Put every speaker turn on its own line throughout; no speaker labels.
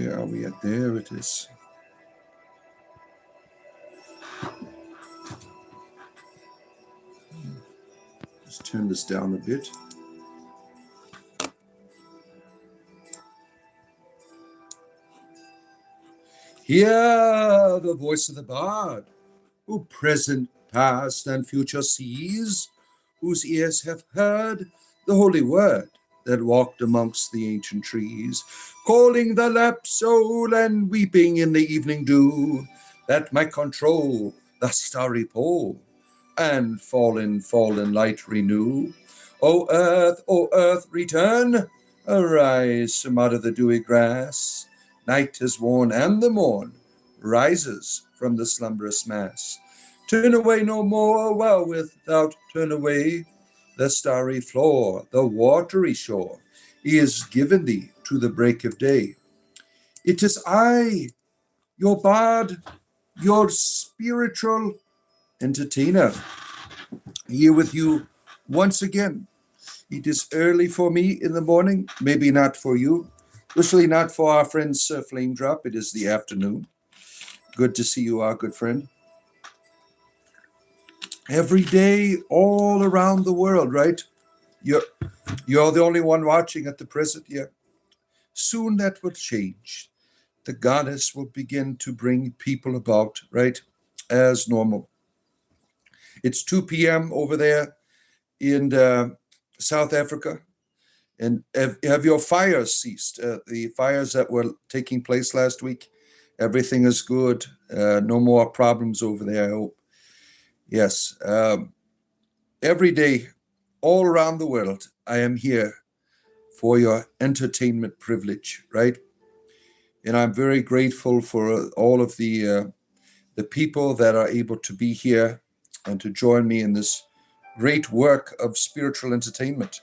Where are we at? There it is. Just turn this down a bit. Hear the voice of the bard, who present, past, and future sees, whose ears have heard the holy word that walked amongst the ancient trees, calling the lapsed soul and weeping in the evening dew, that might control the starry pole and fallen light renew. O earth, return, arise from out of the dewy grass. Night is worn and the morn rises from the slumberous mass. Turn away no more, while without turn away, the starry floor, the watery shore, is given thee to the break of day. It is I, your bard, your spiritual entertainer, here with you once again. It is early for me in the morning, maybe not for you, especially not for our friend Sir Flame Drop. It is the afternoon. Good to see you, our good friend. Every day, all around the world, right? You're the only one watching at the present, yeah. Soon that will change. The goddess will begin to bring people about, right, as normal. It's 2 p.m. over there in South Africa. And have your fires ceased? The fires that were taking place last week, everything is good. No more problems over there, I hope. Yes. Every day, all around the world, I am here for your entertainment privilege, right? And I'm very grateful for all of the people that are able to be here and to join me in this great work of spiritual entertainment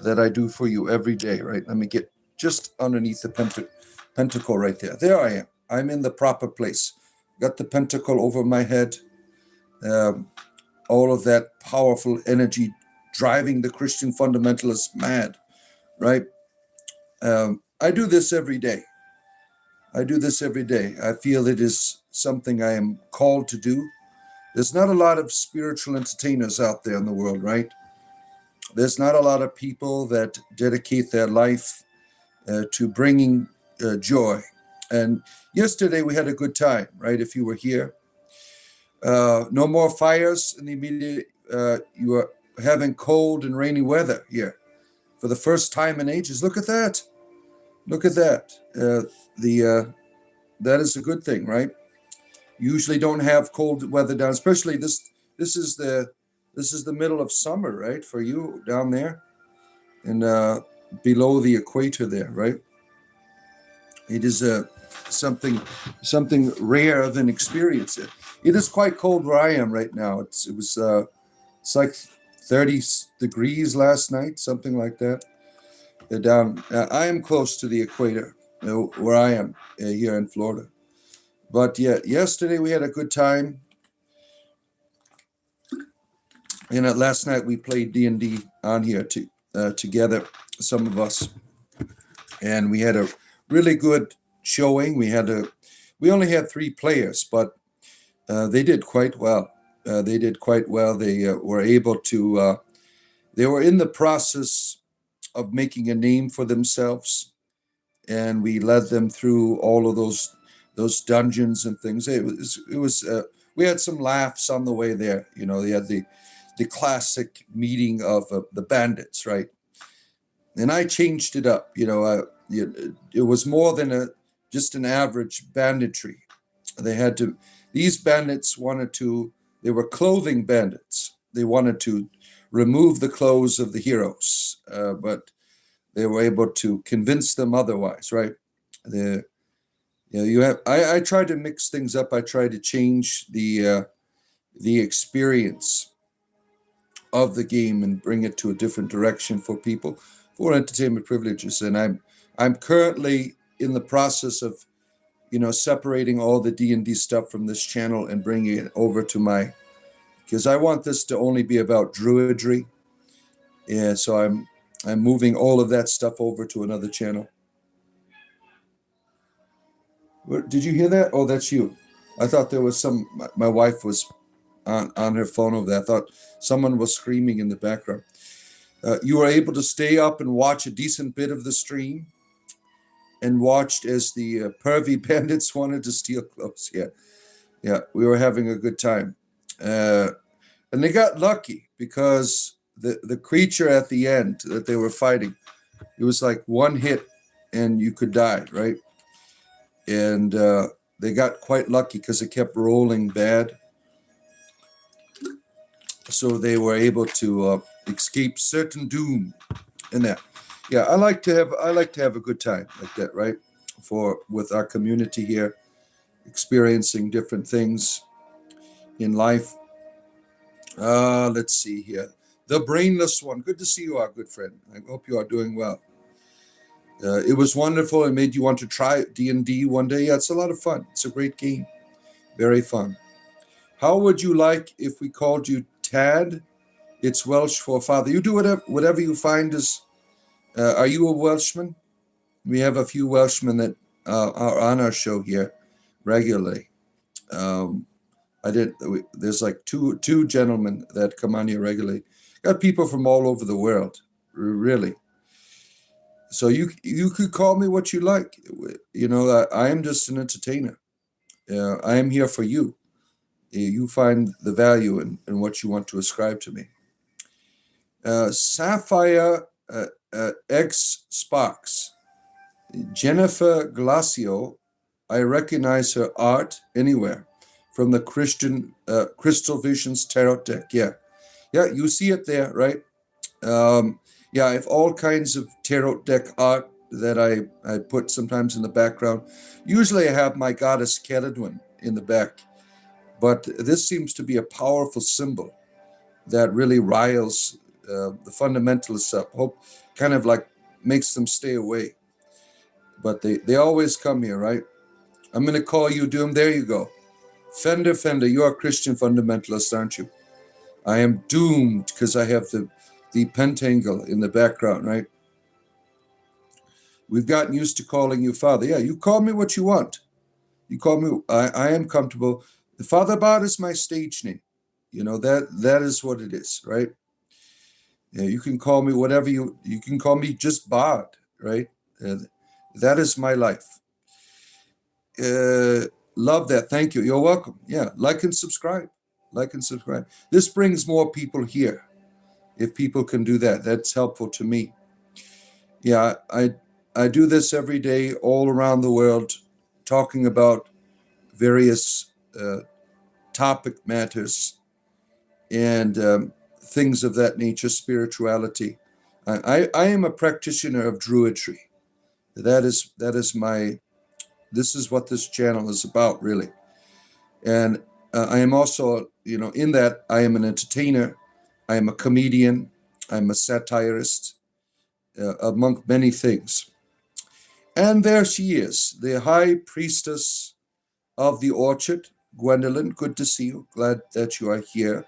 that I do for you every day, right? Let me get just underneath the pentacle right there. There I am. I'm in the proper place. Got the pentacle over my head. All of that powerful energy driving the Christian fundamentalists mad, right? I do this every day. I feel it is something I am called to do. There's not a lot of spiritual entertainers out there in the world, right? There's not a lot of people that dedicate their life to bringing joy. And yesterday we had a good time, right? If you were here, no more fires in the immediate. You are having cold and rainy weather here for the first time in ages. Look at that. That is a good thing, right? Usually don't have cold weather down, especially this is the middle of summer, right? For you down there and below the equator there, right? It is something rare than experience it. It is quite cold where I am right now. It's like 30 degrees last night, something like that. Down, I am close to the equator where I am here in Florida. But yeah, yesterday we had a good time. And last night we played D&D on here together, some of us, and we had a really good showing. We only had 3 players, but they did quite well. They were able to. They were in the process of making a name for themselves, and we led them through all of those dungeons and things. It was. We had some laughs on the way there. You know, they had the classic meeting of the bandits, right? And I changed it up. You know, it was more than just an average banditry. These bandits they were clothing bandits. They wanted to remove the clothes of the heroes, but they were able to convince them otherwise, right? I try to mix things up. I try to change the experience of the game and bring it to a different direction for people for entertainment privileges. And I'm currently in the process of, separating all the D&D stuff from this channel and bringing it over to because I want this to only be about druidry. Yeah, so I'm moving all of that stuff over to another channel. Did you hear that? Oh, that's you. I thought there was my wife was on her phone over there. I thought someone was screaming in the background. You were able to stay up and watch a decent bit of the stream and watched as the pervy bandits wanted to steal clothes. Yeah, we were having a good time. And they got lucky because the creature at the end that they were fighting, it was like one hit and you could die, right? And they got quite lucky because it kept rolling bad. So they were able to escape certain doom in that. Yeah, I like to have a good time like that, right? With our community here, experiencing different things in life. Let's see here. The Brainless One. Good to see you, our good friend. I hope you are doing well. It was wonderful. It made you want to try D&D one day. Yeah, it's a lot of fun. It's a great game. Very fun. How would you like if we called you Tad? It's Welsh for father. You do whatever you find is. Are you a Welshman? We have a few Welshmen that are on our show here regularly. There's like two gentlemen that come on here regularly. Got people from all over the world, really. So you could call me what you like. I am just an entertainer. I am here for you. You find the value in what you want to ascribe to me. Sapphire X Sparks. Jennifer Glacio, I recognize her art anywhere from the Crystal Visions Tarot deck. Yeah, you see it there, right? I have all kinds of tarot deck art that I put sometimes in the background. Usually I have my goddess Caledwin in the back, but this seems to be a powerful symbol that really riles the fundamentalists up. Kind of like makes them stay away. But they always come here, right? I'm going to call you Doom. There you go. Fender, you're a Christian fundamentalist, aren't you? I am doomed because I have the pentangle in the background, right? We've gotten used to calling you Father. Yeah, you call me what you want. You call me, I am comfortable. The Father Bard is my stage name. That is what it is, right? Yeah, you can call me whatever you can call me just Bard, right? That is my life. Love that. Thank you. You're welcome. Yeah, like and subscribe. This brings more people here. If people can do that, that's helpful to me. Yeah, I do this every day all around the world, talking about various topic matters and things of that nature, spirituality. I am a practitioner of druidry. This is what this channel is about, really. And I am also, in that I am an entertainer. I am a comedian. I'm a satirist, among many things. And there she is, the high priestess of the orchard. Gwendolyn, good to see you. Glad that you are here.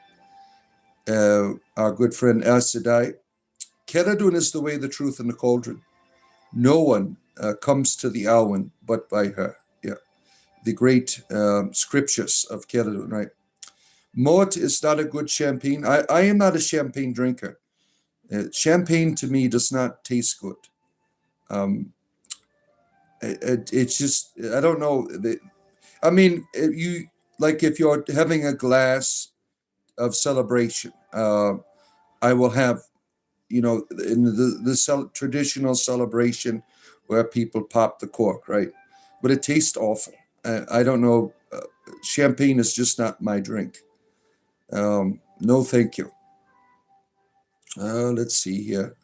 Our good friend Asadai. Caledwin is the way, the truth, and the cauldron. No one comes to the Alwyn but by her. Yeah, the great scriptures of Caledwin, right? Mort is not a good champagne. I am not a champagne drinker. Champagne to me does not taste good. It's just, I don't know. If you're having a glass of celebration, I will have, in the traditional celebration where people pop the cork, right? But it tastes awful. I don't know. Champagne is just not my drink. No, thank you. Let's see here.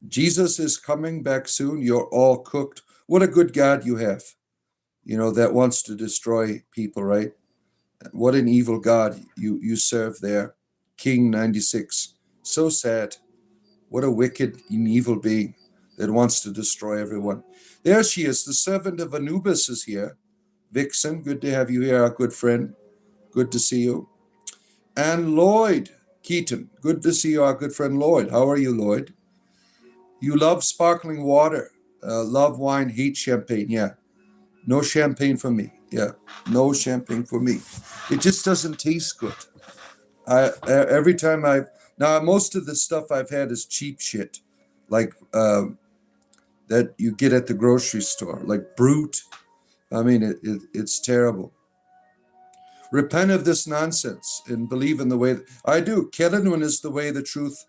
Jesus is coming back soon. You're all cooked. What a good God you have, that wants to destroy people, right? What an evil God you serve there. King 96. So sad. What a wicked and evil being that wants to destroy everyone. There she is. The servant of Anubis is here. Vixen, good to have you here, our good friend. Good to see you. And Lloyd Keaton, good to see you, our good friend Lloyd. How are you, Lloyd? You love sparkling water, love wine, hate champagne. Yeah, No champagne for me. Yeah, no champagne for me. It just doesn't taste good. Every time now most of the stuff I've had is cheap shit, like that you get at the grocery store, like Brute. I mean, it's terrible. Repent of this nonsense and believe in the way I do. Kelenwin is the way, the truth,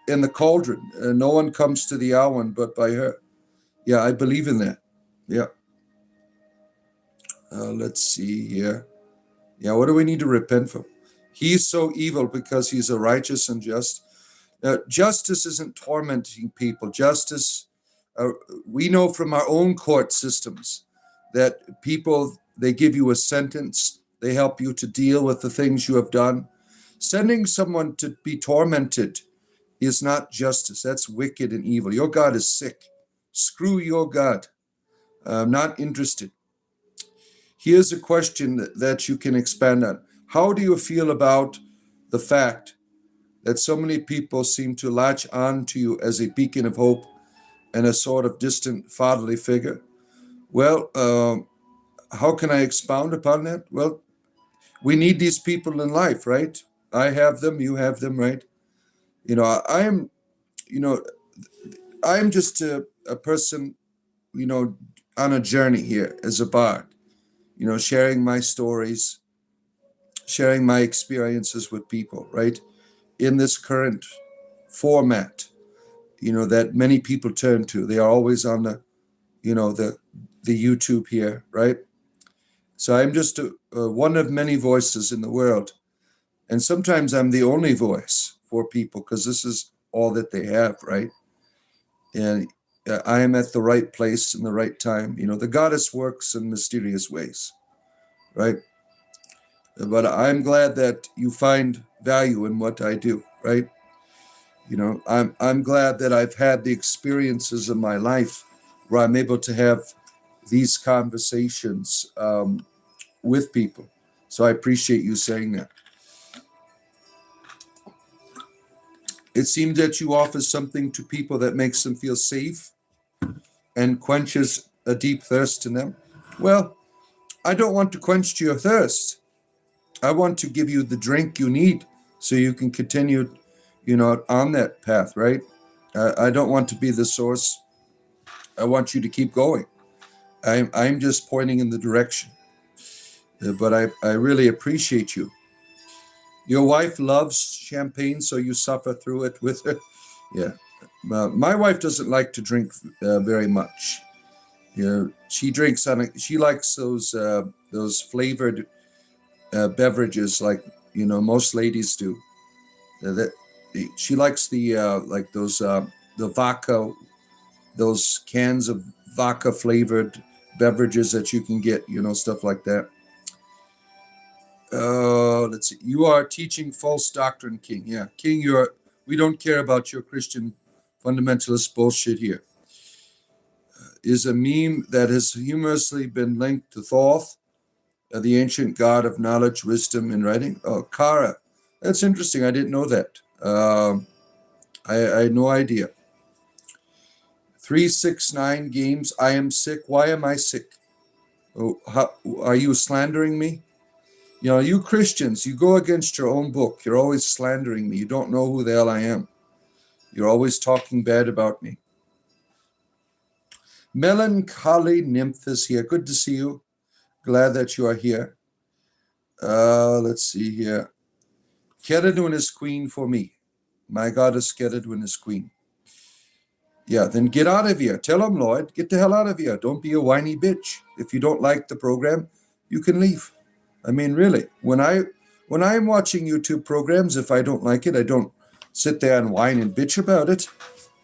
and the cauldron. No one comes to the Awan but by her. Yeah, I believe in that. Yeah. Let's see here. Yeah, what do we need to repent for? He's so evil because he's a righteous and just. Justice isn't tormenting people. Justice, we know from our own court systems that people, they give you a sentence, they help you to deal with the things you have done. Sending someone to be tormented is not justice. That's wicked and evil. Your God is sick. Screw your God. I'm not interested. Here's a question that you can expand on. How do you feel about the fact that so many people seem to latch on to you as a beacon of hope and a sort of distant fatherly figure? Well, how can I expound upon that? Well, we need these people in life, right? I have them, you have them, right? I'm just a person, on a journey here as a bard, sharing my stories, sharing my experiences with people, right? In this current format, that many people turn to. They are always on the YouTube here, right? So I'm just one of many voices in the world. And sometimes I'm the only voice for people because this is all that they have, right? And I am at the right place in the right time. The goddess works in mysterious ways, right? But I'm glad that you find value in what I do, right? I'm glad that I've had the experiences in my life where I'm able to have these conversations with people. So I appreciate you saying that. It seems that you offer something to people that makes them feel safe and quenches a deep thirst in them. Well, I don't want to quench your thirst. I want to give you the drink you need so you can continue, on that path, right? I don't want to be the source. I want you to keep going. I'm just pointing in the direction. But I really appreciate you. Your wife loves champagne, so you suffer through it with her. Yeah. My wife doesn't like to drink very much. She drinks she likes those flavored beverages, like most ladies do. That she likes the like those the vodka, those cans of vodka flavored beverages that you can get, stuff like that. Let's see. You are teaching false doctrine, King. Yeah, King, we don't care about your Christian fundamentalist bullshit here. Is a meme that has humorously been linked to Thoth, the ancient god of knowledge, wisdom, and writing. Oh, Kara. That's interesting. I didn't know that. I had no idea. 369 games. I am sick. Why am I sick? Oh, are you slandering me? You Christians, you go against your own book. You're always slandering me. You don't know who the hell I am. You're always talking bad about me. Melancholy Nymph is here. Good to see you. Glad that you are here. Let's see here. Keredwin is queen for me. My goddess Keredwin is queen. Yeah, then get out of here. Tell him, Lloyd, get the hell out of here. Don't be a whiny bitch. If you don't like the program, you can leave. I mean, really, when I'm watching YouTube programs, if I don't like it, I don't sit there and whine and bitch about it.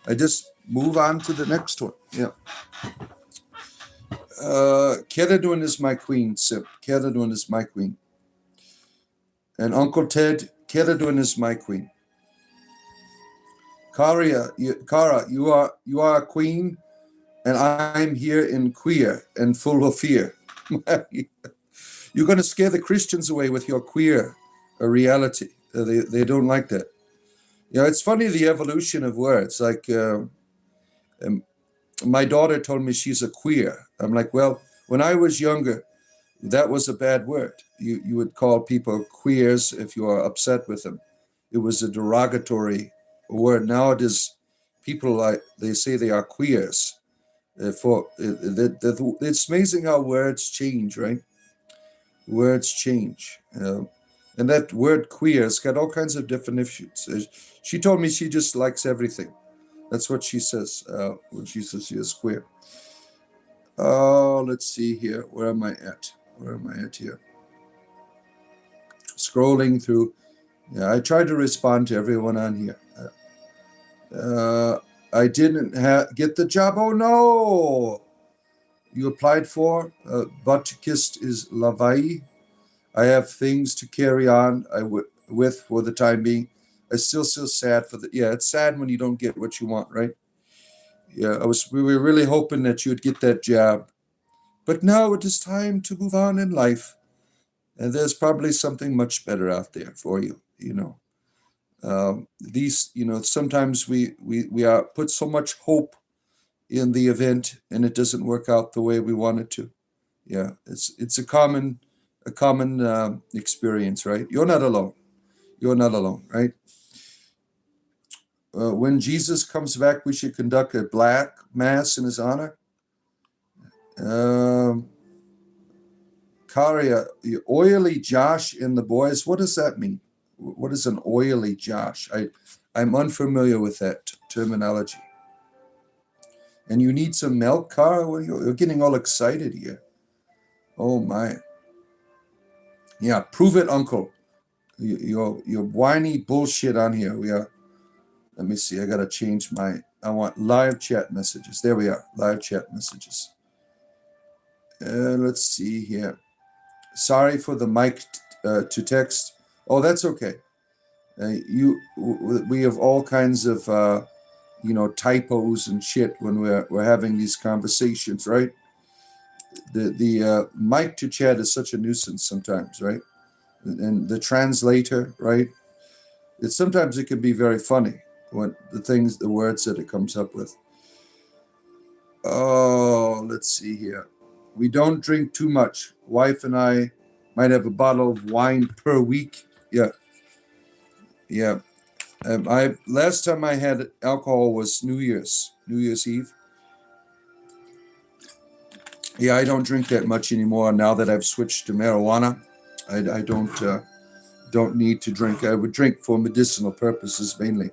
I just move on to the next one. Yeah. Keredwin is my queen, Sip. Keredwin is my queen. And Uncle Ted, Keredwin is my queen. Kara, you are a queen, and I'm here in queer and full of fear. You're going to scare the Christians away with your queer reality. They don't like that. It's funny, the evolution of words. Like my daughter told me she's a queer. I'm like, well, When I was younger, that was a bad word. You would call people queers if you are upset with them. It was a derogatory word. Now it is people they say they are queers. It's amazing how words change, right? Words change. And that word queer has got all kinds of definitions. She told me she just likes everything. That's what she says when she says she is queer. Let's see here. Where am I at? Where am I at here? Scrolling through. Yeah, I tried to respond to everyone on here. I didn't get the job. Oh no! You applied for? Bardic is Lavai. I have things to carry on with for the time being. I still sad for it's sad when you don't get what you want, right? Yeah, we were really hoping that you'd get that job. But now it is time to move on in life. And there's probably something much better out there for you, sometimes we are put so much hope in the event and it doesn't work out the way we want it to. Yeah, it's a common experience, right? You're not alone. You're not alone, right? When Jesus comes back, we should conduct a black mass in his honor. Karia, oily Josh and the boys. What does that mean? What is an oily Josh? I'm unfamiliar with that terminology. And you need some milk, Kara? You're getting all excited here. Oh my. Yeah, prove it, Uncle. Your whiny bullshit on here. Let me see. I gotta change I want live chat messages. There we are. Live chat messages. Let's see here. Sorry for the mic to text. Oh, that's okay. We have all kinds of typos and shit when we're having these conversations, right? The mic to chat is such a nuisance sometimes, right? And the translator, right? Sometimes it can be very funny when the words that it comes up with. Oh, let's see here. We don't drink too much. Wife and I might have a bottle of wine per week. Yeah. Last time I had alcohol was New Year's Eve. Yeah, I don't drink that much anymore now that I've switched to marijuana. I don't need to drink. I would drink for medicinal purposes mainly.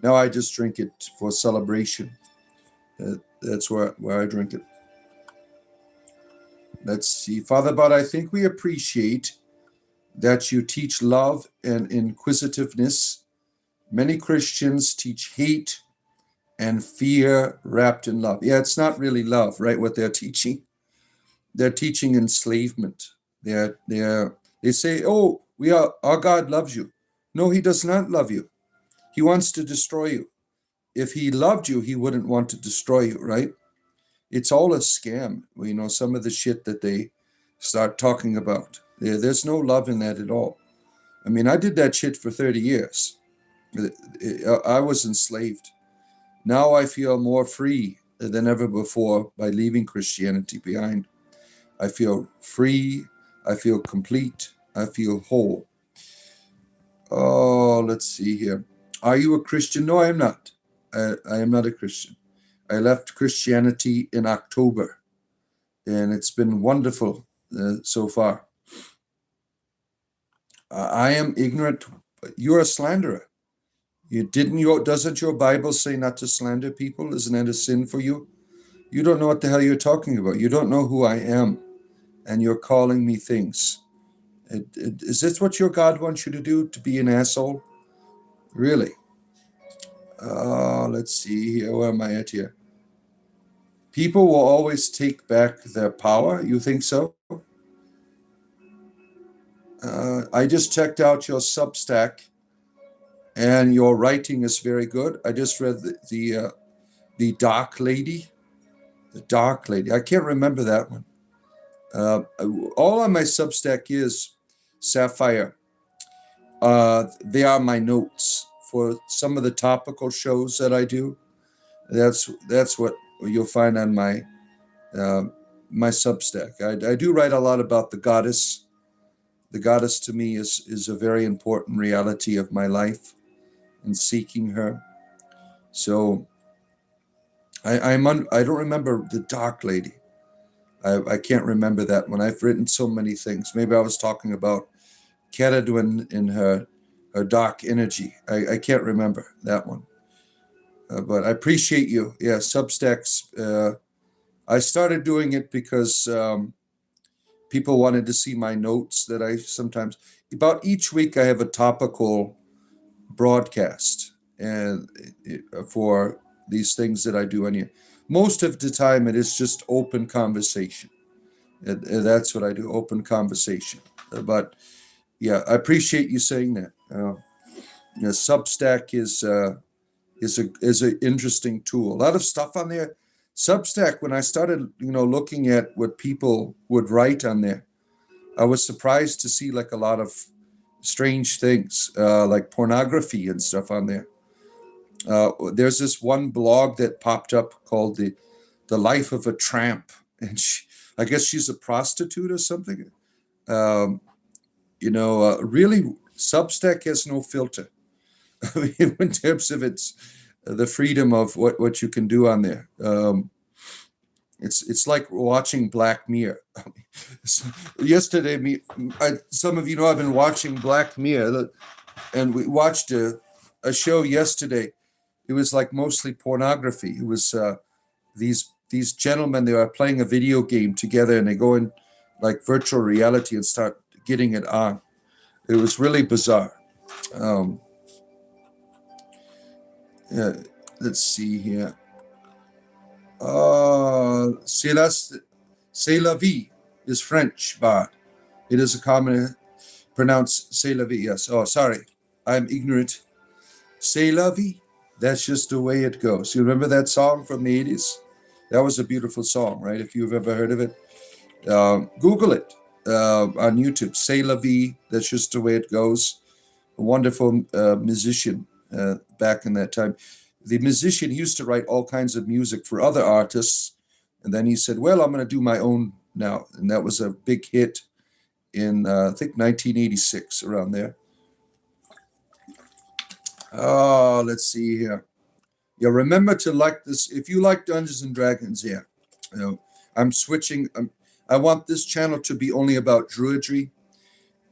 Now I just drink it for celebration. That's where I drink it. Let's see. Father Bud, I think we appreciate that you teach love and inquisitiveness. Many Christians teach hate and fear wrapped in love. Yeah, it's not really love, right? What they're teaching. They're teaching enslavement. They say, "Oh, our God loves you." No, he does not love you. He wants to destroy you. If he loved you, he wouldn't want to destroy you, right? It's all a scam. Some of the shit that they start talking about. There's no love in that at all. I mean, I did that shit for 30 years. I was enslaved. Now I feel more free than ever before by leaving Christianity behind. I feel free. I feel complete. I feel whole. Oh, let's see here. Are you a Christian? No, I am not. I am not a Christian. I left Christianity in October, and it's been wonderful so far. I am ignorant. You're a slanderer. Doesn't your Bible say not to slander people? Isn't that a sin for you? You don't know what the hell you're talking about. You don't know who I am, and you're calling me things. Is this what your God wants you to do, to be an asshole? Really? Let's see here. Where am I at here? People will always take back their power. You think so? I just checked out your Substack, and your writing is very good. I just read the Dark Lady. The Dark Lady. I can't remember that one. All on my Substack is Sapphire. They are my notes for some of the topical shows that I do. That's what you'll find on my my Substack. I do write a lot about the goddess. The goddess to me is a very important reality of my life and seeking her. So I don't remember the dark lady. I can't remember that one. I've written so many things. Maybe I was talking about Caradwin in her dark energy. I can't remember that one. But I appreciate you. Yeah, Substacks. I started doing it because people wanted to see my notes that I sometimes, about each week I have a topical broadcast and for these things that I do on here. Most of the time it is just open conversation. And that's what I do, open conversation. But yeah, I appreciate you saying that. Substack is an interesting tool. A lot of stuff on there. Substack, when I started, looking at what people would write on there, I was surprised to see like a lot of strange things, like pornography and stuff on there. There's this one blog that popped up called the Life of a Tramp, and I guess she's a prostitute or something. Really, Substack has no filter. I mean, in terms of the freedom of what you can do on there. It's like watching Black Mirror. Yesterday, some of you know I've been watching Black Mirror, and we watched a show yesterday. It was like mostly pornography. It was these gentlemen, they are playing a video game together, and they go in like virtual reality and start getting it on. It was really bizarre. Let's see here. C'est la vie is French, but it is a common pronounced c'est la vie. Yes. Oh, sorry. I'm ignorant. C'est la vie. That's just the way it goes. You remember that song from the 80s? That was a beautiful song, right? If you've ever heard of it, Google it on YouTube. C'est la vie. That's just the way it goes. A wonderful musician back in that time. The musician used to write all kinds of music for other artists, and then he said, well, I'm going to do my own now. And that was a big hit in, I think, 1986, around there. Oh, let's see here. Yeah, remember to like this. If you like Dungeons and Dragons, I'm switching. I want this channel to be only about druidry,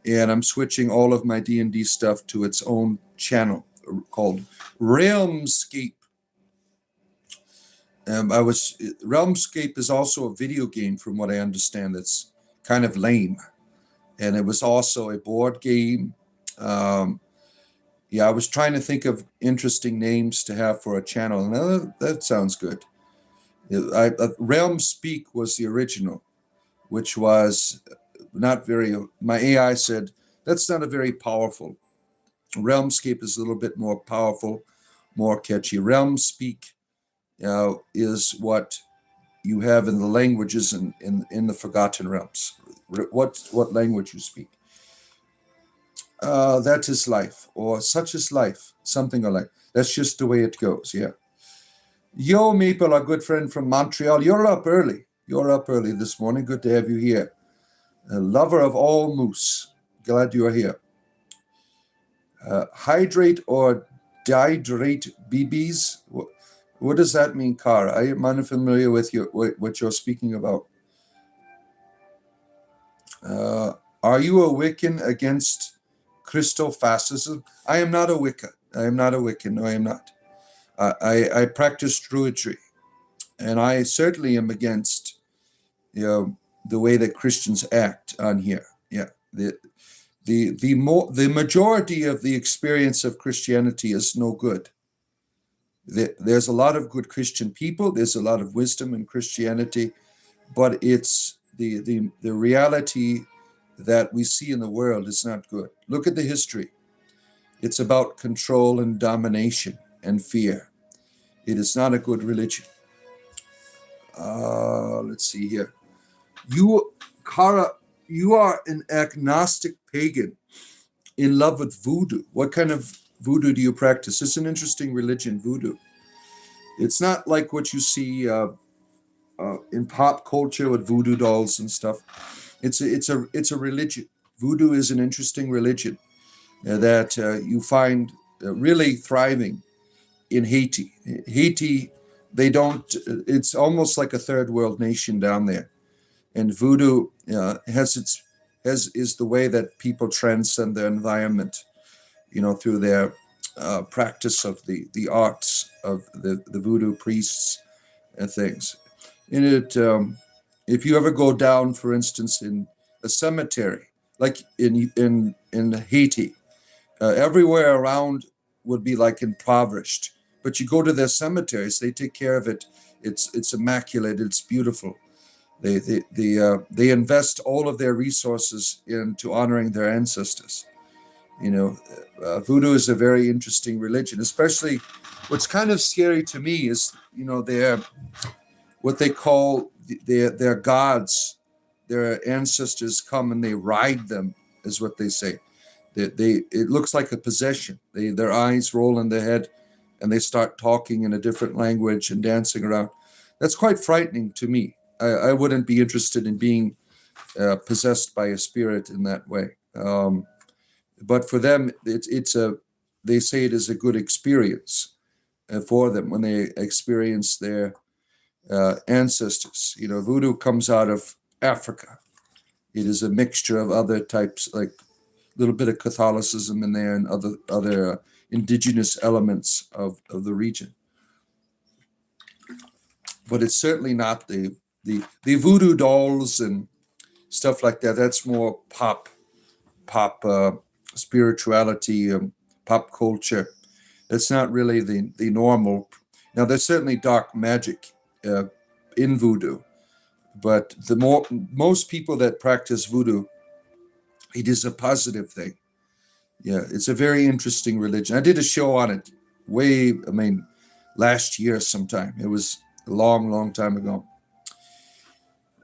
and I'm switching all of my D&D stuff to its own channel called Realmscape. Realmscape is also a video game, from what I understand, that's kind of lame. And it was also a board game. I was trying to think of interesting names to have for a channel, and that sounds good. Realmspeak was the original, which was not very, my AI said, that's not a very powerful. Realmscape is a little bit more powerful, more catchy. Realmspeak is what you have in the languages in the Forgotten Realms. What language you speak. That is life, or such is life, something like. That's just the way it goes, yeah. Yo, Maple, our good friend from Montreal. You're up early. This morning. Good to have you here. A lover of all moose. Glad you're here. Hydrate or dihydrate BBs. What does that mean, Cara? I am unfamiliar with what you're speaking about. Are you a Wiccan against crystal fascism? I am not a Wicca. No, I am not. I practice druidry, and I certainly am against, the way that Christians act on here. Yeah, the majority of the experience of Christianity is no good. There's a lot of good Christian people. There's a lot of wisdom in Christianity, but it's the reality that we see in the world is not good. Look at the history. It's about control and domination and fear. It is not a good religion. Let's see here. Cara, you are an agnostic pagan in love with voodoo. What kind of voodoo do you practice? It's an interesting religion, voodoo. It's not like what you see in pop culture with voodoo dolls and stuff. It's a religion. Voodoo is an interesting religion that you find really thriving in Haiti. Haiti, they don't. It's almost like a third world nation down there, and voodoo has is the way that people transcend their environment, through their practice of the arts of the voodoo priests and things. In it, if you ever go down, for instance, in a cemetery, like in Haiti, everywhere around would be like impoverished. But you go to their cemeteries; they take care of it. It's immaculate. It's beautiful. They invest all of their resources into honoring their ancestors. Voodoo is a very interesting religion. Especially, what's kind of scary to me is their what they call their gods. Their ancestors come and they ride them, is what they say. It looks like a possession. Their eyes roll in their head, and they start talking in a different language and dancing around. That's quite frightening to me. I wouldn't be interested in being possessed by a spirit in that way. But for them, they say it is a good experience for them when they experience their ancestors. Voodoo comes out of Africa. It is a mixture of other types, like a little bit of Catholicism in there and other indigenous elements of the region. But it's certainly not the voodoo dolls and stuff like that. That's more pop spirituality, pop culture. It's not really the normal. Now, there's certainly dark magic in voodoo, but most people that practice voodoo, it is a positive thing. Yeah, it's a very interesting religion. I did a show on it last year sometime. It was a long, long time ago.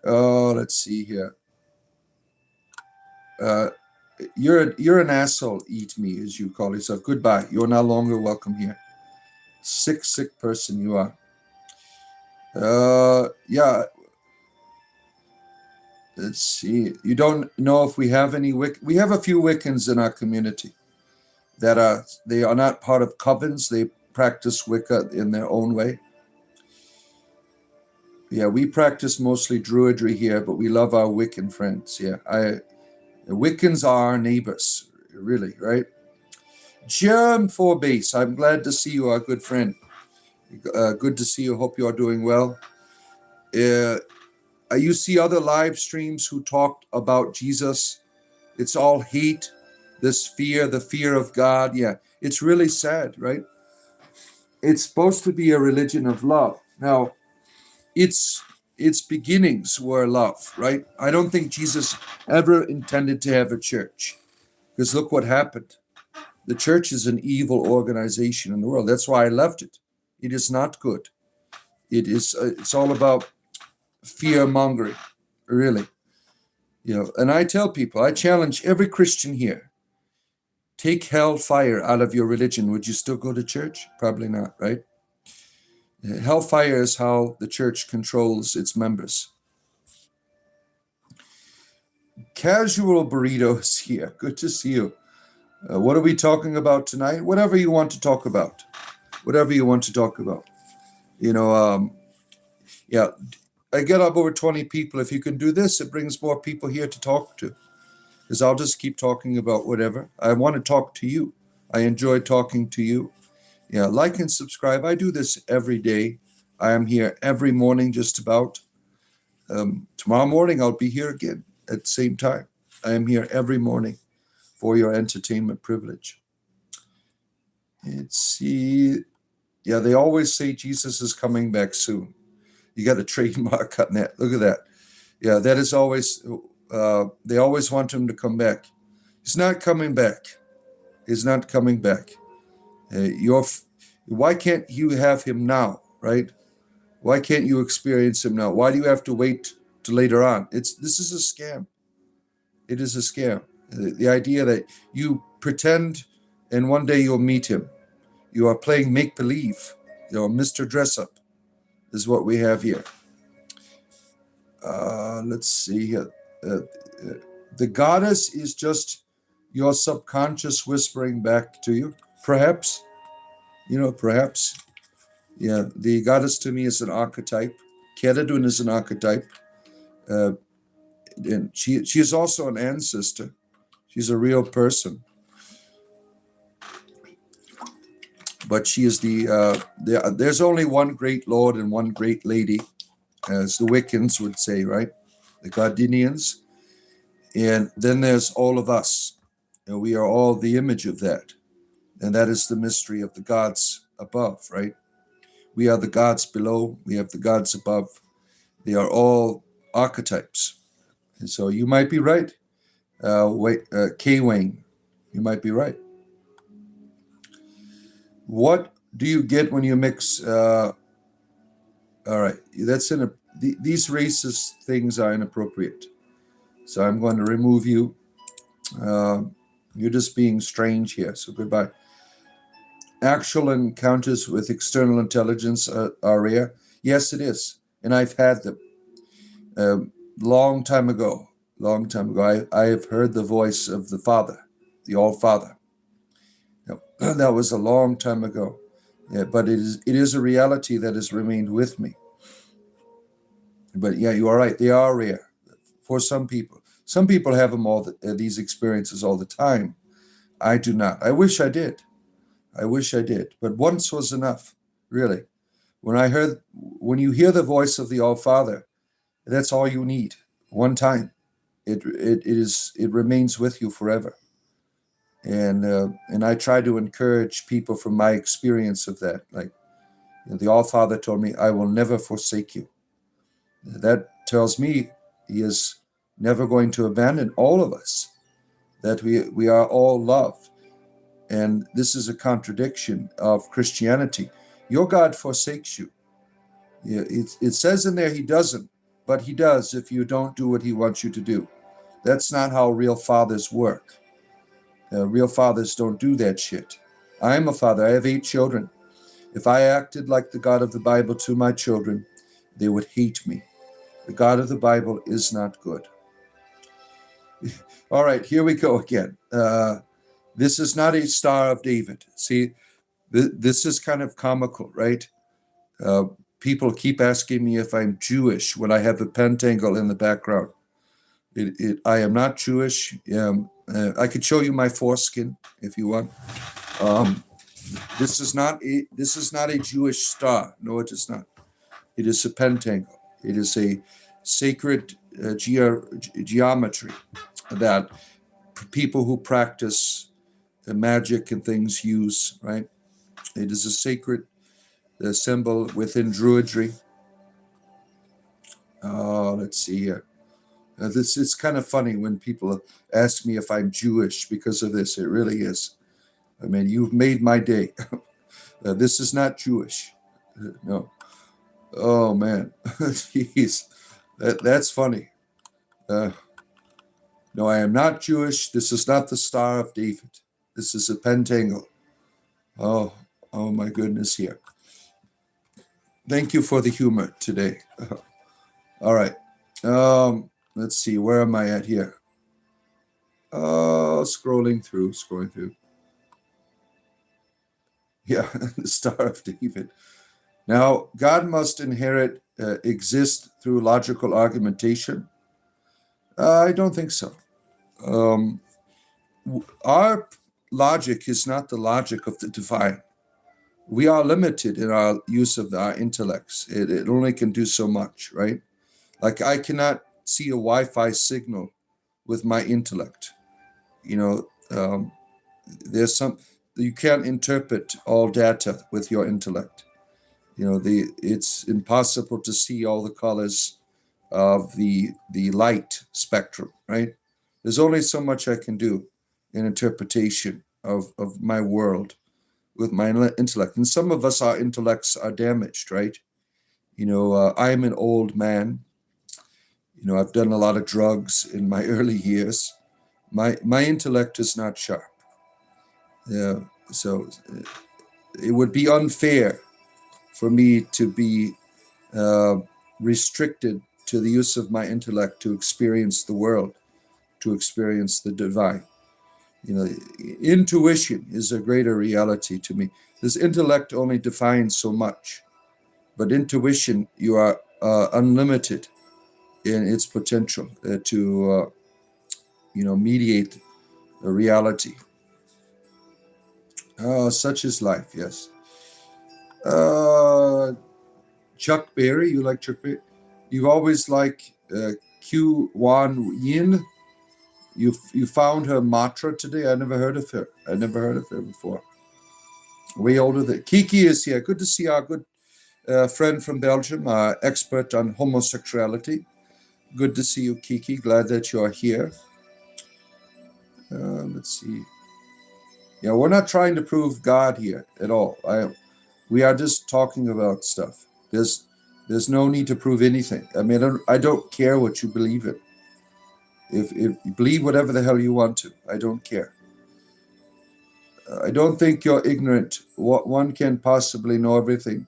Oh, let's see here. You're an asshole, eat me, as you call yourself. Goodbye. You're no longer welcome here. Sick person you are. Yeah. Let's see. You don't know if we have any we have a few Wiccans in our community they are not part of covens. They practice Wicca in their own way. Yeah, we practice mostly druidry here, but we love our Wiccan friends. Yeah, Wiccans are our neighbors, really, right? Germ 4 Base, I'm glad to see you, our good friend. Good to see you. Hope you are doing well. You see other live streams who talked about Jesus. It's all hate, this fear, the fear of God. Yeah, it's really sad, right? It's supposed to be a religion of love. Now, its beginnings were love, right? I don't think Jesus ever intended to have a church, because look what happened. The church is an evil organization in the world. That's why I left it. It is not good. It's all about fear mongering, really. And I tell people, I challenge every Christian here, take hellfire out of your religion. Would you still go to church? Probably not, right? Hellfire is how the church controls its members. Casual Burritos here. Good to see you. What are we talking about tonight? Whatever you want to talk about. Yeah, I get up over 20 people. If you can do this, it brings more people here to talk to. Because I'll just keep talking about whatever. I want to talk to you. I enjoy talking to you. Yeah, like and subscribe. I do this every day. I am here every morning just about. Tomorrow morning, I'll be here again at the same time. I am here every morning for your entertainment privilege. Let's see. Yeah, they always say Jesus is coming back soon. You got a trademark on that. Look at that. Yeah, that is always, they always want him to come back. He's not coming back. He's not coming back. Why can't you have him now, right? Why can't you experience him now? Why do you have to wait till later on? This is a scam. It is a scam. The idea that you pretend and one day you'll meet him. You are playing make-believe. Mr. Dress-Up is what we have here. Let's see here. The goddess is just your subconscious whispering back to you, perhaps. Perhaps. Yeah, the goddess to me is an archetype. Keradun is an archetype. Uh, and she is also an ancestor. She's a real person. But she is there's only one great lord and one great lady, as the Wiccans would say, right? The Gardinians. And then there's all of us. And we are all the image of that. And that is the mystery of the gods above, right? We are the gods below. We have the gods above. They are all archetypes. And so you might be right. K. Wayne, you might be right. What do you get when you mix? All right, these racist things are inappropriate. So I'm going to remove you. You're just being strange here. So goodbye. Actual encounters with external intelligence are rare. Yes, it is, and I've had them. Long time ago. I have heard the voice of the Father, the All-Father. That was a long time ago. Yeah, but it is a reality that has remained with me. But yeah, you are right. They are rare for some people. Some people have these experiences all the time. I do not. I wish I did. But once was enough, really. When you hear the voice of the All-Father, that's all you need. One time. It remains with you forever. And I try to encourage people from my experience of that. Like, the All-Father told me, I will never forsake you. That tells me he is never going to abandon all of us, that we are all love. And this is a contradiction of Christianity. Your God forsakes you. It says in there he doesn't, but he does if you don't do what he wants you to do. That's not how real fathers work. Real fathers don't do that shit. I am a father. I have 8 children. If I acted like the God of the Bible to my children, they would hate me. The God of the Bible is not good. All right, here we go again. This is not a Star of David. See, this is kind of comical, right? People keep asking me if I'm Jewish when I have a pentangle in the background. I am not Jewish. I could show you my foreskin if you want. This is not a Jewish star. No, it is not. It is a pentangle. It is a sacred geometry that people who practice magic and things use, right? It is a sacred symbol within druidry. Let's see here. This is kind of funny when people ask me if I'm Jewish because of this. It really is. I mean, you've made my day. This is not Jewish. No. Oh, man. Jeez. That's funny. No, I am not Jewish. This is not the Star of David. This is a pentangle. Oh my goodness here. Thank you for the humor today. All right. Let's see. Where am I at here? Scrolling through. Yeah, the Star of David. Now, God must exist through logical argumentation. I don't think so. Our logic is not the logic of the divine. We are limited in our use of our intellects. It only can do so much, right? Like, I cannot see a Wi-Fi signal with my intellect. You can't interpret all data with your intellect. It's impossible to see all the colors of the light spectrum, right? There's only so much I can do in interpretation of my world with my intellect. And some of us, our intellects are damaged, right? I'm an old man. I've done a lot of drugs in my early years. My intellect is not sharp. Yeah, so it would be unfair for me to be restricted to the use of my intellect to experience the world, to experience the divine. Intuition is a greater reality to me. This intellect only defines so much, but intuition, you are unlimited in its potential to mediate a reality. Such is life, yes. Chuck Berry, you like Chuck Berry? You've always liked Q Wan Yin. You found her mantra today. I never heard of her before. Way older than Kiki is here. Good to see our good friend from Belgium, our expert on homosexuality. Good to see you, Kiki. Glad that you are here. Let's see. Yeah, we're not trying to prove God here at all. We are just talking about stuff. There's no need to prove anything. I mean, I don't care what you believe in. If you believe whatever the hell you want to, I don't care. I don't think you're ignorant. One can possibly know everything.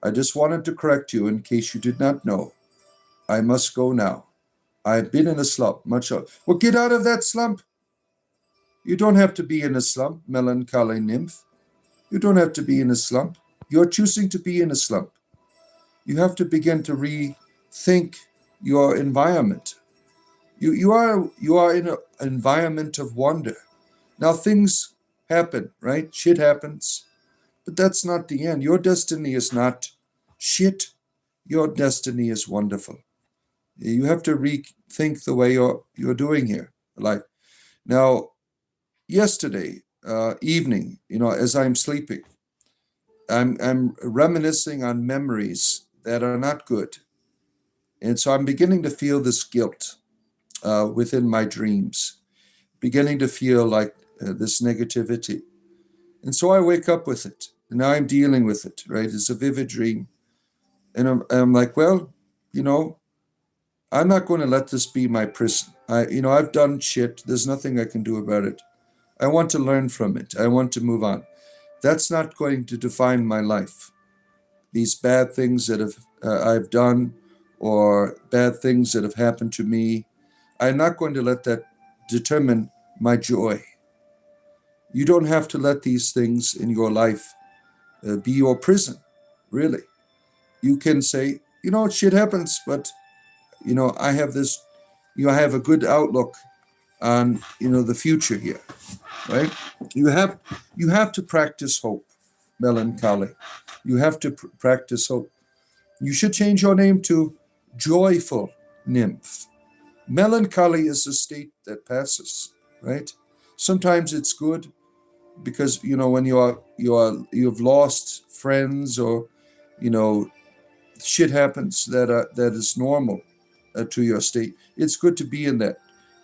I just wanted to correct you in case you did not know. I must go now. I've been in a slump. Well, get out of that slump. You don't have to be in a slump, melancholy nymph. You don't have to be in a slump. You're choosing to be in a slump. You have to begin to rethink your environment. You are in an environment of wonder. Now things happen, right? Shit happens. But that's not the end. Your destiny is not shit. Your destiny is wonderful. You have to rethink the way you're doing here. Like now, yesterday evening, as I'm sleeping, I'm reminiscing on memories that are not good. And so I'm beginning to feel this guilt within my dreams, beginning to feel like this negativity. And so I wake up with it. And now I'm dealing with it, right? It's a vivid dream. And I'm like, well, I'm not going to let this be my prison. I've done shit. There's nothing I can do about it. I want to learn from it. I want to move on. That's not going to define my life. These bad things that I've done or bad things that have happened to me, I'm not going to let that determine my joy. You don't have to let these things in your life be your prison, really. You can say, shit happens, but, I have this, I have a good outlook on, the future here, right? You have to practice hope, melancholy. You have to practice hope. You should change your name to joyful nymph. Melancholy is a state that passes, right? Sometimes it's good because when you've lost friends or shit happens that is normal to your state. It's good to be in that,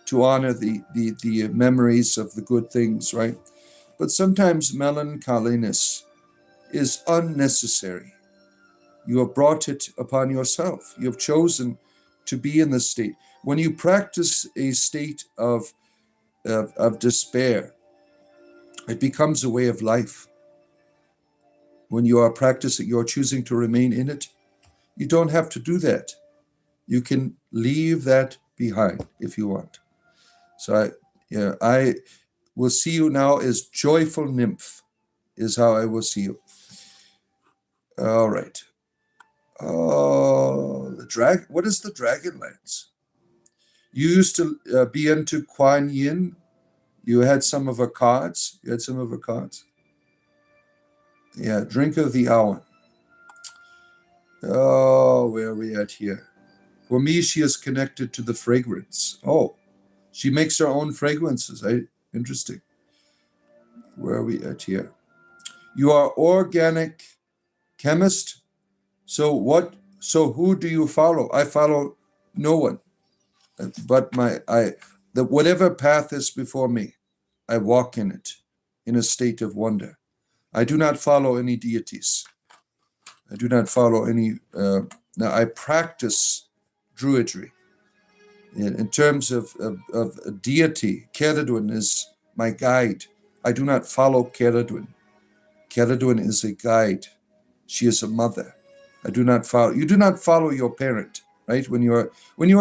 to honor the memories of the good things, right? But sometimes melancholiness is unnecessary. You have brought it upon yourself. You have chosen to be in this state. When you practice a state of despair, it becomes a way of life. When you are practicing, you're choosing to remain in it. You don't have to do that. You can leave that behind if you want. So I will see you now as joyful nymph, is how I will see you. All right. Oh, what is the Dragonlance? You used to be into Kuan Yin. You had some of her cards. Yeah, Drink of the Hour. Oh, where are we at here? For me, she is connected to the fragrance. Oh, she makes her own fragrances. Interesting. Where are we at here? You are organic chemist. So who do you follow? I follow no one. But whatever path is before me, I walk in it in a state of wonder. I do not follow any deities. I do not follow any. Now I practice druidry. In terms of a deity, Ceridwen is my guide. I do not follow Ceridwen. Ceridwen is a guide. She is a mother. I do not follow. You do not follow your parent. right? When you're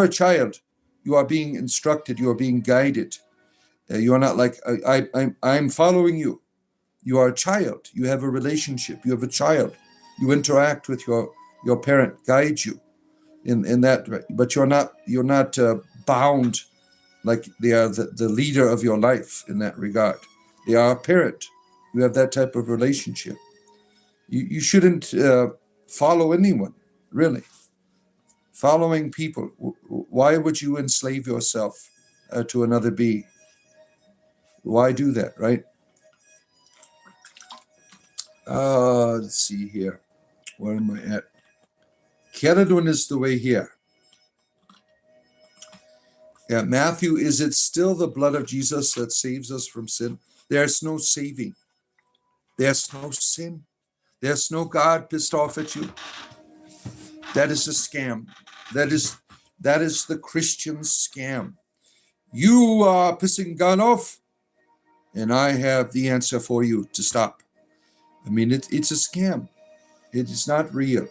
a child, you are being instructed, you are being guided. You are not like I'm following you. You are a child. You have a relationship. You have a child. You interact with your parent, guide you in that, but you're not bound like they are the leader of your life in that regard. They are a parent. You have that type of relationship. You shouldn't follow anyone, really. Following people. Why would you enslave yourself to another being? Why do that, right? Let's see here. Where am I at? Keradun is the way here. Yeah, Matthew, is it still the blood of Jesus that saves us from sin? There's no saving. There's no sin. There's no God pissed off at you. That is a scam. That is the Christian scam. You are pissing God off, and I have the answer for you to stop. I mean, it's a scam. It is not real.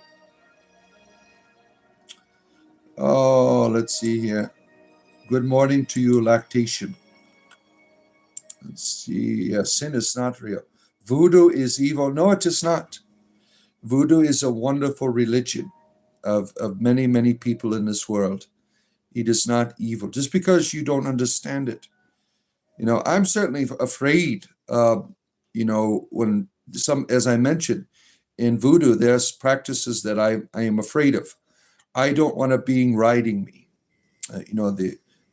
Oh, let's see here. Good morning to you, lactation. Let's see. Sin is not real. Voodoo is evil. No, it is not. Voodoo is a wonderful religion of many, many people in this world. It is not evil. Just because you don't understand it. I'm certainly afraid, when as I mentioned, in voodoo, there's practices that I am afraid of. I don't want a being riding me,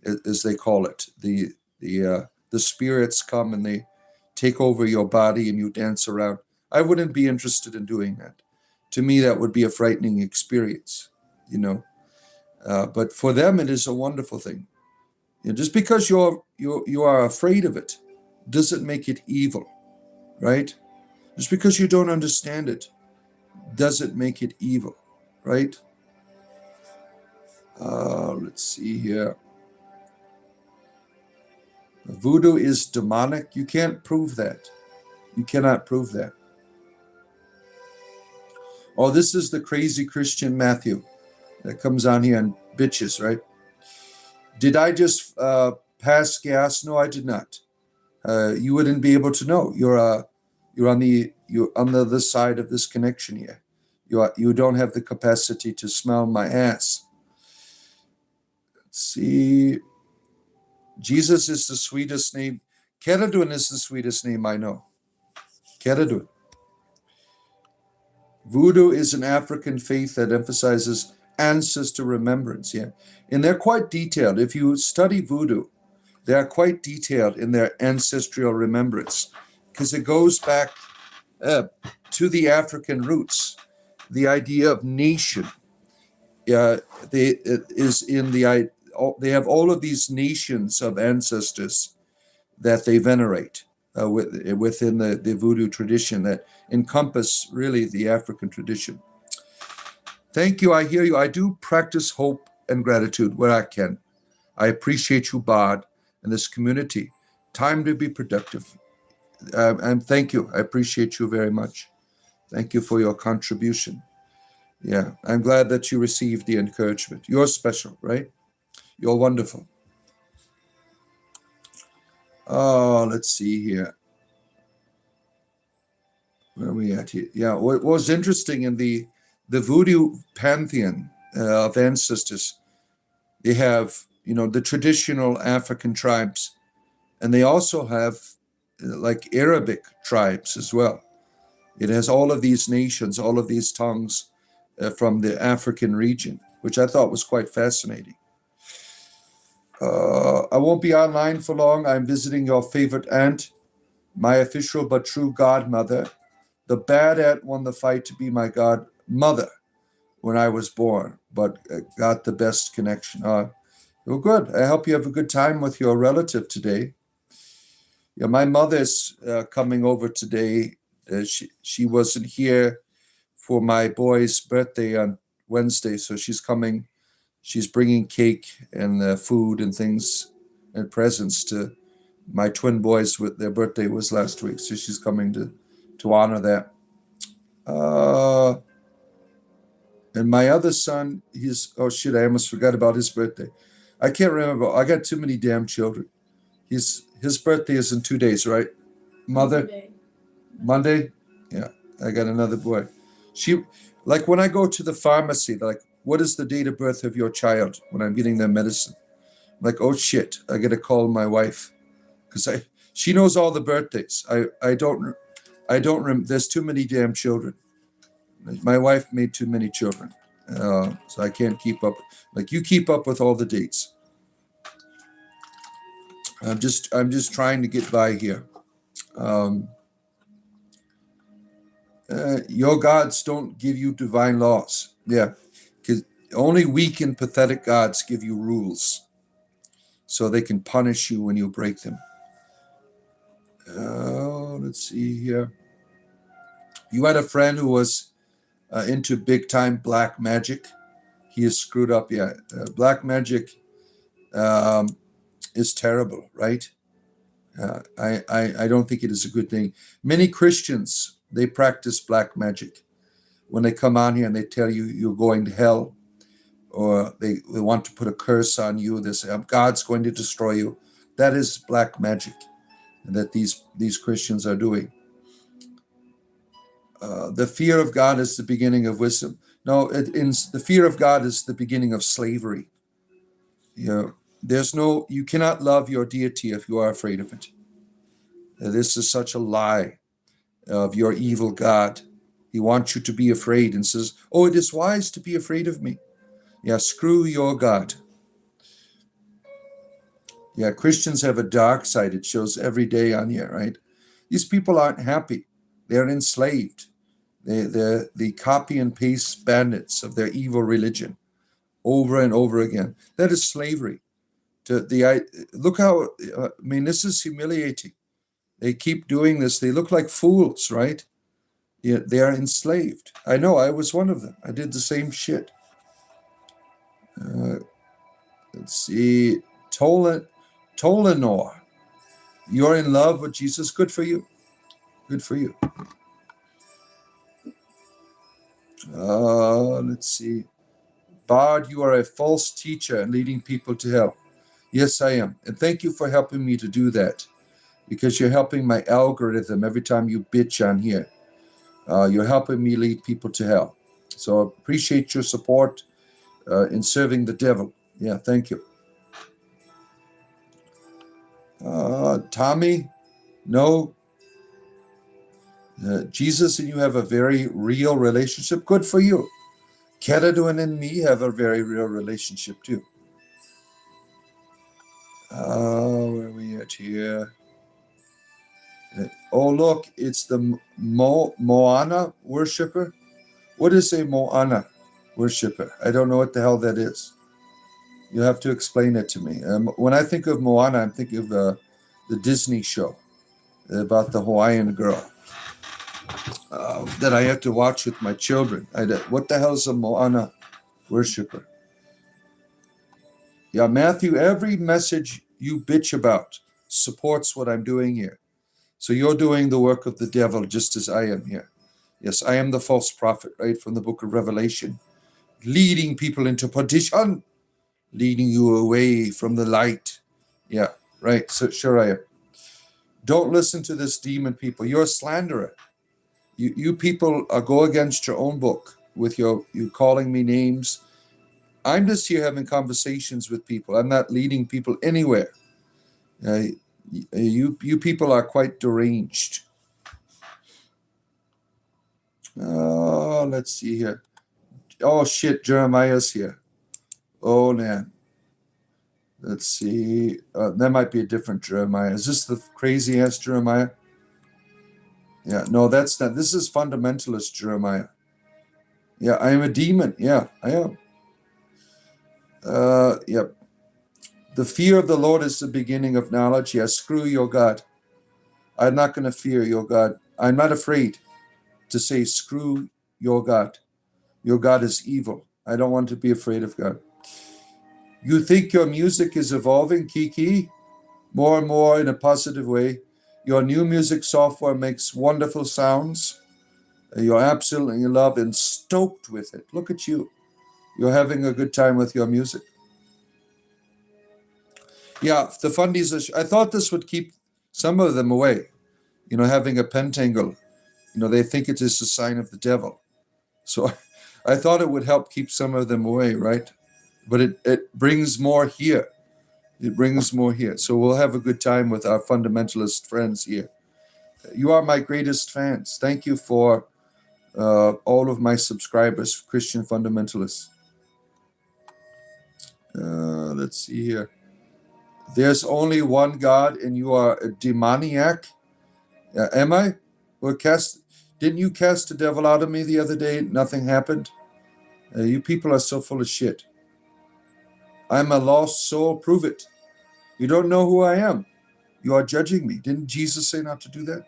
as they call it. The spirits come and they take over your body and you dance around. I wouldn't be interested in doing that. To me, that would be a frightening experience, but for them, it is a wonderful thing. Just because you are afraid of it doesn't make it evil, right? Just because you don't understand it doesn't make it evil, right? Let's see here. Voodoo is demonic. You can't prove that. You cannot prove that. Oh, this is the crazy Christian Matthew that comes on here and bitches, right? Did I just pass gas? No, I did not. You wouldn't be able to know. You're on the other side of this connection here. You don't have the capacity to smell my ass. Let's see. Jesus is the sweetest name. Keradun is the sweetest name I know. Keradun. Voodoo is an African faith that emphasizes ancestor remembrance. Yeah, and they're quite detailed. If you study voodoo, they are quite detailed in their ancestral remembrance because it goes back to the African roots. The idea of nation they have all of these nations of ancestors that they venerate within the voodoo tradition that encompass really the African tradition. Thank you. I hear you. I do practice hope and gratitude where I can. I appreciate you, Bard, and this community. Time to be productive. And thank you. I appreciate you very much. Thank you for your contribution. Yeah, I'm glad that you received the encouragement. You're special, right? You're wonderful. Oh, let's see here. Where are we at here? Yeah, what was interesting in the voodoo pantheon of ancestors, they have, the traditional African tribes, and they also have like Arabic tribes as well. It has all of these nations, all of these tongues from the African region, which I thought was quite fascinating. I won't be online for long. I'm visiting your favorite aunt, my official but true godmother. The bad aunt won the fight to be my godmother when I was born, but got the best connection. Well, good. I hope you have a good time with your relative today. Yeah, my mother's coming over today. She wasn't here for my boy's birthday on Wednesday, so she's coming. She's bringing cake and food and things and presents to my twin boys. With their birthday was last week, so she's coming to honor that. And my other son, oh shit, I almost forgot about his birthday. I can't remember. I got too many damn children. His birthday is in 2 days, right? Mother? Monday? Yeah, I got another boy. Like when I go to the pharmacy, they're like, what is the date of birth of your child when I'm getting their medicine? I'm like, oh shit, I got to call my wife because she knows all the birthdays. There's too many damn children. My wife made too many children, so I can't keep up. Like you keep up with all the dates. I'm just trying to get by here. Your gods don't give you divine laws. Yeah, because only weak and pathetic gods give you rules, so they can punish you when you break them. Let's see here. You had a friend who was into big time black magic. He is screwed up. Yeah, black magic is terrible, right? I don't think it is a good thing. Many Christians, they practice black magic. When they come on here and they tell you you're going to hell, or they want to put a curse on you, they say, God's going to destroy you. That is black magic that these Christians are doing. The fear of God is the beginning of wisdom. No, the fear of God is the beginning of slavery. You cannot love your deity if you are afraid of it. This is such a lie of your evil God. He wants you to be afraid and says, oh, it is wise to be afraid of me. Yeah, screw your God. Yeah, Christians have a dark side. It shows every day on here, right? These people aren't happy. They're enslaved. They're the copy and paste bandits of their evil religion over and over again. That is slavery. Look how, this is humiliating. They keep doing this. They look like fools, right? Yeah, they are enslaved. I know, I was one of them. I did the same shit. Let's see. Tolenor. You're in love with Jesus. Good for you. Good for you. Let's see. Bard, you are a false teacher and leading people to hell. Yes, I am. And thank you for helping me to do that, because you're helping my algorithm every time you bitch on here. You're helping me lead people to hell. So I appreciate your support in serving the devil. Yeah, thank you. Tommy, no. Jesus and you have a very real relationship. Good for you. Keradun and me have a very real relationship too. Where are we at here? Oh, look, it's the Moana worshiper. What is a Moana worshiper? I don't know what the hell that is. You have to explain it to me. When I think of Moana, I'm thinking of the Disney show about the Hawaiian girl that I have to watch with my children. What the hell is a Moana worshiper? Yeah, Matthew, every message you bitch about supports what I'm doing here. So you're doing the work of the devil just as I am here. Yes, I am the false prophet, right, from the book of Revelation, leading people into perdition, leading you away from the light. Yeah, right, so sure I am. Don't listen to this demon people. You're a slanderer. You people go against your own book with you calling me names. I'm just here having conversations with people. I'm not leading people anywhere. You people are quite deranged. Let's see here. Oh shit, Jeremiah's here. Oh man. Let's see. That might be a different Jeremiah. Is this the crazy ass Jeremiah? Yeah, no, that's not. This is fundamentalist Jeremiah. Yeah, I am a demon. Yeah, I am. Yep. The fear of the Lord is the beginning of knowledge. Yes, screw your God. I'm not going to fear your God. I'm not afraid to say screw your God. Your God is evil. I don't want to be afraid of God. You think your music is evolving, Kiki? More and more in a positive way. Your new music software makes wonderful sounds. You're absolutely in love and stoked with it. Look at you. You're having a good time with your music. Yeah, the fundies, I thought this would keep some of them away. Having a pentangle, they think it is a sign of the devil. So I thought it would help keep some of them away, right? But it brings more here. It brings more here. So we'll have a good time with our fundamentalist friends here. You are my greatest fans. Thank you for all of my subscribers, Christian fundamentalists. Let's see here. There's only one God, and you are a demoniac. Am I? Didn't you cast the devil out of me the other day? Nothing happened. You people are so full of shit. I'm a lost soul. Prove it. You don't know who I am. You are judging me. Didn't Jesus say not to do that?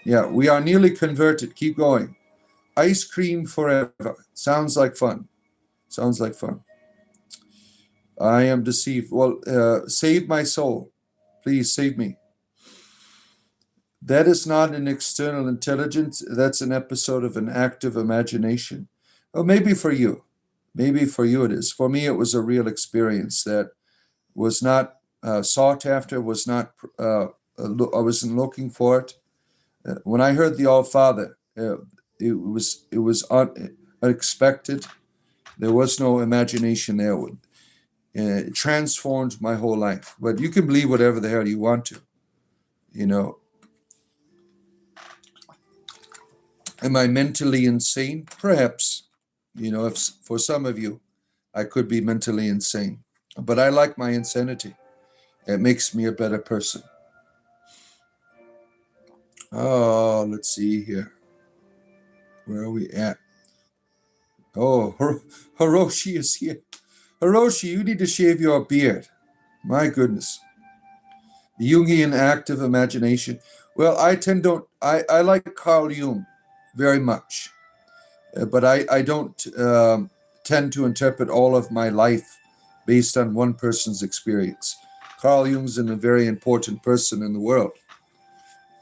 Yeah, we are nearly converted. Keep going. Ice cream forever. Sounds like fun. Sounds like fun. I am deceived. Well, save my soul. Please save me. That is not an external intelligence. That's an episode of an active imagination. Well, maybe for you. Maybe for you it is. For me, it was a real experience that was not sought after, was not, I wasn't looking for it. When I heard the All Father, it was unexpected. There was no imagination there. It transformed my whole life. But you can believe whatever the hell you want to. Am I mentally insane? Perhaps. If for some of you, I could be mentally insane. But I like my insanity. It makes me a better person. Oh, let's see here. Where are we at? Oh, Hiroshi is here. Hiroshi, you need to shave your beard. My goodness. The Jungian active imagination. Well, I like Carl Jung very much. But I don't tend to interpret all of my life based on one person's experience. Carl Jung's a very important person in the world.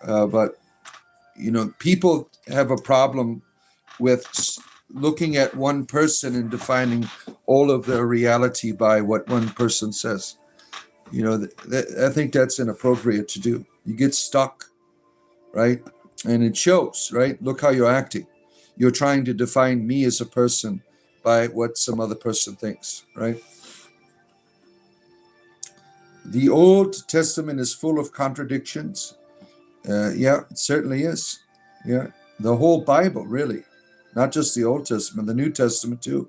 But, people have a problem with looking at one person and defining all of their reality by what one person says. I think that's inappropriate to do. You get stuck, right? And it shows, right? Look how you're acting. You're trying to define me as a person by what some other person thinks, right? The Old Testament is full of contradictions. Yeah, it certainly is. Yeah, the whole Bible, really. Not just the Old Testament, the New Testament too.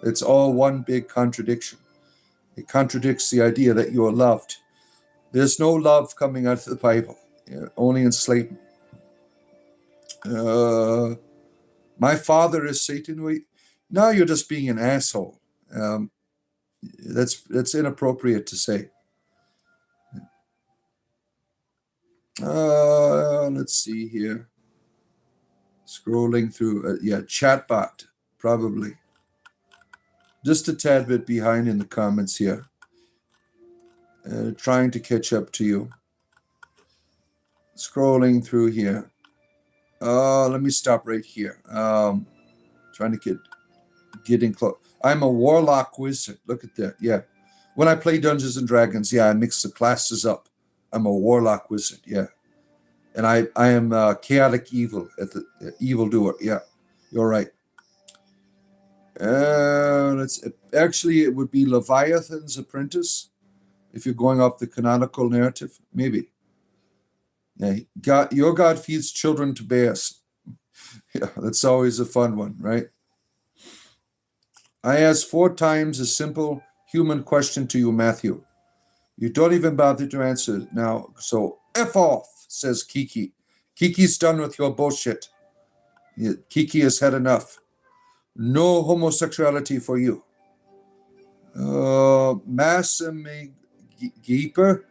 It's all one big contradiction. It contradicts the idea that you are loved. There's no love coming out of the Bible, only enslavement. My father is Satan. Now you're just being an asshole. That's inappropriate to say. Let's see here. Scrolling through, chatbot, probably. Just a tad bit behind in the comments here. Trying to catch up to you. Scrolling through here. Let me stop right here. Trying to getting close. I'm a warlock wizard. Look at that. Yeah. When I play Dungeons and Dragons, I mix the classes up. I'm a warlock wizard. Yeah. And I am chaotic evil at the evildoer. Yeah. You're right. Actually, it would be Leviathan's apprentice. If you're going off the canonical narrative, maybe. Yeah, your God feeds children to bears. Yeah, that's always a fun one, right? I asked 4 times a simple human question to you, Matthew. You don't even bother to answer now. So F off, says Kiki. Kiki's done with your bullshit. Kiki has had enough. No homosexuality for you. Massime Geeper,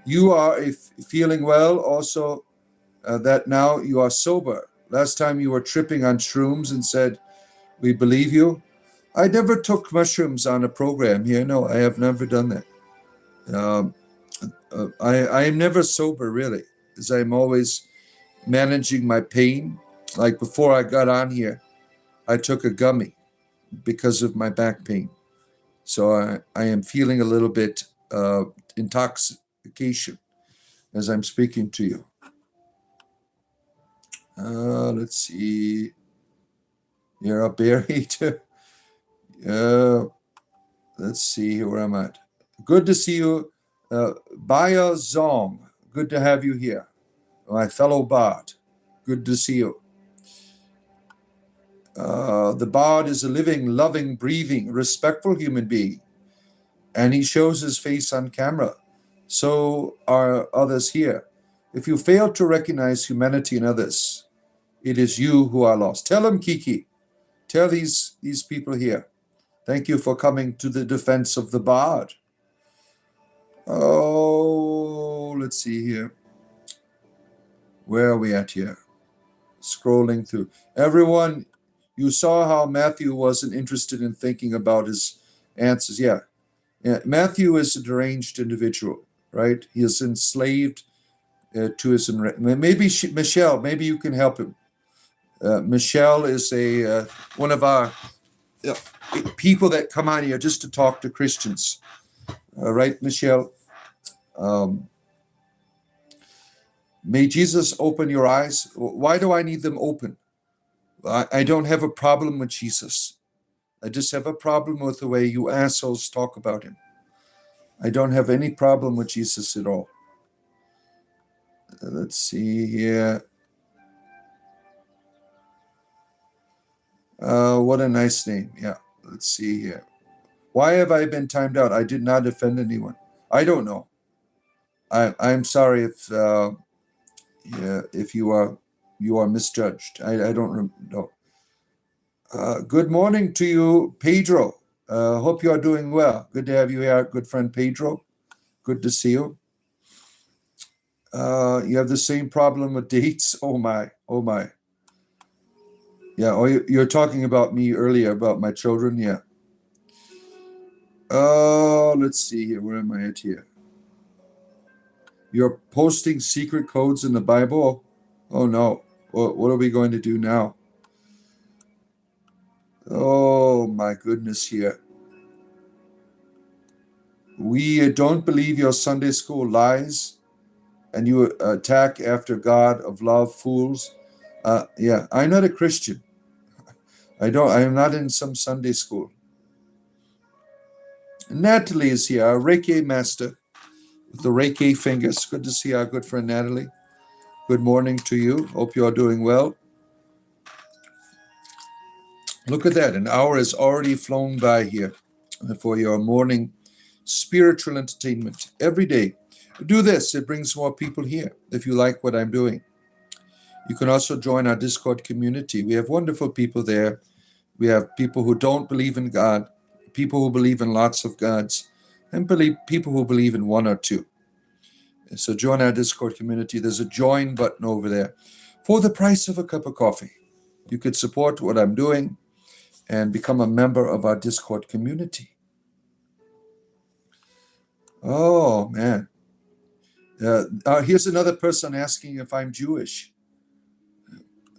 you are feeling well. Also, that now you are sober. Last time you were tripping on shrooms and said, we believe you. I never took mushrooms on a program here. No, I have never done that. I am never sober, really, as I'm always managing my pain. Like before I got on here, I took a gummy because of my back pain. So I am feeling a little bit intoxication as I'm speaking to you. Let's see. You're up, Barry. Let's see where I'm at. Good to see you. Baya Zong. Good to have you here. My fellow bard. Good to see you. The bard is a living, loving, breathing, respectful human being. And he shows his face on camera. So are others here. If you fail to recognize humanity in others, it is you who are lost. Tell them, Kiki. Tell these people here. Thank you for coming to the defense of the bard. Oh, let's see here. Where are we at here? Scrolling through. Everyone, you saw how Matthew wasn't interested in thinking about his answers. Yeah. Matthew is a deranged individual, right? He is enslaved to his... Maybe Michelle, maybe you can help him. Michelle is one of our people that come on here just to talk to Christians. Right, Michelle? May Jesus open your eyes. Why do I need them open? I don't have a problem with Jesus. I just have a problem with the way you assholes talk about him. I don't have any problem with Jesus at all. Let's see here. What a nice name. Yeah, let's see here. Why have I been timed out? I did not offend anyone. I don't know. I'm sorry if you are misjudged. I don't know. Good morning to you, Pedro. Hope you are doing well. Good to have you here, good friend Pedro. Good to see you. You have the same problem with dates? Oh my. Yeah, oh, you're talking about me earlier, about my children? Yeah. Let's see here. Where am I at here? You're posting secret codes in the Bible? Oh no. What are we going to do now? Oh my goodness here. We don't believe your Sunday school lies, and you attack after God of love, fools. Yeah, I'm not a Christian. I am not in some Sunday school. Natalie is here, our Reiki master with the Reiki fingers. Good to see our good friend Natalie. Good morning to you. Hope you are doing well. Look at that. An hour has already flown by here for your morning spiritual entertainment every day. Do this. It brings more people here if you like what I'm doing. You can also join our Discord community. We have wonderful people there. We have people who don't believe in God, people who believe in lots of gods, and people who believe in one or two. So join our Discord community. There's a join button over there. For the price of a cup of coffee, you could support what I'm doing and become a member of our Discord community. Oh, man. Here's another person asking if I'm Jewish.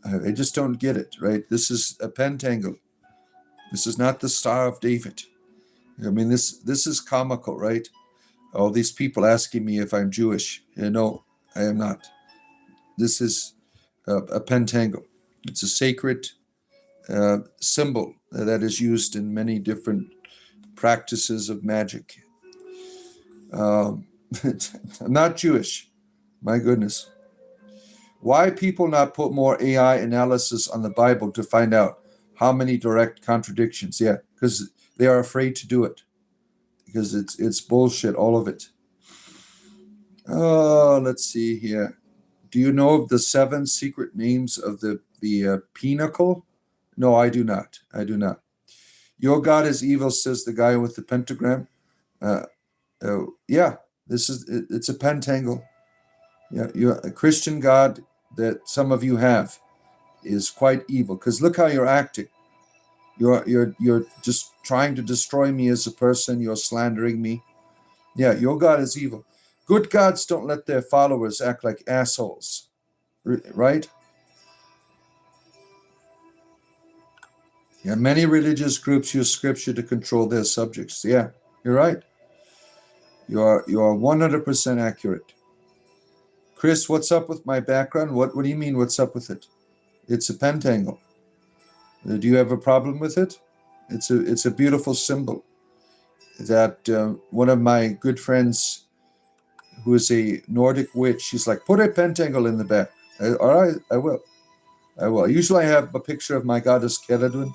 I just don't get it, right? This is a pentangle. This is not the Star of David. I mean, this is comical, right? All these people asking me if I'm Jewish. No, I am not. This is a pentangle. It's a sacred symbol that is used in many different practices of magic. I'm not Jewish. My goodness. Why people not put more AI analysis on the Bible to find out how many direct contradictions? Yeah, because they are afraid to do it. Because it's bullshit, all of it. Let's see here. Do you know of the 7 secret names of the pinnacle? No, I do not. Your God is evil, says the guy with the pentagram. Yeah, it's a pentangle. Yeah, a Christian God that some of you have is quite evil. Because look how you're acting. You're just trying to destroy me as a person. You're slandering me. Yeah, your God is evil. Good gods don't let their followers act like assholes. right? Yeah, many religious groups use scripture to control their subjects. Yeah, you're right. You are 100% accurate. Chris, what's up with my background? What do you mean, what's up with it? It's a pentangle. Do you have a problem with it? It's a beautiful symbol that one of my good friends, who is a Nordic witch, she's like, put a pentangle in the back. All right, I will. Usually I have a picture of my goddess Keladwin,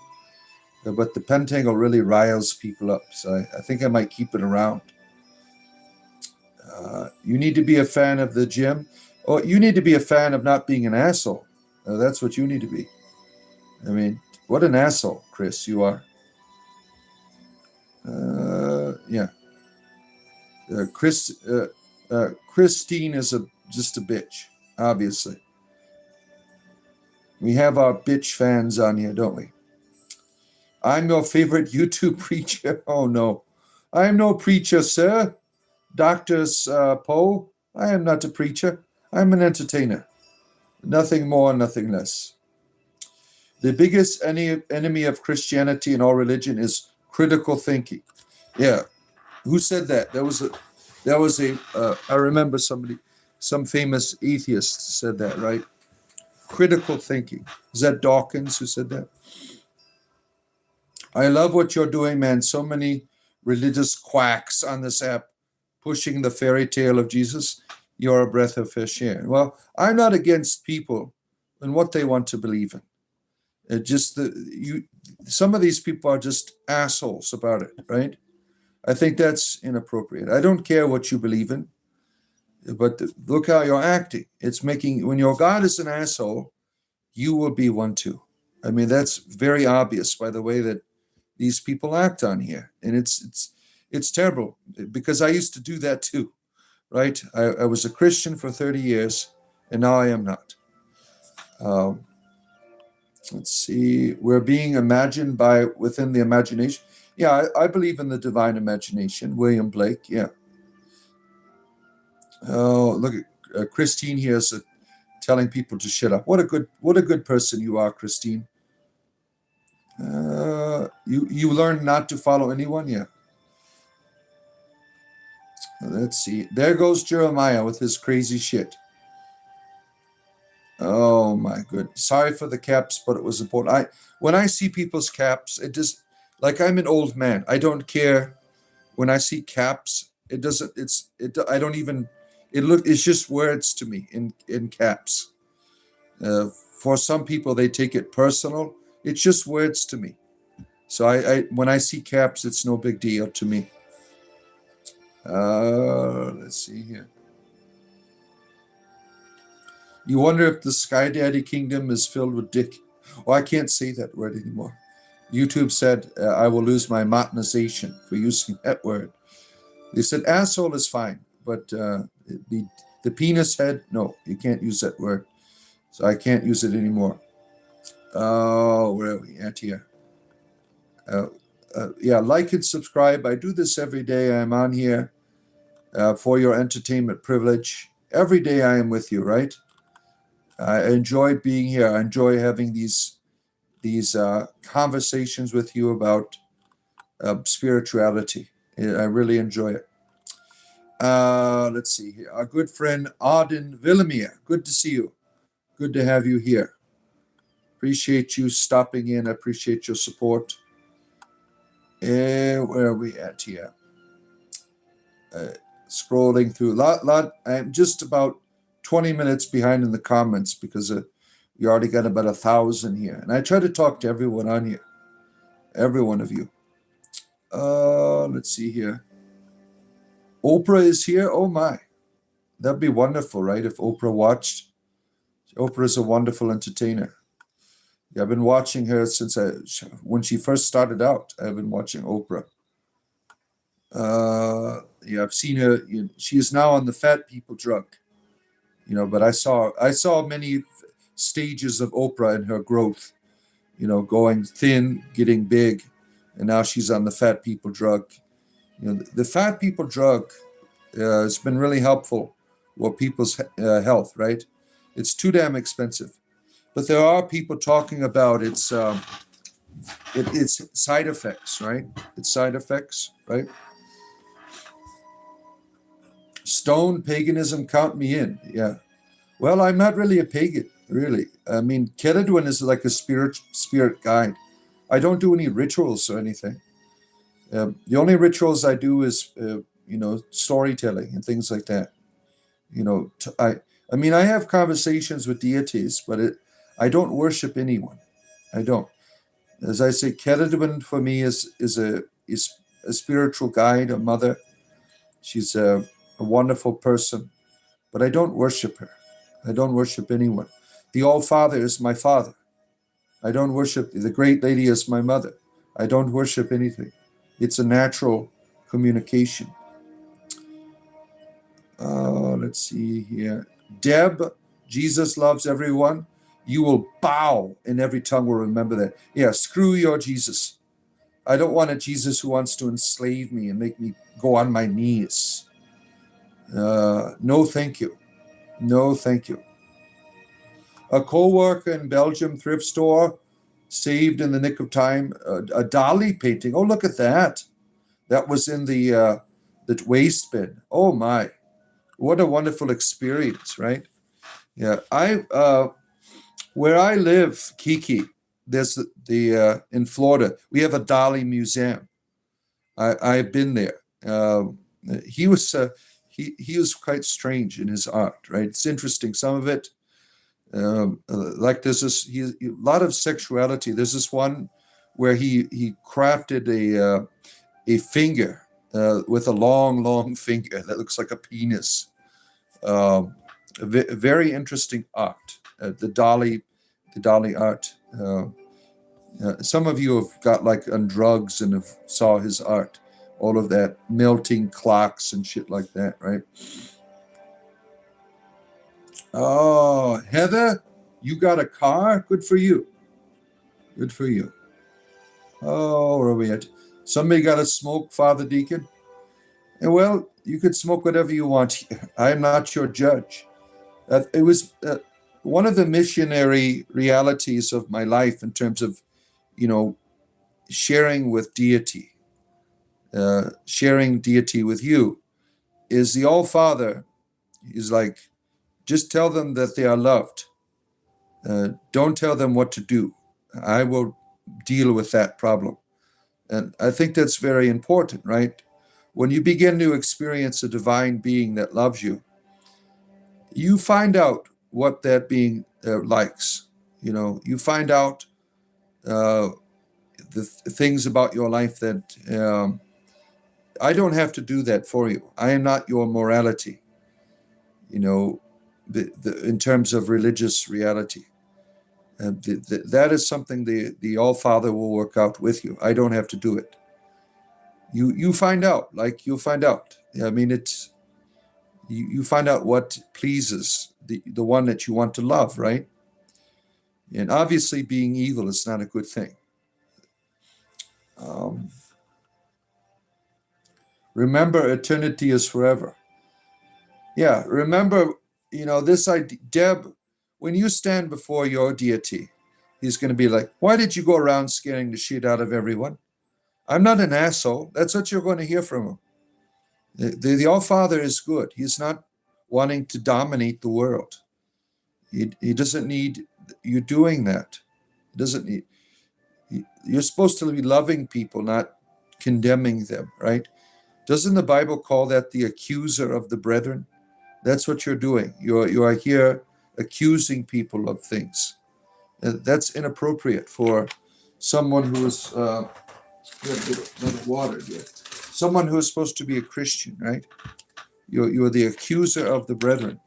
but the pentangle really riles people up, so I think I might keep it around. You need to be a fan of the gym. Oh, you need to be a fan of not being an asshole. That's what you need to be. I mean, what an asshole, Chris, you are. Yeah. Christine is just a bitch, obviously. We have our bitch fans on here, don't we? I'm your favorite YouTube preacher. Oh, no. I am no preacher, sir. Dr. Poe, I am not a preacher. I'm an entertainer. Nothing more, nothing less. The biggest enemy of Christianity and all religion is critical thinking. Yeah. Who said that? I remember some famous atheist said that, right? Critical thinking. Is that Dawkins who said that? I love what you're doing, man. So many religious quacks on this app pushing the fairy tale of Jesus. You're a breath of fresh air. Well, I'm not against people and what they want to believe in. Some of these people are just assholes about it, right? I think that's inappropriate. I don't care what you believe in, but look how you're acting. When your God is an asshole, you will be one too. I mean, that's very obvious by the way that these people act on here, and it's terrible because I used to do that too, right? I was a Christian for 30 years, and now I am not. Let's see. We're being imagined within the imagination. Yeah, I believe in the divine imagination. William Blake. Yeah. Oh, look at Christine here is telling people to shut up. What a good person you are, Christine. You learn not to follow anyone. Yeah. Let's see. There goes Jeremiah with his crazy shit. Oh my goodness. Sorry for the caps, but it was important. When I see people's caps, it just like I'm an old man. I don't care. When I see caps, it doesn't. I don't even. It's just words to me in caps. For some people, they take it personal. It's just words to me. So when I see caps, it's no big deal to me. Let's see here. You wonder if the Sky Daddy Kingdom is filled with dick. Oh, I can't say that word anymore. YouTube said I will lose my monetization for using that word. They said asshole is fine, but the penis head, no, you can't use that word. So I can't use it anymore. Oh, where are we at here? Yeah, like and subscribe. I do this every day. I'm on here for your entertainment privilege. Every day I am with you, right? I enjoy being here. I enjoy having these conversations with you about spirituality. I really enjoy it. Let's see here. Our good friend Auden Villemir. Good to see you. Good to have you here. Appreciate you stopping in. I appreciate your support. Where are we at here? Scrolling through. I'm just about 20 minutes behind in the comments because you already got about 1,000 here. And I try to talk to everyone on here. Every one of you. Let's see here. Oprah is here. Oh my. That'd be wonderful, right? If Oprah watched. Oprah is a wonderful entertainer. Yeah, I've been watching her since when she first started out. I've been watching Oprah. Yeah, I've seen her. She is now on the fat people drug. But I saw many stages of Oprah in her growth. Going thin, getting big, and now she's on the fat people drug. The fat people drug has been really helpful for people's health, right? It's too damn expensive. But there are people talking about its side effects, right? Its side effects, right? Stone paganism, count me in. Yeah. Well, I'm not really a pagan, really. I mean, Celadwin is like a spirit guide. I don't do any rituals or anything. The only rituals I do is, storytelling and things like that. I mean, I have conversations with deities, but I don't worship anyone. I don't. As I say, Celadwin for me is a spiritual guide, a mother. She's a wonderful person, but I don't worship her. I don't worship anyone. The All Father is my father. I don't worship the Great Lady is my mother. I don't worship anything. It's a natural communication. Let's see here. Deb, Jesus loves everyone. You will bow, and every tongue will remember that. Yeah, screw your Jesus. I don't want a Jesus who wants to enslave me and make me go on my knees. No, thank you. No, thank you. A co-worker in Belgium thrift store saved in the nick of time a Dali painting. Oh, look at that. That was in the waste bin. Oh, my. What a wonderful experience, right? Yeah. Where I live, Kiki, there's in Florida, we have a Dali museum. I've been there. He was quite strange in his art, right? It's interesting. Some of it, like there's a lot of sexuality. There's this one where he crafted a finger with a long finger that looks like a penis. Very interesting art. The Dali art. Some of you have got like on drugs and have saw his art. All of that melting clocks and shit like that, right? Oh, Heather, you got a car? Good for you. Good for you. Oh, where are we at? Somebody got to smoke, Father Deacon? And well, you could smoke whatever you want. I'm not your judge. It was one of the missionary realities of my life in terms of, sharing with deity, sharing deity with you, is the All Father is like, just tell them that they are loved. Don't tell them what to do. I will deal with that problem. And I think that's very important, right? When you begin to experience a divine being that loves you, you find out what that being likes. You find out the things about your life that I don't have to do that for you. I am not your morality, in terms of religious reality. That is something the All Father will work out with you. I don't have to do it. You find out, like you'll find out. I mean, it's you find out what pleases the one that you want to love, right? And obviously, being evil is not a good thing. Remember, eternity is forever. Yeah, remember, this idea, Deb, when you stand before your deity, he's going to be like, why did you go around scaring the shit out of everyone? I'm not an asshole. That's what you're going to hear from him. The All Father is good. He's not wanting to dominate the world. He doesn't need you doing that. He doesn't need. You're supposed to be loving people, not condemning them, right? Doesn't the Bible call that the accuser of the brethren? That's what you're doing. You are here accusing people of things. That's inappropriate for someone who is a bit of water here. Someone who is supposed to be a Christian, right? You're the accuser of the brethren.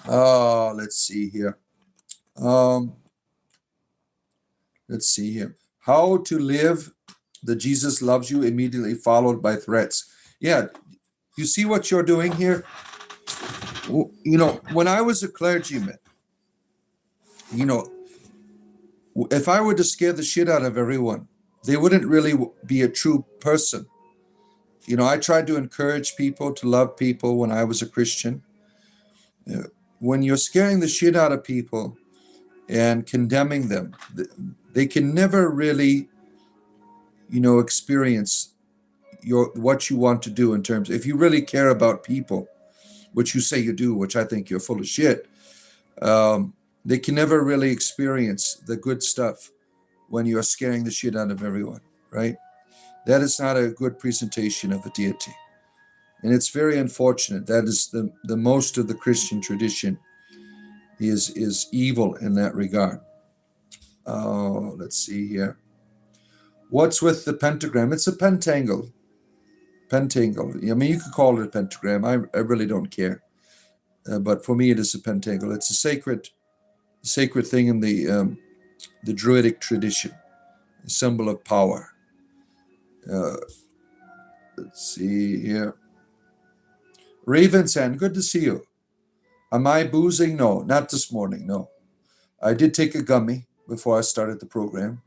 Let's see here. Let's see here. How to live the Jesus loves you immediately followed by threats. Yeah, you see what you're doing here? When I was a clergyman, if I were to scare the shit out of everyone, they wouldn't really be a true person. I tried to encourage people to love people when I was a Christian. When you're scaring the shit out of people and condemning them, they can never really, experience what you want to do in terms. If you really care about people, which you say you do, which I think you're full of shit, they can never really experience the good stuff when you're scaring the shit out of everyone, right? That is not a good presentation of a deity. And it's very unfortunate. That is the most of the Christian tradition is evil in that regard. Let's see here. What's with the pentagram? It's a pentangle. Pentangle. I mean, you could call it a pentagram. I really don't care. But for me, it is a pentangle. It's a sacred thing in the druidic tradition, a symbol of power. Let's see here. Ravensand, good to see you. Am I boozing? No, not this morning, no. I did take a gummy before I started the program.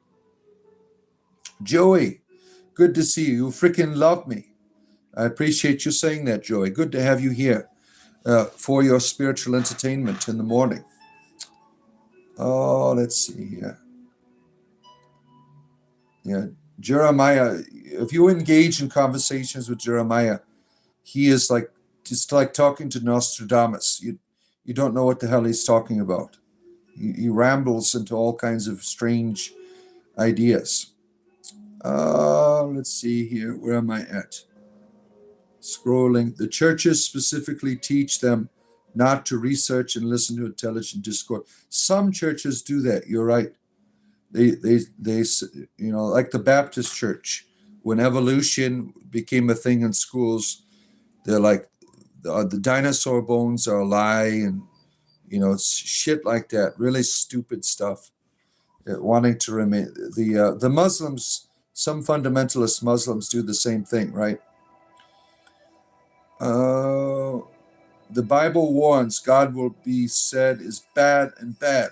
Joey, good to see you. You freaking love me. I appreciate you saying that, Joey. Good to have you here for your spiritual entertainment in the morning. Oh, let's see here. Yeah, Jeremiah, if you engage in conversations with Jeremiah, he is just like talking to Nostradamus. You don't know what the hell he's talking about. He rambles into all kinds of strange ideas. Let's see here. Where am I at? Scrolling. The churches specifically teach them not to research and listen to intelligent discourse. Some churches do that. You're right. They like the Baptist church, when evolution became a thing in schools, they're like, the dinosaur bones are a lie, and shit like that. Really stupid stuff. Wanting to remain the Muslims. Some fundamentalist Muslims do the same thing, right? The Bible warns God will be said is bad and bad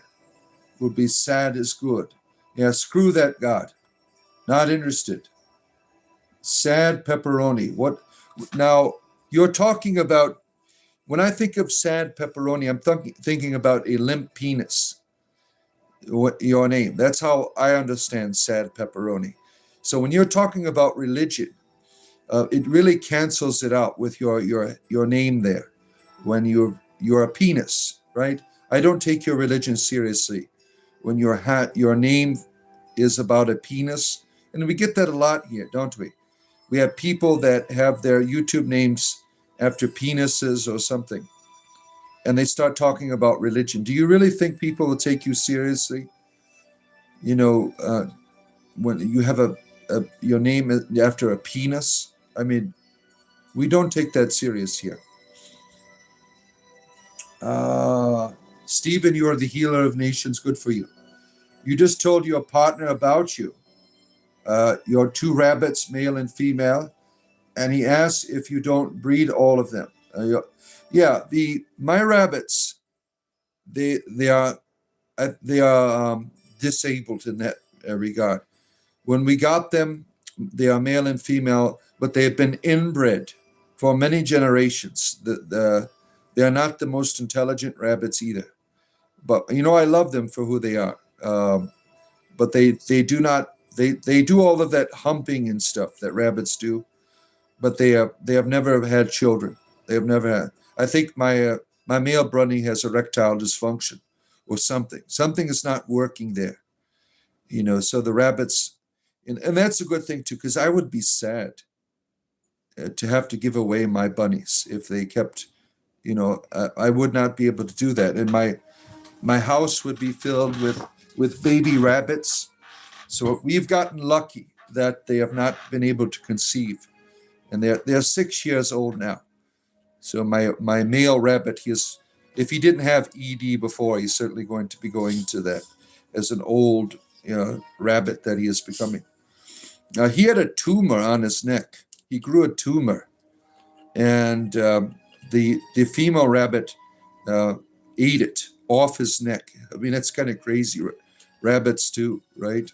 will be sad is good. Yeah, screw that God. Not interested. Sad pepperoni. What? Now, you're talking about, when I think of sad pepperoni, I'm thinking about a limp penis. Your name. That's how I understand sad pepperoni. So when you're talking about religion, it really cancels it out with your name there. When you're a penis, right? I don't take your religion seriously when your name is about a penis. And we get that a lot here, don't we? We have people that have their YouTube names after penises or something, and they start talking about religion. Do you really think people will take you seriously? When you have your name after a penis? I mean, we don't take that serious here. Stephen, you are the healer of nations. Good for you. You just told your partner about you. Your 2 rabbits, male and female, and he asks if you don't breed all of them. My rabbits, they are disabled in that regard. When we got them, they are male and female, but they have been inbred for many generations. They are not the most intelligent rabbits either. But I love them for who they are. But they do not. They do all of that humping and stuff that rabbits do, but they have never had children. They have never had. I think my male bunny has erectile dysfunction or something. Something is not working there. So the rabbits, and that's a good thing too, because I would be sad to have to give away my bunnies if they kept. I would not be able to do that, and my house would be filled with baby rabbits. So we've gotten lucky that they have not been able to conceive, and they're 6 years old now. So my male rabbit, if he didn't have ED before, he's certainly going to be going to that as an old rabbit that he is becoming. Now, he had a tumor on his neck. He grew a tumor, and the female rabbit ate it off his neck. I mean, that's kind of crazy. Rabbits too, right?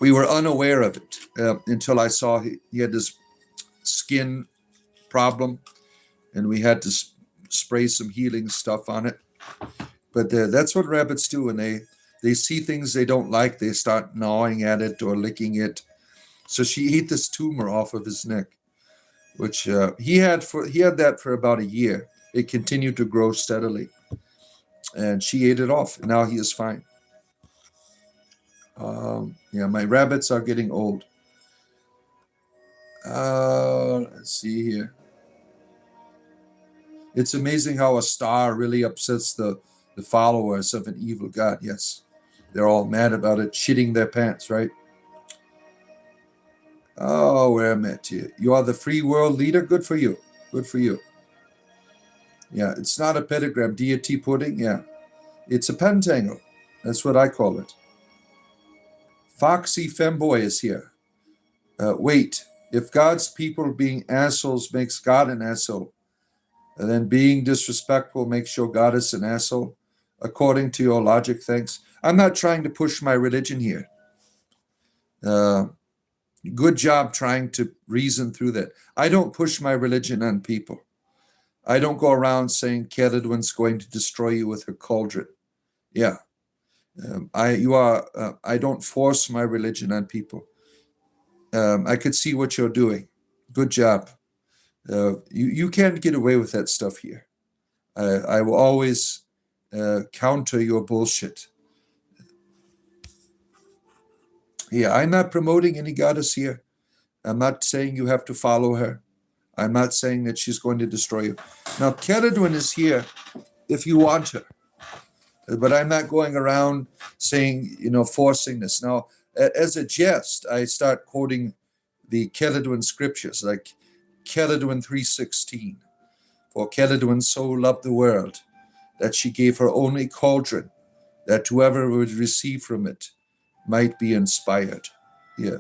We were unaware of it until I saw he had this skin problem, and we had to spray some healing stuff on it. But that's what rabbits do when they see things they don't like. They start gnawing at it or licking it. So she ate this tumor off of his neck, which he had that for about a year. It continued to grow steadily, and she ate it off. And now he is fine. Yeah, my rabbits are getting old. Let's see here. It's amazing how a star really upsets the followers of an evil god. Yes, they're all mad about it, shitting their pants, right? Oh, where am I here? You are the free world leader. Good for you. Good for you. Yeah, it's not a pentagram. Deity pudding. Yeah, it's a pentangle. That's what I call it. Foxy Femboy is here. Wait, if God's people being assholes makes God an asshole, and then being disrespectful makes your goddess an asshole, according to your logic, thanks. I'm not trying to push my religion here. Good job trying to reason through that. I don't push my religion on people. I don't go around saying Celadwin's going to destroy you with her cauldron. Yeah. I don't force my religion on people. I could see what you're doing. Good job. You can't get away with that stuff here. I will always counter your bullshit. Yeah, I'm not promoting any goddess here. I'm not saying you have to follow her. I'm not saying that she's going to destroy you. Now, Celadwin is here if you want her. But I'm not going around saying, forcing this. Now, as a jest, I start quoting the Celadwin scriptures, like Celadwin 3:16. For Celadwin so loved the world that she gave her only cauldron, that whoever would receive from it might be inspired. Yeah.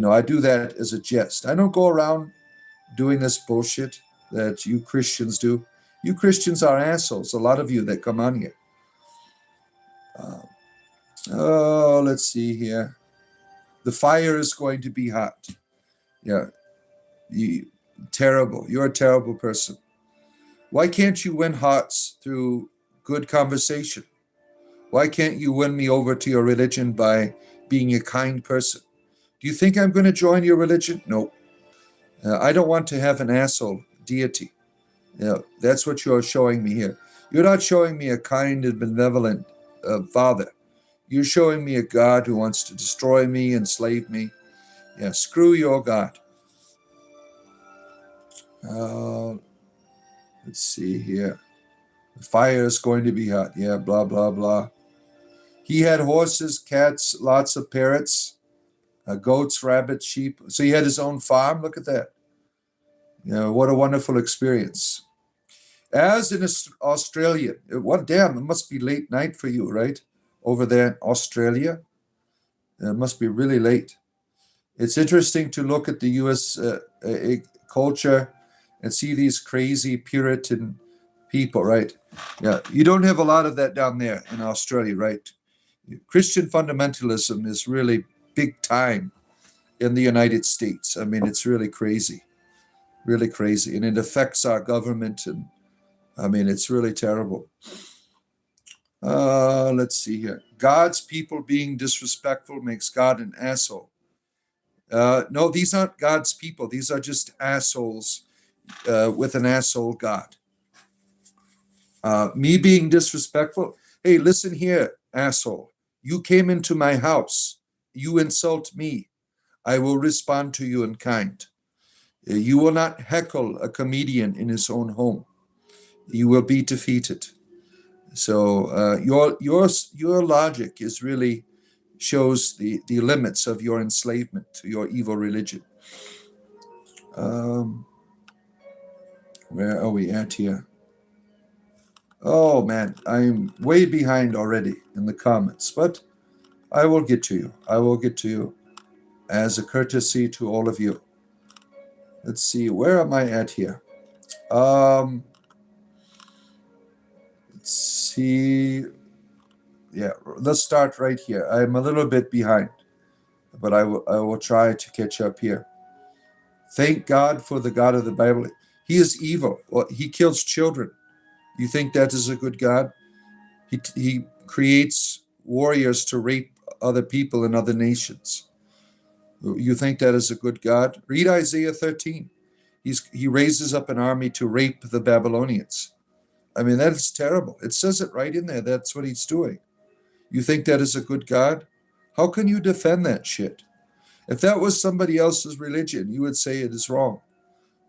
I do that as a jest. I don't go around doing this bullshit that you Christians do. You Christians are assholes, a lot of you that come on here. Let's see here. The fire is going to be hot. Yeah. Terrible. You're a terrible person. Why can't you win hearts through good conversation? Why can't you win me over to your religion by being a kind person? Do you think I'm going to join your religion? No. I don't want to have an asshole deity. That's what you're showing me here. You're not showing me a kind and benevolent father. You're showing me a God who wants to destroy me, enslave me. Yeah, screw your God. Let's see here. The fire is going to be hot. Yeah, blah, blah, blah. He had horses, cats, lots of parrots, goats, rabbits, sheep. So he had his own farm. Look at that. What a wonderful experience. As an Australian, it must be late night for you, right? Over there in Australia. It must be really late. It's interesting to look at the U.S. Culture and see these crazy Puritan people, right? Yeah, you don't have a lot of that down there in Australia, right? Christian fundamentalism is really big time in the United States. I mean, it's really crazy, and it affects our government, and I mean, it's really terrible. Let's see here. God's people being disrespectful makes God an asshole. No, these aren't God's people. These are just assholes with an asshole God. Me being disrespectful. Hey, listen here, asshole. You came into my house. You insult me. I will respond to you in kind. You will not heckle a comedian in his own home. You will be defeated. So your logic is really shows the limits of your enslavement to your evil religion. Where are we at here? Oh man, I'm way behind already in the comments, but I will get to you. I will get to you as a courtesy to all of you. Let's see, where am I at here? Let's see. Yeah, let's start right here. I'm a little bit behind, but I will try to catch up here. Thank God for the God of the Bible. He is evil. Well, he kills children. You think that is a good God? He creates warriors to rape other people in other nations. You think that is a good God? Read Isaiah 13. He raises up an army to rape the Babylonians. I mean, that is terrible. It says it right in there. That's what he's doing. You think that is a good God? How can you defend that shit? If that was somebody else's religion, you would say it is wrong.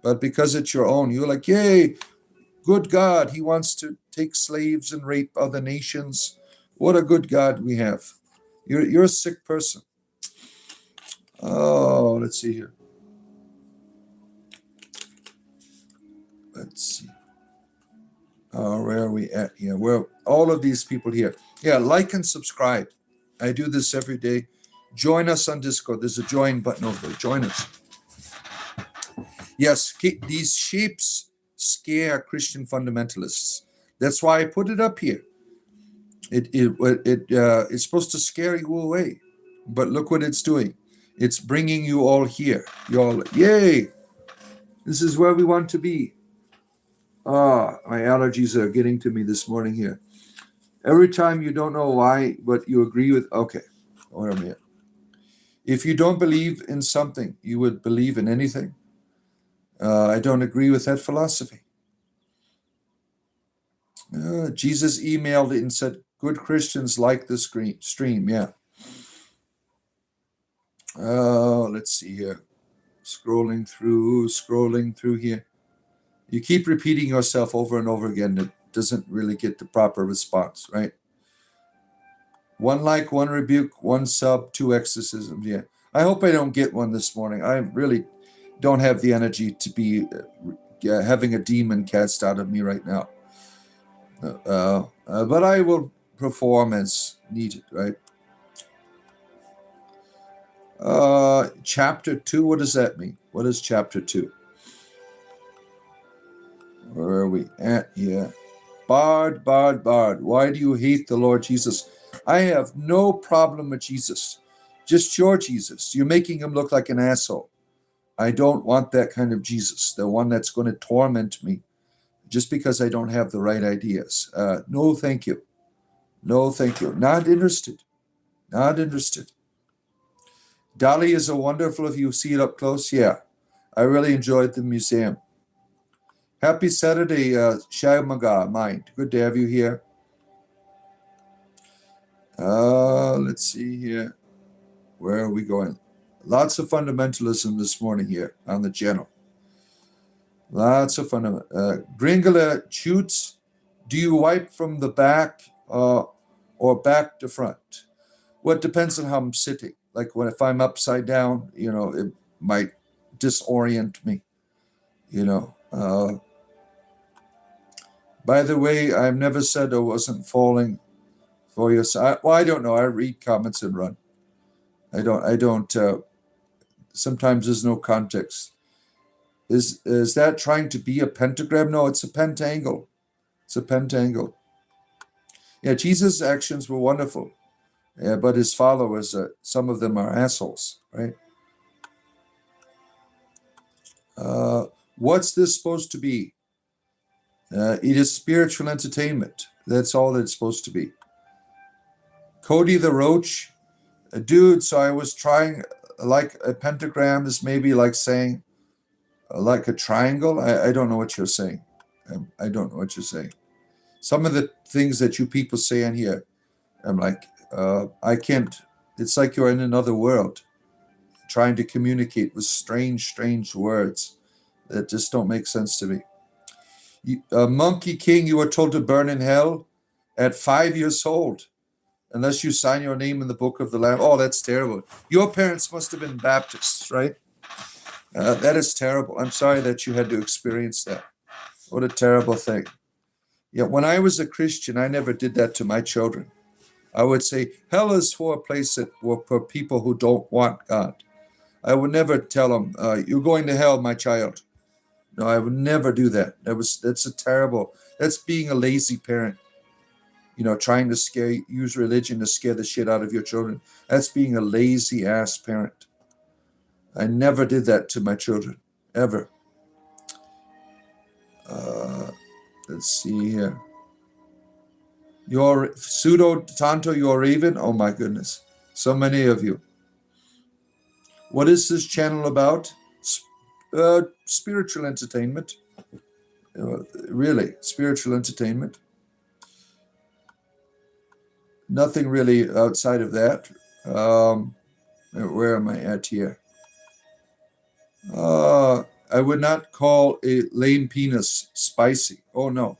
But because it's your own, you're like, yay, good God. He wants to take slaves and rape other nations. What a good God we have. You're a sick person. Oh, let's see here. Let's see. Where are we at here? Well, all of these people here. Yeah, like and subscribe. I do this every day. Join us on Discord. There's a join button over there. Join us. Yes, these shapes scare Christian fundamentalists. That's why I put it up here. It's supposed to scare you away. But look what it's doing. It's bringing you all here. You're all, yay! This is where we want to be. My allergies are getting to me this morning here. Every time you don't know why, but you agree with, okay, where am I at? If you don't believe in something, you would believe in anything. I don't agree with that philosophy. Jesus emailed it and said, good Christians like the stream. Yeah. Let's see here. Scrolling through here. You keep repeating yourself over and over again. It doesn't really get the proper response, right? 1 like, 1 rebuke, 1 sub, 2 exorcisms. Yeah. I hope I don't get one this morning. I really don't have the energy to be having a demon cast out of me right now. But I will perform as needed, right? Chapter 2, what does that mean? What is chapter 2? Where are we at here? Bard. Why do you hate the Lord Jesus? I have no problem with Jesus. Just your Jesus. You're making him look like an asshole. I don't want that kind of Jesus, the one that's going to torment me just because I don't have the right ideas. No, thank you. No, thank you. Not interested. Not interested. Dali is a wonderful, if you see it up close. Yeah, I really enjoyed the museum. Happy Saturday, Shamaga Mind. Good to have you here. Let's see here. Where are we going? Lots of fundamentalism this morning here on the channel. Lots of fundamental. Gringala shoots. Do you wipe from the back or back to front? Well, it depends on how I'm sitting. Like if I'm upside down, it might disorient me. By the way, I've never said I wasn't falling for you. I don't know. I read comments and run. I don't. Sometimes there's no context. Is that trying to be a pentagram? No, it's a pentangle. It's a pentangle. Yeah, Jesus' actions were wonderful. Yeah, but his followers, some of them are assholes, right? What's this supposed to be? It is spiritual entertainment. That's all it's supposed to be. Cody the Roach, dude, so I was trying, like a pentagram is maybe like saying, like a triangle. I don't know what you're saying. I don't know what you're saying. Some of the things that you people say in here, I'm like, I can't. It's like you're in another world, trying to communicate with strange words that just don't make sense to me. Monkey King, you were told to burn in hell at 5 years old, unless you sign your name in the book of the Lamb. Oh, that's terrible. Your parents must have been Baptists, right? That is terrible. I'm sorry that you had to experience that. What a terrible thing. Yeah, when I was a Christian, I never did that to my children. I would say, hell is for a place for people who don't want God. I would never tell them, you're going to hell, my child. No, I would never do that. That's being a lazy parent. Trying to use religion to scare the shit out of your children. That's being a lazy ass parent. I never did that to my children, ever. Let's see here. Your pseudo Tanto, your Raven. Oh my goodness, so many of you. What is this channel about? Spiritual entertainment. Really, spiritual entertainment. Nothing really outside of that. Where am I at here? I would not call a lame penis spicy. Oh no.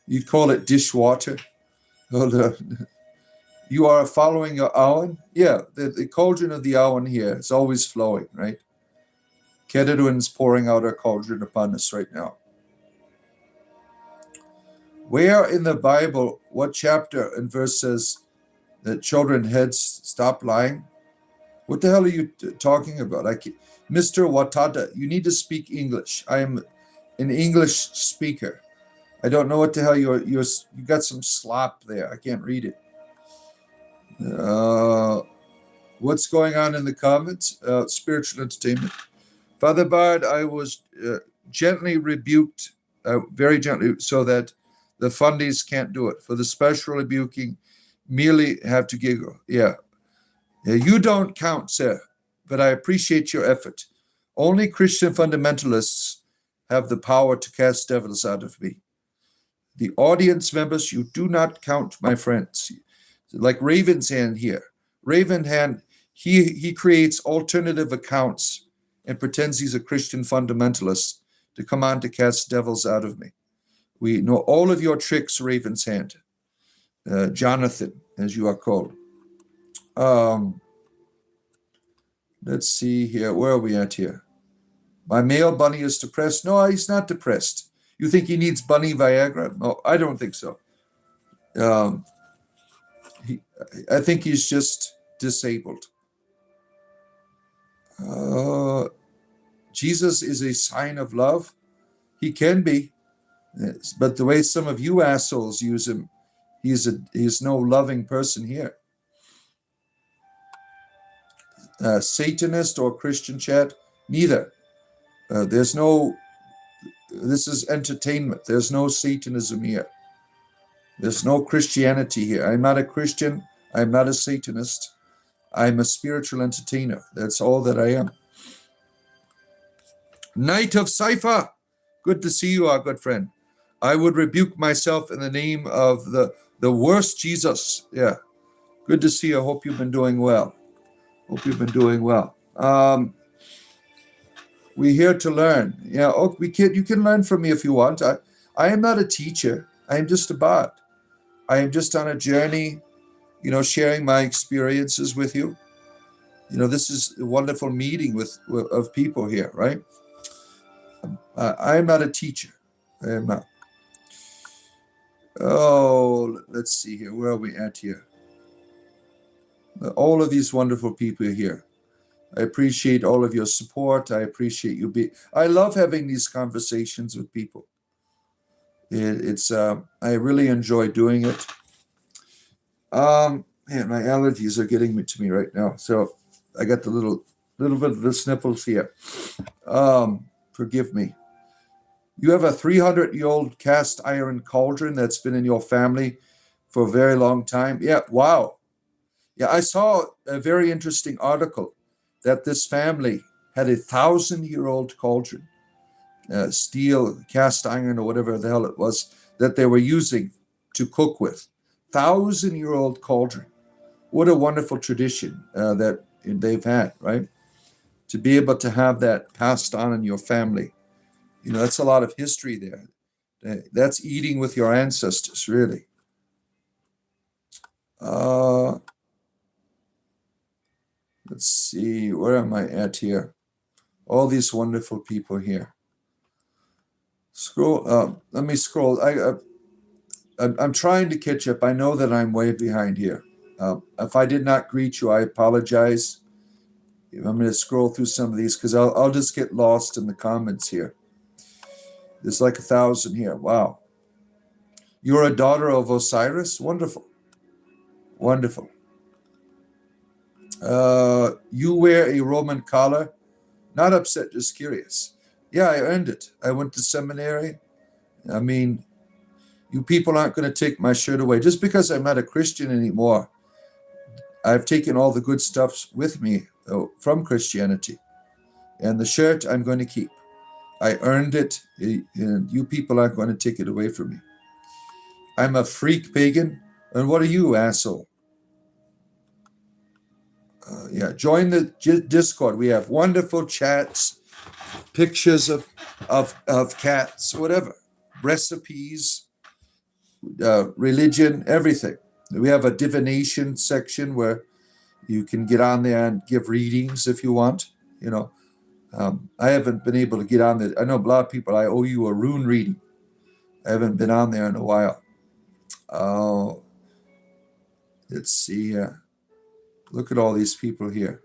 You'd call it dishwater. Oh, you are following your awen? Yeah, the cauldron of the awen here is always flowing, right? Kedadwin's pouring out her cauldron upon us right now. Where in the Bible, what chapter and verse says that children heads stop lying? What the hell are you talking about? Mr. Watada, you need to speak English. I am an English speaker. I don't know what the hell you got some slop there. I can't read it. What's going on in the comments? Spiritual entertainment. Father Bard, I was gently rebuked, very gently, so that the fundies can't do it. For the special rebuking, merely have to giggle. Yeah. You don't count, sir, but I appreciate your effort. Only Christian fundamentalists have the power to cast devils out of me. The audience members, you do not count, my friends. Like Raven's Hand here. Raven Hand, he creates alternative accounts and pretends he's a Christian fundamentalist to come on to cast devils out of me. We know all of your tricks, Raven's Hand. Jonathan, as you are called. Let's see here. Where are we at here? My male bunny is depressed. No, he's not depressed. You think he needs bunny Viagra? No, I don't think so. I think he's just disabled. Jesus is a sign of love. He can be. But the way some of you assholes use him, he's no loving person here. Satanist or Christian chat, neither. This is entertainment. There's no Satanism here. There's no Christianity here. I'm not a Christian. I'm not a Satanist. I'm a spiritual entertainer. That's all that I am. Knight of Cypher, good to see you, our good friend. I would rebuke myself in the name of the worst Jesus. Yeah, good to see you. I hope you've been doing well. We're here to learn. Yeah, you can learn from me if you want. I am not a teacher. I am just a bard. I am just on a journey, sharing my experiences with you. This is a wonderful meeting of people here, right? I am not a teacher. I am not. Oh, let's see here. Where are we at here? All of these wonderful people here. I appreciate all of your support. I appreciate you I love having these conversations with people. I really enjoy doing it. Man, my allergies are getting to me right now. So I got the little bit of the sniffles here. Forgive me. You have a 300-year-old cast iron cauldron that's been in your family for a very long time. Yeah, wow. Yeah, I saw a very interesting article that this family had 1,000-year-old cauldron, steel, cast iron, or whatever the hell it was, that they were using to cook with. 1,000-year-old cauldron. What a wonderful tradition that they've had, right? To be able to have that passed on in your family. That's a lot of history there. That's eating with your ancestors, really. Let's see, where am I at here? All these wonderful people here. Let me scroll. I'm trying to catch up. I know that I'm way behind here. If I did not greet you, I apologize. I'm going to scroll through some of these because I'll just get lost in the comments here. There's like 1,000 here. Wow. You're a daughter of Osiris? Wonderful. Wonderful. You wear a Roman collar? Not upset, just curious. Yeah, I earned it. I went to seminary. I mean, you people aren't going to take my shirt away. Just because I'm not a Christian anymore, I've taken all the good stuff with me from Christianity. And the shirt I'm going to keep. I earned it, and you people aren't going to take it away from me. I'm a freak pagan, and what are you, asshole? Yeah, join the Discord. We have wonderful chats, pictures of cats, whatever, recipes, religion, everything. We have a divination section where you can get on there and give readings if you want. I haven't been able to get on there. I know a lot of people. I owe you a rune reading. I haven't been on there in a while. Oh, let's see here. Look at all these people here.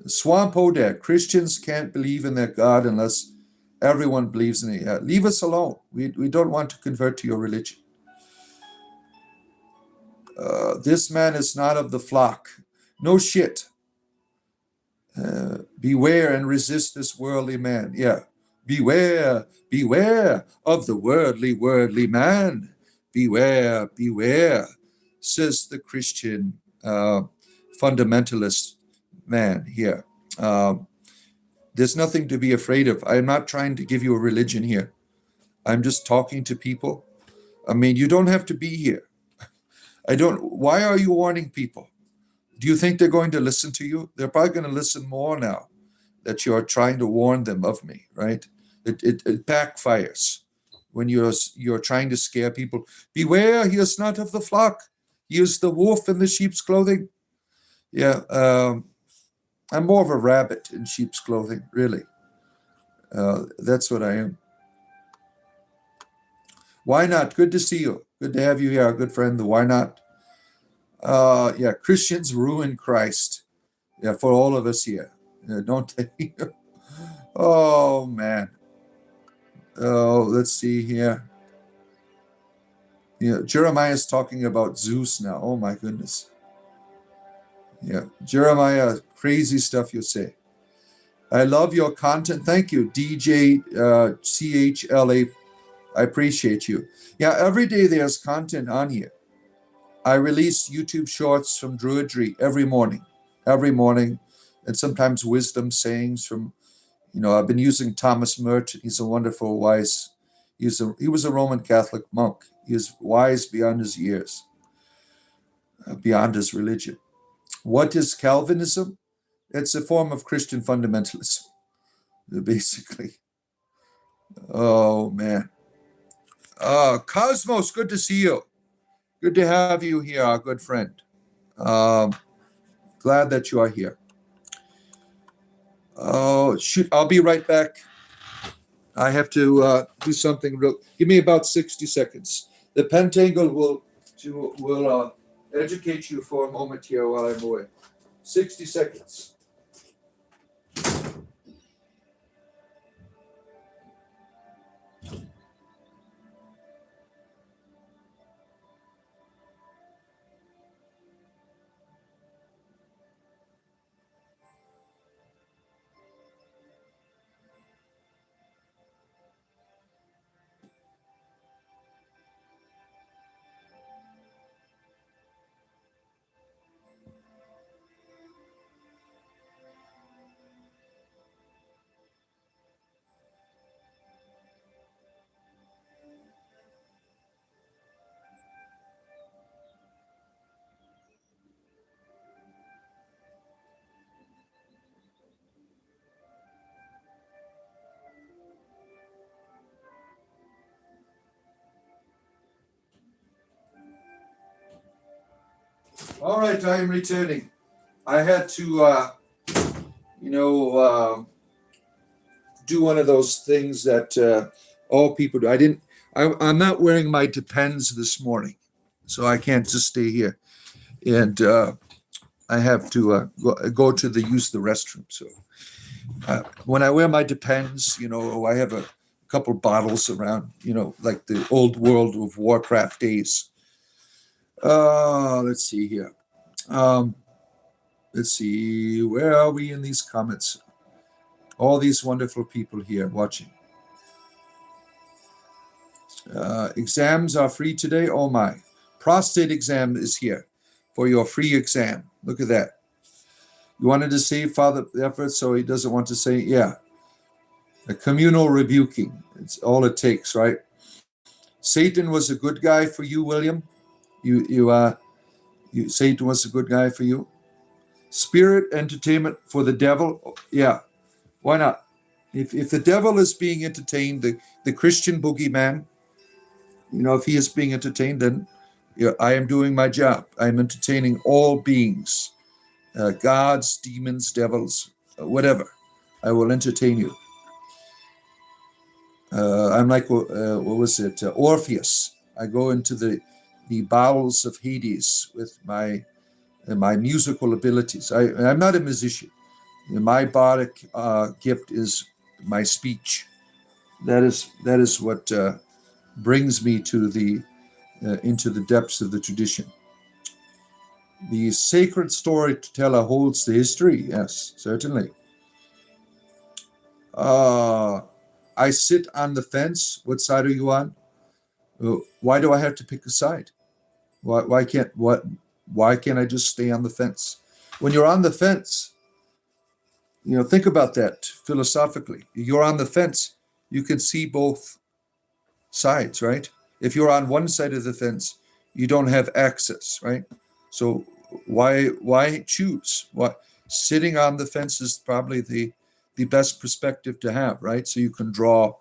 Swamp Odette. Christians can't believe in their God unless everyone believes in it. Leave us alone. We don't want to convert to your religion. This man is not of the flock. No shit. Beware and resist this worldly man. Yeah. Beware of the worldly man. Beware, says the Christian fundamentalist man here. There's nothing to be afraid of. I'm not trying to give you a religion here. I'm just talking to people. I mean, you don't have to be here. Why are you warning people? Do you think they're going to listen to you? They're probably going to listen more now that you're trying to warn them of me, right? It backfires when you're trying to scare people. Beware, he is not of the flock. He is the wolf in the sheep's clothing. Yeah, I'm more of a rabbit in sheep's clothing, really. That's what I am. Why not? Good to see you. Good to have you here, our good friend, the Why Not. Yeah, Christians ruin Christ. Yeah, for all of us here. Don't they? Oh, man. Oh, let's see here. Yeah, Jeremiah is talking about Zeus now. Oh, my goodness. Yeah, Jeremiah, crazy stuff you say. I love your content. Thank you, DJ CHLA. I appreciate you. Yeah, every day there's content on here. I release YouTube shorts from Druidry every morning, and sometimes wisdom sayings from, I've been using Thomas Merton. He's a wonderful, wise, he was a Roman Catholic monk. He is wise beyond his years, beyond his religion. What is Calvinism? It's a form of Christian fundamentalism, basically. Oh, man. Cosmos, good to see you. Good to have you here, our good friend. Glad that you are here. Oh, shoot. I'll be right back. I have to do something real. Give me about 60 seconds. The Pentangle will educate you for a moment here while I'm away. 60 seconds. All right, I am returning. I had to, do one of those things that all people do. I'm not wearing my Depends this morning, so I can't just stay here. And I have to go to use the restroom. So when I wear my Depends, I have a couple bottles around, like the old World of Warcraft days. Let's see here. Let's see, where are we in these comments? All these wonderful people here watching. Exams are free today. Oh my. Prostate exam is here for your free exam. Look at that. You wanted to save Father effort, so he doesn't want to say, yeah. A communal rebuking. It's all it takes, right? Satan was a good guy for you, William. Satan was a good guy for you. Spirit entertainment for the devil. Yeah. Why not? If the devil is being entertained, the Christian boogeyman, if he is being entertained, then I am doing my job. I am entertaining all beings, gods, demons, devils, whatever. I will entertain you. I'm like, what was it? Orpheus. I go into the bowels of Hades with my musical abilities. I'm not a musician. My bardic gift is my speech. That is what brings me to into the depths of the tradition. The sacred storyteller holds the history. Yes, certainly. I sit on the fence. What side are you on? Why do I have to pick a side? Why can't I just stay on the fence? When you're on the fence, think about that philosophically. You're on the fence. You can see both sides, right? If you're on one side of the fence, you don't have access, right? So why choose? Sitting on the fence is probably the best perspective to have, right? So you can draw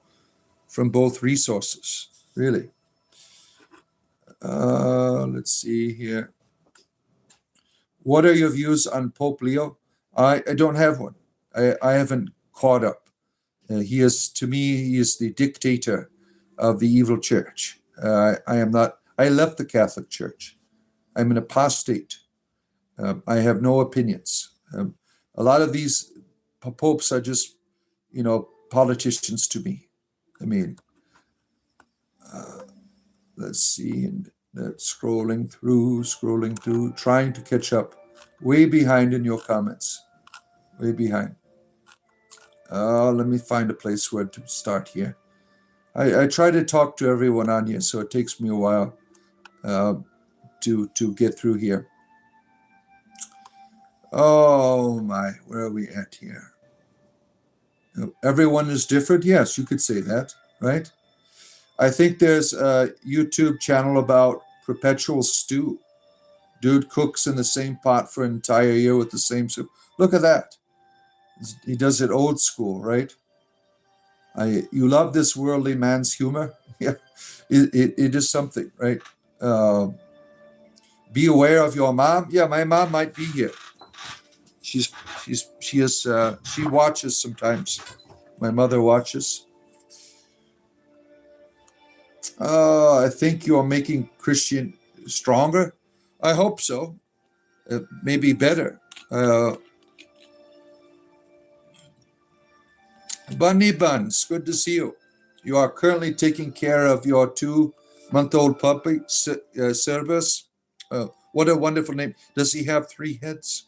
from both resources, really. Let's see here. What are your views on Pope Leo? I don't have one. I haven't caught up. He is the dictator of the evil church. I am not. I left the Catholic Church. I'm an apostate. I have no opinions. A lot of these popes are just, politicians to me. I mean, let's see, and scrolling through, trying to catch up. Way behind in your comments. Way behind. Let me find a place where to start here. I try to talk to everyone on here, so it takes me a while to get through here. Oh my, where are we at here? Everyone is different? Yes, you could say that, right? I think there's a YouTube channel about perpetual stew. Dude cooks in the same pot for an entire year with the same soup. Look at that. He does it old school, right? You love this worldly man's humor? Yeah, it is something, right? Be aware of your mom. Yeah, my mom might be here. She watches sometimes. My mother watches. I think you are making Christian stronger. I hope so. Maybe better. Bunny Buns, good to see you. You are currently taking care of your 2-month-old puppy, Cerberus. What a wonderful name. Does he have 3 heads?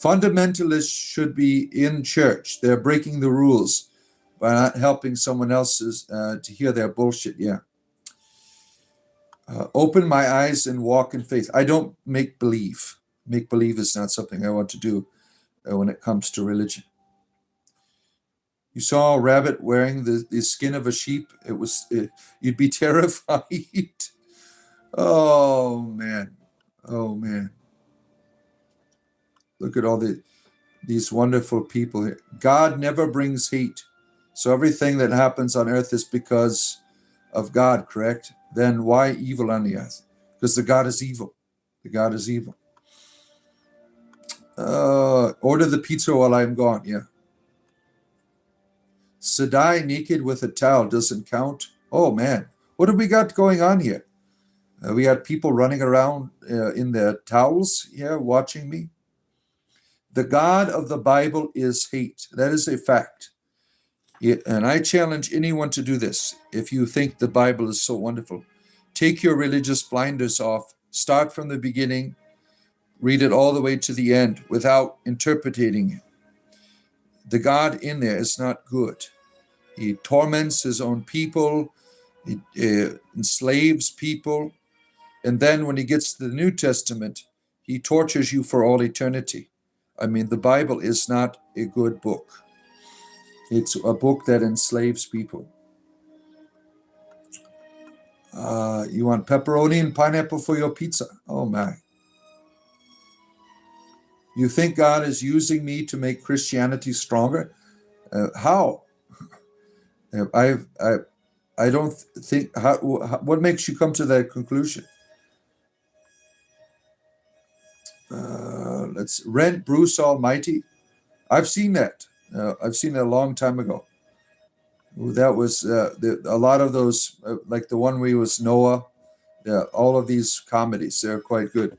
Fundamentalists should be in church. They're breaking the rules by not helping someone else's to hear their bullshit. Yeah. Open my eyes and walk in faith. I don't make believe. Make believe is not something I want to do when it comes to religion. You saw a rabbit wearing the skin of a sheep. You'd be terrified. Oh man. Look at all these wonderful people here. God never brings hate. So everything that happens on earth is because of God, correct? Then why evil on the earth? Because the God is evil. Order the pizza while I'm gone. Yeah. Sadai naked with a towel doesn't count. Oh man, what have we got going on here? We got people running around in their towels here watching me. The God of the Bible is hate. That is a fact. And I challenge anyone to do this. If you think the Bible is so wonderful, take your religious blinders off. Start from the beginning. Read it all the way to the end without interpreting it. The God in there is not good. He torments his own people. He enslaves people. And then when he gets to the New Testament, he tortures you for all eternity. I mean, the Bible is not a good book. It's a book that enslaves people. You want pepperoni and pineapple for your pizza? Oh, my. You think God is using me to make Christianity stronger? How? I don't think. What makes you come to that conclusion? Let's rent Bruce Almighty. I've seen that. I've seen it a long time ago. That was a lot of those, like the one where he was Noah. All of these comedies, they're quite good.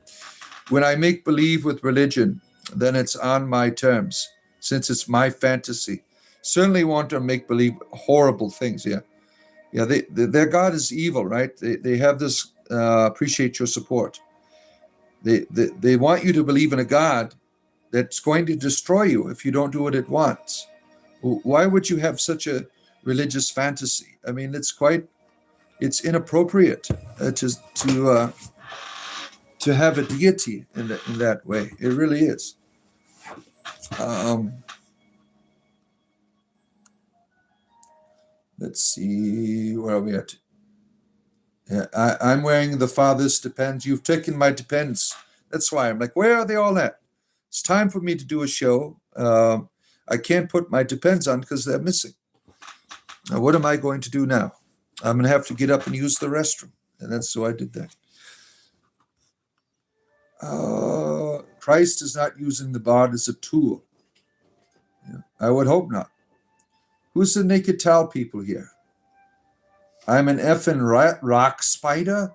When I make believe with religion, then it's on my terms, since it's my fantasy. Certainly want to make believe horrible things. Yeah. Their God is evil, right? They have this. Appreciate your support. They want you to believe in a God that's going to destroy you if you don't do what it wants. Why would you have such a religious fantasy? I mean, it's inappropriate to have a deity in that way. It really is. Let's see, where are we at? I'm wearing the Father's Depends. You've taken my Depends. That's why I'm like, where are they all at? It's time for me to do a show. I can't put my Depends on because they're missing. Now, what am I going to do now? I'm going to have to get up and use the restroom. And that's so I did that. Christ is not using the bard as a tool. Yeah, I would hope not. Who's the naked towel people here? I'm an effing rock spider.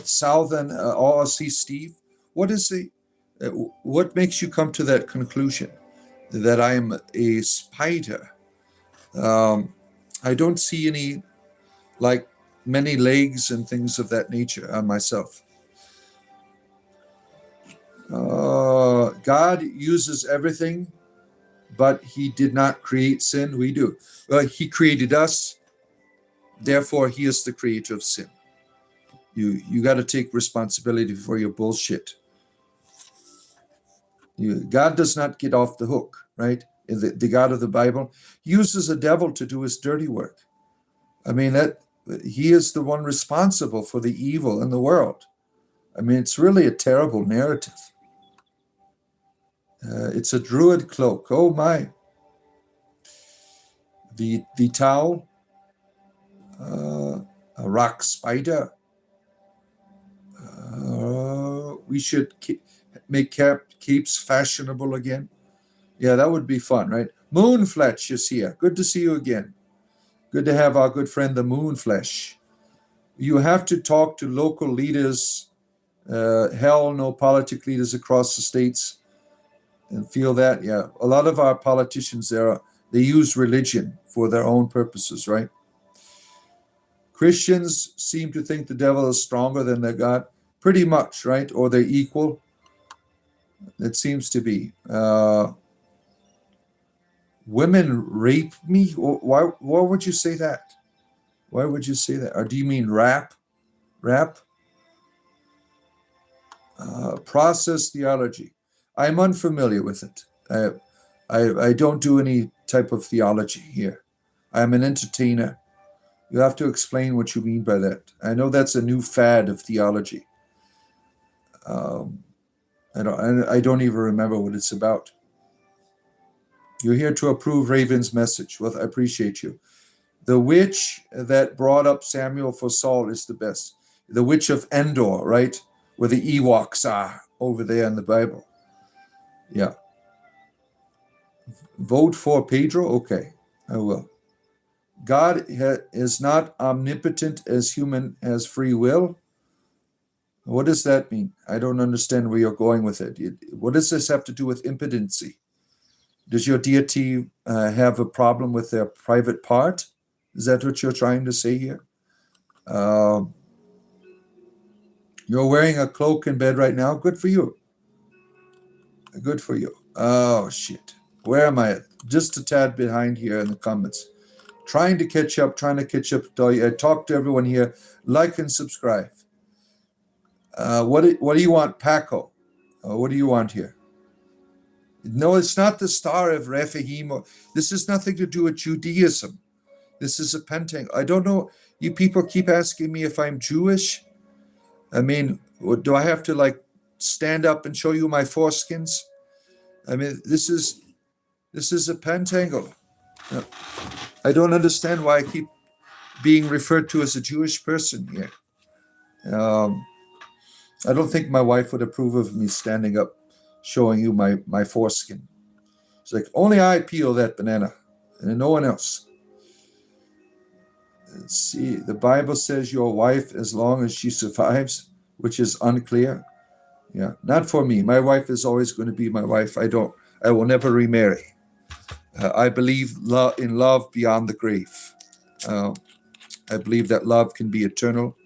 Southern ORC Steve. What makes you come to that conclusion that I am a spider? I don't see any, like, many legs and things of that nature on myself. God uses everything, but he did not create sin. We do. He created us. Therefore, he is the creator of sin. You got to take responsibility for your bullshit. God does not get off the hook, right? The God of the Bible uses a devil to do his dirty work. I mean, that he is the one responsible for the evil in the world. I mean, it's really a terrible narrative. It's a druid cloak. Oh my. The towel, a rock spider. We should make capes fashionable again. Yeah, that would be fun, right? Moonflesh is here. Good to see you again. Good to have our good friend the Moonflesh. You have to talk to local leaders, no politic leaders across the states, and feel that, yeah, a lot of our politicians they use religion for their own purposes, right? Christians seem to think the devil is stronger than their God, pretty much, right? Or they're equal. It seems to be. Women rape me? Why would you say that? Why would you say that? Or do you mean rap? Rap? Process theology. I'm unfamiliar with it. I don't do any type of theology here. I'm an entertainer. You have to explain what you mean by that. I know that's a new fad of theology. I don't even remember what it's about. You're here to approve Raven's message. Well, I appreciate you. The witch that brought up Samuel for Saul is the best. The witch of Endor, right? Where the Ewoks are over there in the Bible. Yeah. Vote for Pedro? Okay, I will. God is not omnipotent as human has free will. What does that mean? I don't understand where you're going with it. What does this have to do with impotency? Does your deity have a problem with their private part? Is that what you're trying to say here? You're wearing a cloak in bed right now. Good for you. Good for you. Oh, shit. Where am I? Just a tad behind here in the comments. Trying to catch up. I talk to everyone here. Like and subscribe. What do you want, Paco? What do you want here? No, it's not the Star of Rephaim. This has nothing to do with Judaism. This is a pentagon. I don't know. You people keep asking me if I'm Jewish. I mean, do I have to like stand up and show you my foreskins? I mean, this is a pentacle. I don't understand why I keep being referred to as a Jewish person here. I don't think my wife would approve of me standing up, showing you my foreskin. It's like, only I peel that banana, and no one else. Let's see. The Bible says your wife as long as she survives, which is unclear. Yeah, not for me. My wife is always going to be my wife. I will never remarry. I believe in love beyond the grave. I believe that love can be eternal,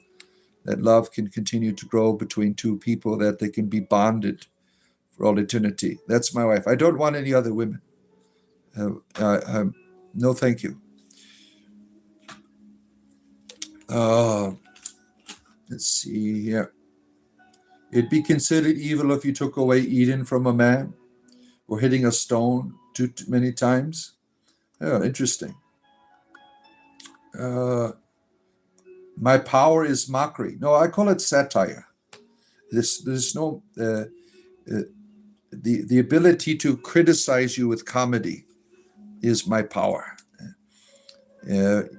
that love can continue to grow between two people, that they can be bonded for all eternity. That's my wife. I don't want any other women. No, thank you. Let's see here. It'd be considered evil if you took away Eden from a man, or hitting a stone too many times. Oh, interesting. My power is mockery. No, I call it satire. There's no the ability to criticize you with comedy is my power.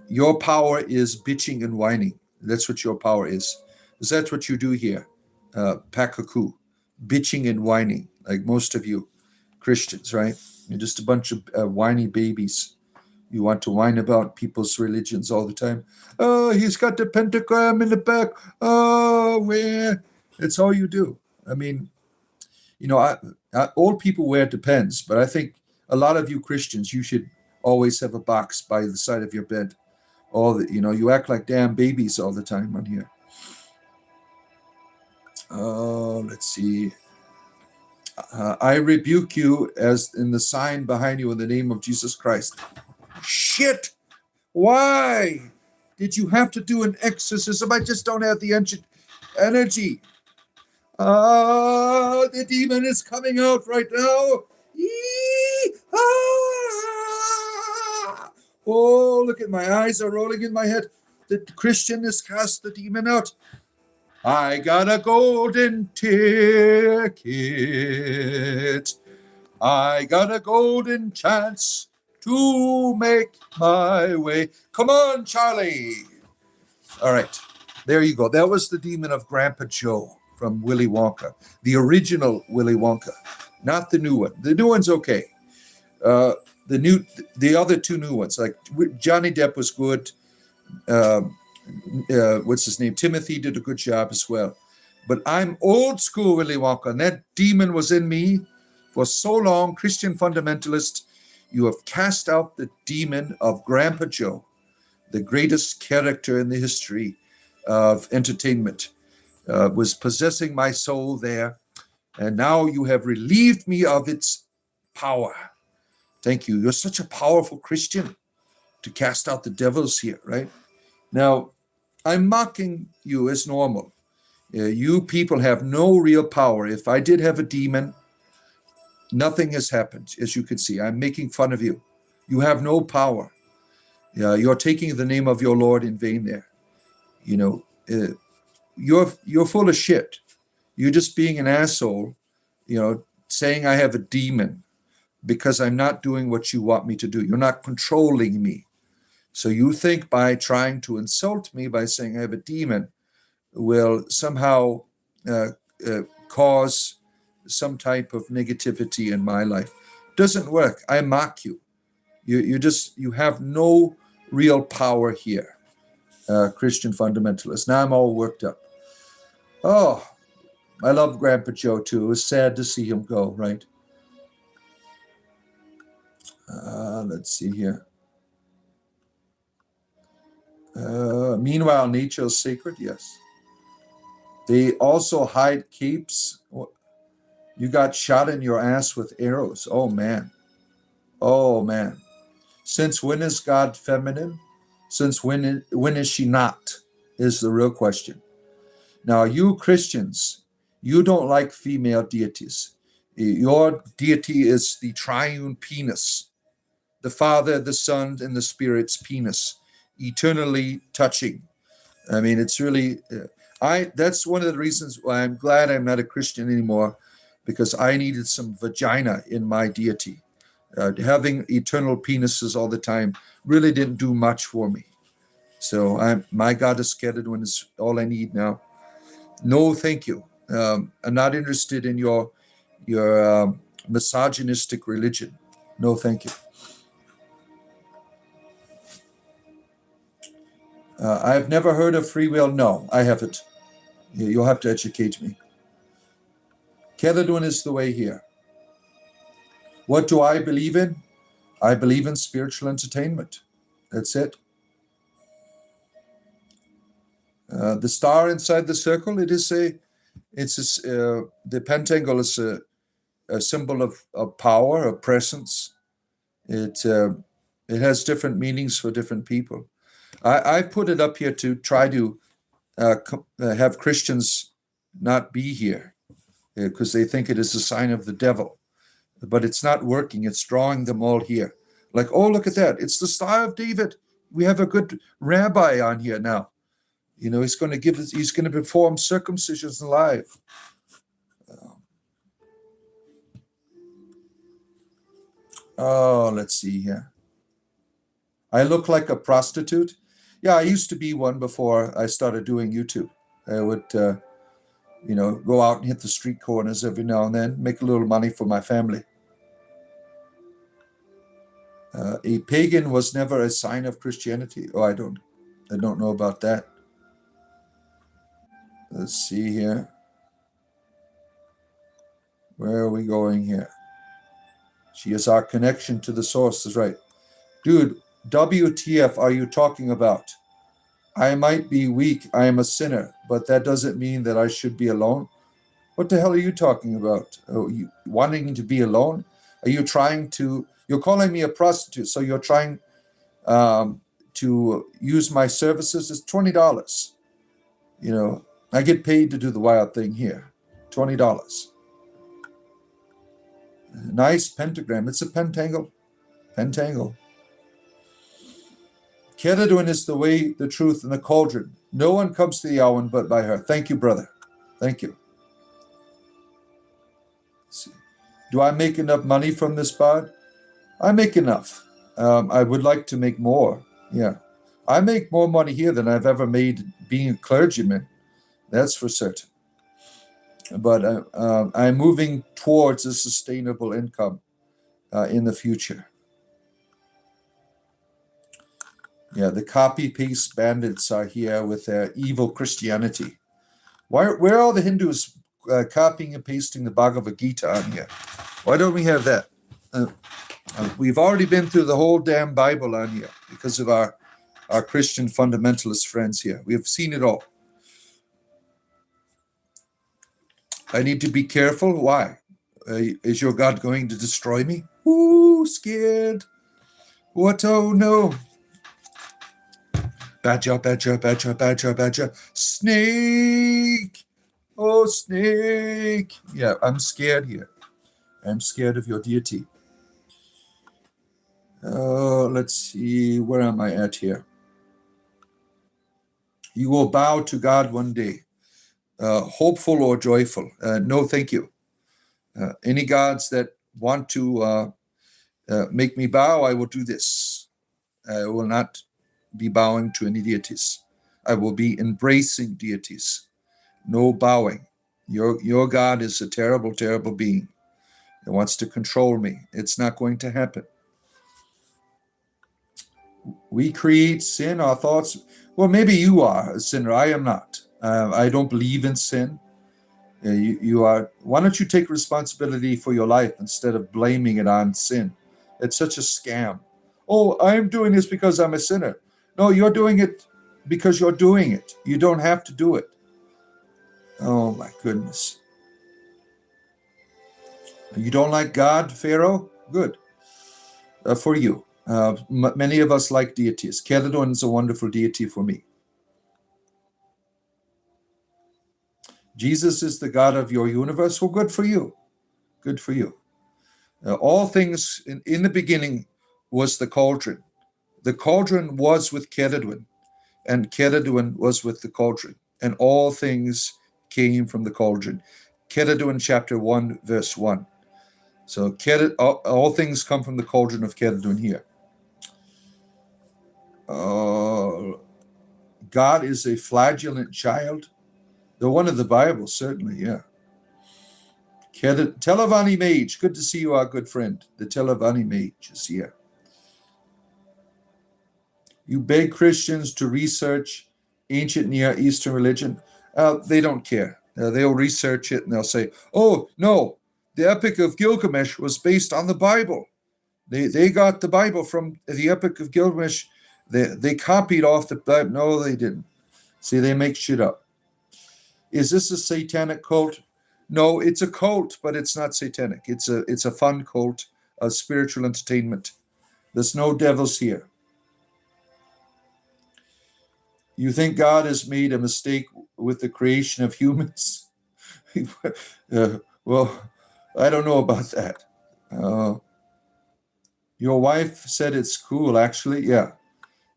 Your power is bitching and whining. That's what your power is. Is that what you do here, Pakaku? Bitching and whining, like most of you Christians, right? You're just a bunch of whiny babies. You want to whine about people's religions all the time. Oh, he's got the pentagram in the back. Oh, where? That's all you do. I mean, old people wear depends, but I think a lot of you Christians, you should always have a box by the side of your bed. You act like damn babies all the time on here. Let's see. I rebuke you as in the sign behind you in the name of Jesus Christ. Shit! Why did you have to do an exorcism? I just don't have the energy. The demon is coming out right now. Oh, look at my eyes are rolling in my head. The Christian has cast the demon out. I got a golden ticket. I got a golden chance to make my way. Come on, Charlie. All right. There you go. That was the demon of Grandpa Joe from Willy Wonka. The original Willy Wonka, not the new one. The new one's okay. The other two new ones, like Johnny Depp was good. What's his name? Timothy did a good job as well. But I'm old school Willy Wonka, and that demon was in me for so long. Christian fundamentalist, you have cast out the demon of Grandpa Joe, the greatest character in the history of entertainment, was possessing my soul there, and now you have relieved me of its power. Thank you. You're such a powerful Christian to cast out the devils here, right? Now, I'm mocking you as normal. You people have no real power. If I did have a demon, nothing has happened, as you can see. I'm making fun of you. You have no power. You're taking the name of your Lord in vain there. You're full of shit. You're just being an asshole, saying I have a demon because I'm not doing what you want me to do. You're not controlling me. So you think by trying to insult me by saying I have a demon will somehow cause some type of negativity in my life. Doesn't work. I mock you. You have no real power here, Christian fundamentalist. Now I'm all worked up. Oh, I love Grandpa Joe too. It was sad to see him go, right? Let's see here. Meanwhile, nature is sacred, yes. They also hide capes. You got shot in your ass with arrows. Oh, man. Oh, man. Since when is God feminine? Since when is she not? Is the real question. Now, you Christians, you don't like female deities. Your deity is the triune penis, the Father, the Son, and the Spirit's penis, eternally touching. I mean, it's really, that's one of the reasons why I'm glad I'm not a Christian anymore, because I needed some vagina in my deity. Having eternal penises all the time really didn't do much for me. So my God is scattered one is all I need now. No, thank you. I'm not interested in your misogynistic religion. No, thank you. I've never heard of free will. No, I haven't. You'll have to educate me. Caledon is the way here. What do I believe in? I believe in spiritual entertainment. That's it. The star inside the circle, the pentacle is a symbol of power, of presence. It has different meanings for different people. I put it up here to try to have Christians not be here because they think it is a sign of the devil. But it's not working. It's drawing them all here. Like, oh, look at that. It's the Star of David. We have a good rabbi on here now. You know, he's going to perform circumcisions live. Let's see here. I look like a prostitute. Yeah, I used to be one before I started doing YouTube. I would, go out and hit the street corners every now and then, make a little money for my family. A pagan was never a sign of Christianity. Oh, I don't know about that. Let's see here. Where are we going here? She is our connection to the source, is right. Dude, WTF are you talking about? I might be weak, I am a sinner, but that doesn't mean that I should be alone. What the hell are you talking about? Oh, you wanting to be alone? Are you you're calling me a prostitute, so you're trying to use my services? It's $20. You know, I get paid to do the wild thing here. $20. Nice pentagram. It's a pentacle. Caledon is the way, the truth, and the cauldron. No one comes to the Awan but by her. Thank you, brother. Thank you. Let's see. Do I make enough money from this pod? I make enough. I would like to make more. Yeah. I make more money here than I've ever made being a clergyman. That's for certain. But I'm moving towards a sustainable income in the future. Yeah, the copy-paste bandits are here with their evil Christianity. Where are all the Hindus copying and pasting the Bhagavad Gita on here? Why don't we have that? We've already been through the whole damn Bible on here because of our Christian fundamentalist friends here. We have seen it all. I need to be careful. Why? Is your God going to destroy me? Ooh, scared. What? Oh, no. Badger, badger, badger, badger, badger. Snake. Oh, snake. Yeah, I'm scared here. I'm scared of your deity. Let's see. Where am I at here? You will bow to God one day. Hopeful or joyful? No, thank you. Any gods that want to make me bow, I will do this. I will not be bowing to any deities. I will be embracing deities. No bowing. Your God is a terrible, terrible being. It wants to control me. It's not going to happen. We create sin, our thoughts. Well, maybe you are a sinner. I am not. I don't believe in sin. You are. Why don't you take responsibility for your life instead of blaming it on sin? It's such a scam. Oh, I'm doing this because I'm a sinner. No, you're doing it because you're doing it. You don't have to do it. Oh, my goodness. You don't like God, Pharaoh? Good. For you. Many of us like deities. Caledon is a wonderful deity for me. Jesus is the God of your universe. Well, good for you. Good for you. All things in the beginning was the cauldron. The cauldron was with Caledon, and Caledon was with the cauldron, and all things came from the cauldron. Caledon chapter 1, verse 1. So all things come from the cauldron of Caledon here. God is a flagellant child. The one of the Bible, certainly, yeah. Telavani Mage, good to see you, our good friend. The Telavani Mage is here. You beg Christians to research ancient Near Eastern religion. They don't care. They'll research it and they'll say, oh, no, the Epic of Gilgamesh was based on the Bible. They got the Bible from the Epic of Gilgamesh. They copied off the Bible. No, they didn't. See, they make shit up. Is this a satanic cult? No, it's a cult, but it's not satanic. It's a fun cult of spiritual entertainment. There's no devils here. You think God has made a mistake with the creation of humans? Well, I don't know about that. Your wife said it's cool, actually. Yeah.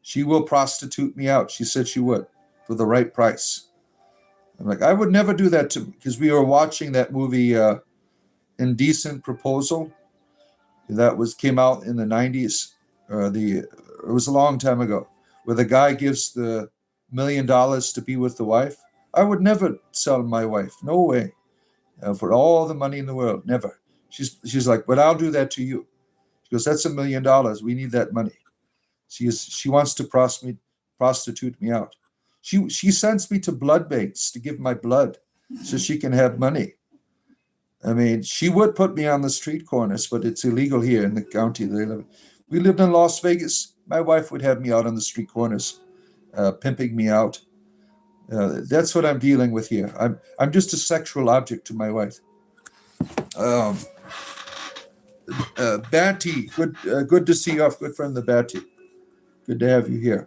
She will prostitute me out. She said she would for the right price. I'm like, I would never do that because we were watching that movie, Indecent Proposal. That came out in the 90s. It was a long time ago, where the guy gives the $1 million to be with the wife. I would never sell my wife. No way. For all the money in the world. Never. She's like, but I'll do that to you. She goes, that's $1 million. We need that money. She wants to prostitute me out. She sends me to blood banks to give my blood so she can have money. I mean, she would put me on the street corners, but it's illegal here in the county they live in. We lived in Las Vegas. My wife would have me out on the street corners, pimping me out. That's what I'm dealing with here. I'm just a sexual object to my wife. Batty, good to see you, our good friend the Batty. Good to have you here.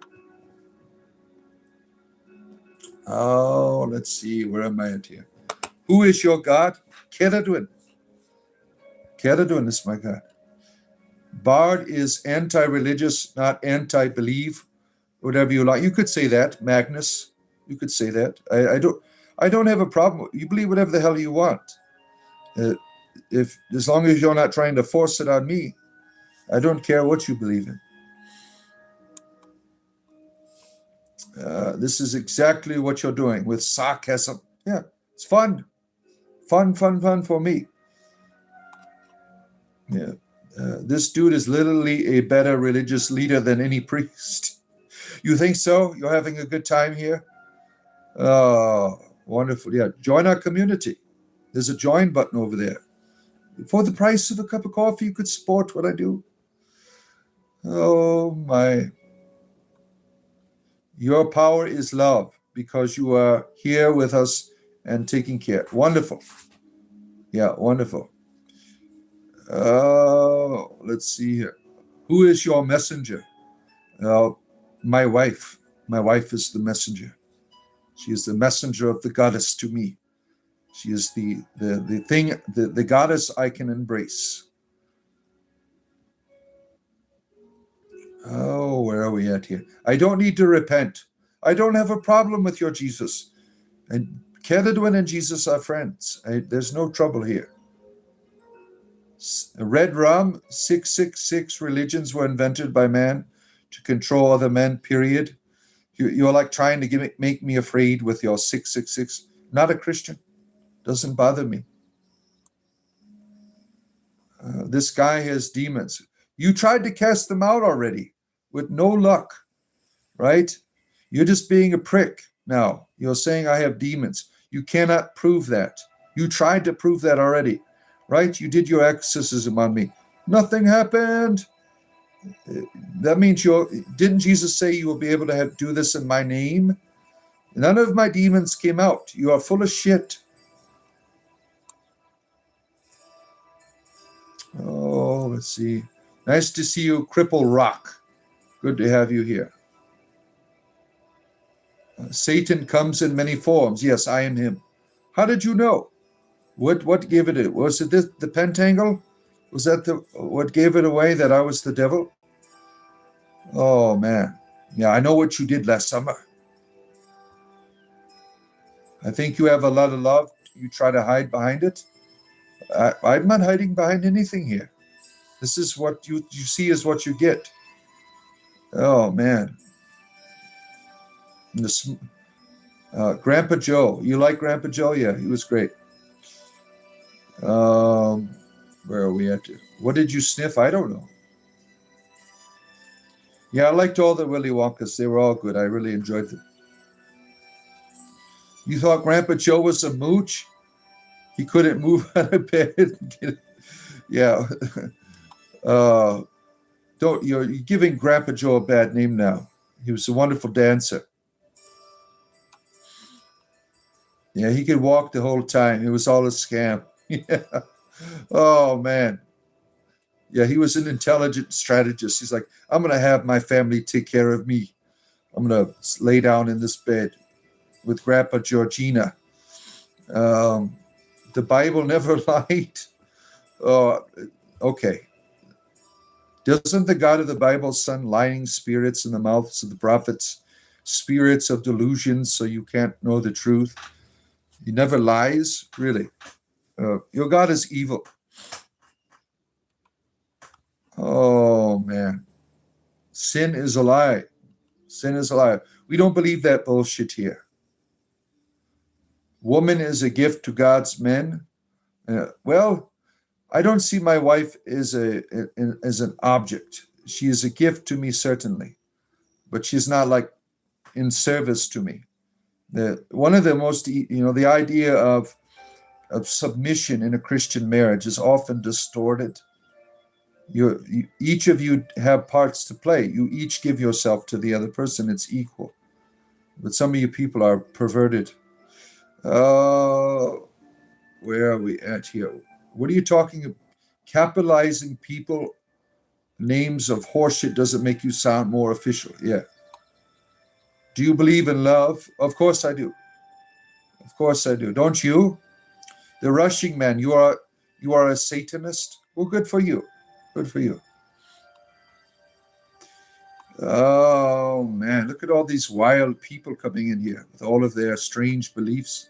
Oh, let's see. Where am I at here? Who is your God? Caledon. Caledon is my God. Bard is anti-religious, not anti-believe. Whatever you like. You could say that, Magnus. You could say that. I don't have a problem. You believe whatever the hell you want. As long as you're not trying to force it on me, I don't care what you believe in. This is exactly what you're doing with sarcasm. Yeah, it's fun. Fun for me. Yeah. This dude is literally a better religious leader than any priest. You think so? You're having a good time here? Oh, wonderful. Yeah, join our community. There's a join button over there. For the price of a cup of coffee, you could support what I do. Oh, my. Your power is love because you are here with us and taking care. Wonderful. Yeah, wonderful. Let's see here. Who is your messenger? My wife. My wife is the messenger. She is the messenger of the goddess to me. She is the thing, the goddess I can embrace. Oh, where are we at here? I don't need to repent. I don't have a problem with your Jesus. And Caledon and Jesus are friends. There's no trouble here. Red rum, 666 religions were invented by man to control other men, period. You're like trying to make me afraid with your 666. Not a Christian. Doesn't bother me. This guy has demons. You tried to cast them out already with no luck, right? You're just being a prick now. You're saying I have demons. You cannot prove that. You tried to prove that already, right? You did your exorcism on me. Nothing happened. That means didn't Jesus say you will be able to do this in my name? None of my demons came out. You are full of shit. let's see. Nice to see you, Cripple Rock. Good to have you here. Satan comes in many forms. Yes, I am him. How did you know? What gave it? Was it the pentangle? Was that what gave it away that I was the devil? Oh man, yeah, I know what you did last summer. I think you have a lot of love. You try to hide behind it. I'm not hiding behind anything here. This is what you see is what you get. Oh man, this, Grandpa Joe. You like Grandpa Joe? Yeah, he was great. Where are we at? What did you sniff? I don't know. Yeah, I liked all the Willy Wonkas. They were all good. I really enjoyed them. You thought Grandpa Joe was a mooch? He couldn't move out of bed. Yeah. You're giving Grandpa Joe a bad name now. He was a wonderful dancer. Yeah, he could walk the whole time. It was all a scam. Yeah. Oh man. Yeah, he was an intelligent strategist. He's like, I'm going to have my family take care of me. I'm going to lay down in this bed with Grandpa Georgina. The Bible never lied. Okay. Doesn't the God of the Bible send lying spirits in the mouths of the prophets, spirits of delusions, so you can't know the truth? He never lies, really. Your God is evil. Oh, man. Sin is a lie. Sin is a lie. We don't believe that bullshit here. Woman is a gift to God's men. Well, I don't see my wife as an object. She is a gift to me, certainly. But she's not like in service to me. One of the most, the idea of submission in a Christian marriage is often distorted. Each of you have parts to play. You each give yourself to the other person. It's equal. But some of you people are perverted. Where are we at here? What are you talking about? Capitalizing people names of horseshit doesn't make you sound more official. Yeah. Do you believe in love? Of course I do. Of course I do. Don't you? The Rushing Man, you are a Satanist? Well, good for you. Good for you. Oh, man. Look at all these wild people coming in here with all of their strange beliefs.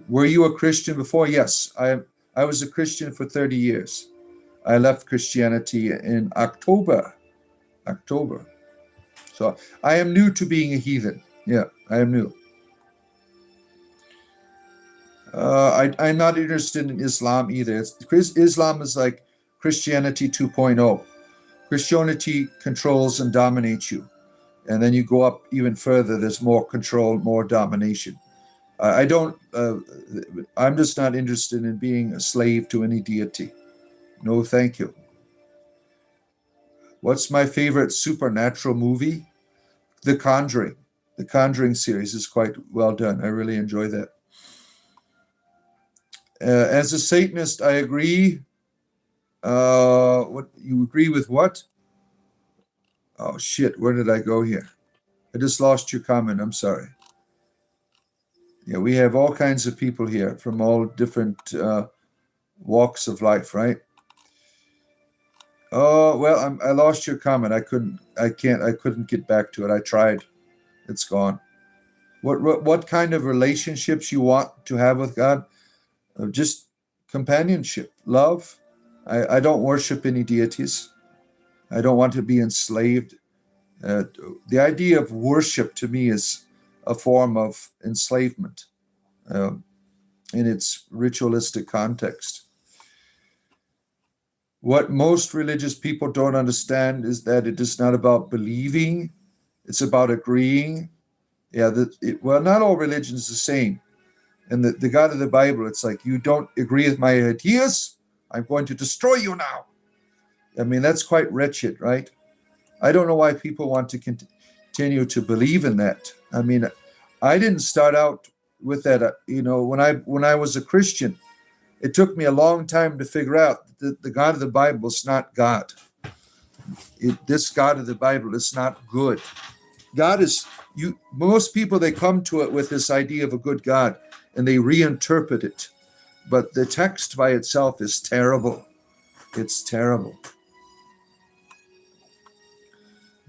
Were you a Christian before? Yes. I was a Christian for 30 years. I left Christianity in October. So I am new to being a heathen. Yeah, I am new. I'm not interested in Islam either. Islam is like Christianity 2.0. Christianity controls and dominates you. And then you go up even further, there's more control, more domination. I'm just not interested in being a slave to any deity. No, thank you. What's my favorite supernatural movie? The Conjuring. The Conjuring series is quite well done. I really enjoy that. As a Satanist, I agree. What you agree with what? Oh shit, where did I go here? I just lost your comment. I'm sorry. Yeah, we have all kinds of people here from all different walks of life, right? Oh well, I lost your comment. I couldn't get back to it. I tried. It's gone. What kind of relationships you want to have with God? Just companionship, love. I don't worship any deities. I don't want to be enslaved. The idea of worship to me is a form of enslavement in its ritualistic context. What most religious people don't understand is that it is not about believing, it's about agreeing. Yeah, not all religions are the same. And the God of the Bible, it's like, you don't agree with my ideas, I'm going to destroy you now. I mean, that's quite wretched, right? I don't know why people want to continue to believe in that. I mean, I didn't start out with that. When I was a Christian, It took me a long time to figure out that the God of the Bible is not God. This God of the Bible is not good. God is, most people, they come to it with this idea of a good God and they reinterpret it. But the text by itself is terrible. It's terrible.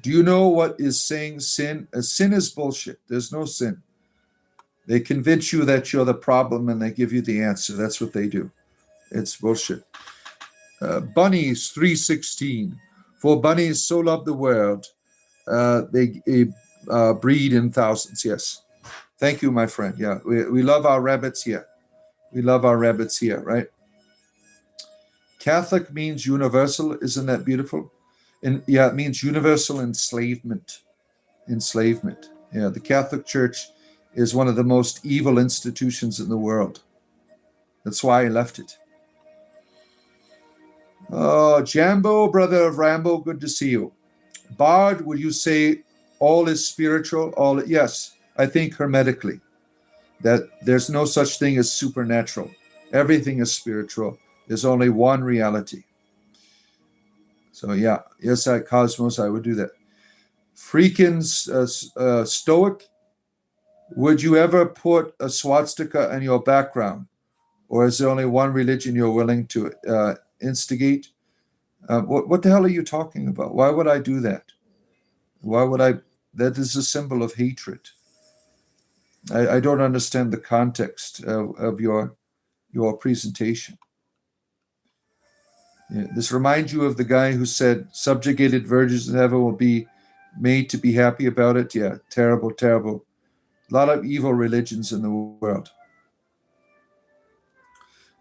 Do you know what is saying sin? Sin is bullshit. There's no sin. They convince you that you're the problem and they give you the answer. That's what they do. It's bullshit. Bunnies 3:16. For bunnies so love the world, they breed in thousands. Yes. Thank you, my friend. Yeah, we love our rabbits here. We love our rabbits here, right? Catholic means universal. Isn't that beautiful? And yeah, it means universal enslavement. Enslavement. Yeah, the Catholic Church is one of the most evil institutions in the world. That's why I left it. Oh, Jambo, brother of Rambo, good to see you. Bard, would you say all is spiritual? Yes, I think hermetically. That there's no such thing as supernatural. Everything is spiritual. There's only one reality. So yeah, yes, Cosmos, I would do that. Freaking Stoic, would you ever put a swastika in your background? Or is there only one religion you're willing to instigate? What the hell are you talking about? Why would I do that? Why would I? That is a symbol of hatred. I don't understand the context of your presentation. Yeah, this reminds you of the guy who said subjugated virgins in heaven will be made to be happy about it. Yeah, terrible, terrible. A lot of evil religions in the world.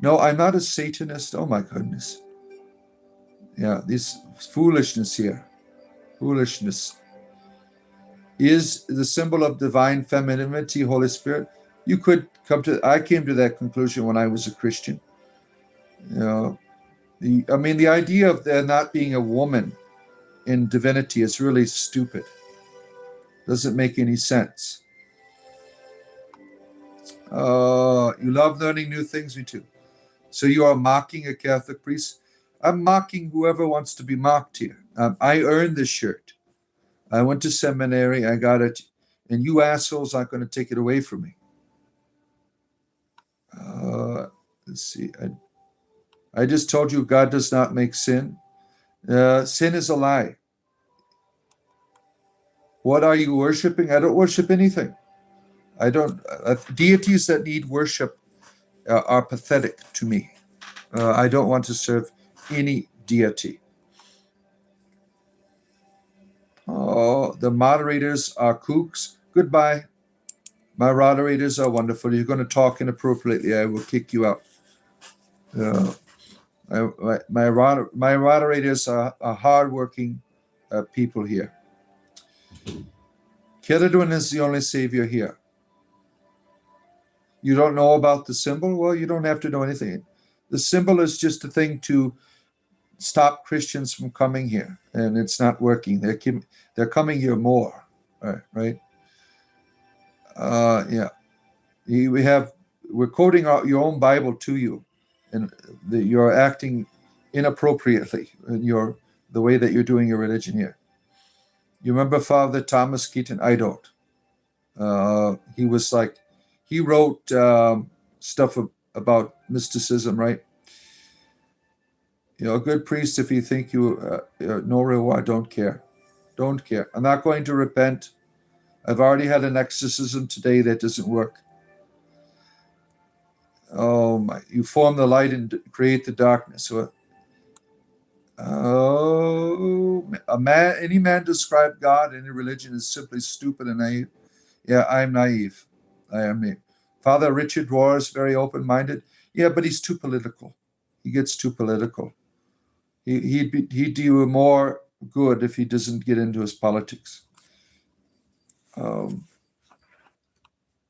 No, I'm not a Satanist. Oh my goodness. Yeah, this foolishness here. Foolishness. Is the symbol of divine femininity, Holy Spirit? You could come to, I came to that conclusion when I was a Christian. You know, the idea of there not being a woman in divinity is really stupid. Doesn't make any sense. You love learning new things, me too. So you are mocking a Catholic priest? I'm mocking whoever wants to be mocked here. I earned this shirt. I went to seminary, I got it, and you assholes aren't going to take it away from me. Let's see. I just told you God does not make sin. Sin is a lie. What are you worshiping? I don't worship anything. I don't. Deities that need worship are pathetic to me. I don't want to serve any deity. Oh, the moderators are kooks. Goodbye. My moderators are wonderful. You're going to talk inappropriately, I will kick you out. My moderators are hardworking people here. Keradwin is the only savior here. You don't know about the symbol? Well, you don't have to know anything. The symbol is just a thing to stop Christians from coming here, and it's not working. They're coming here more, right? Yeah. We're quoting your own Bible to you, and you're acting inappropriately in the way that you're doing your religion here. You remember Father Thomas Keaton? I don't. He wrote stuff about mysticism, right? A good priest, if you think no reward, don't care. Don't care. I'm not going to repent. I've already had an exorcism today that doesn't work. Oh my! You form the light and create the darkness. Any man describe God, any religion is simply stupid and naive. Yeah, I'm naive. I am naive. Father Richard Rohr is very open-minded. Yeah, but he's too political. He gets too political. He'd do you more good if he doesn't get into his politics.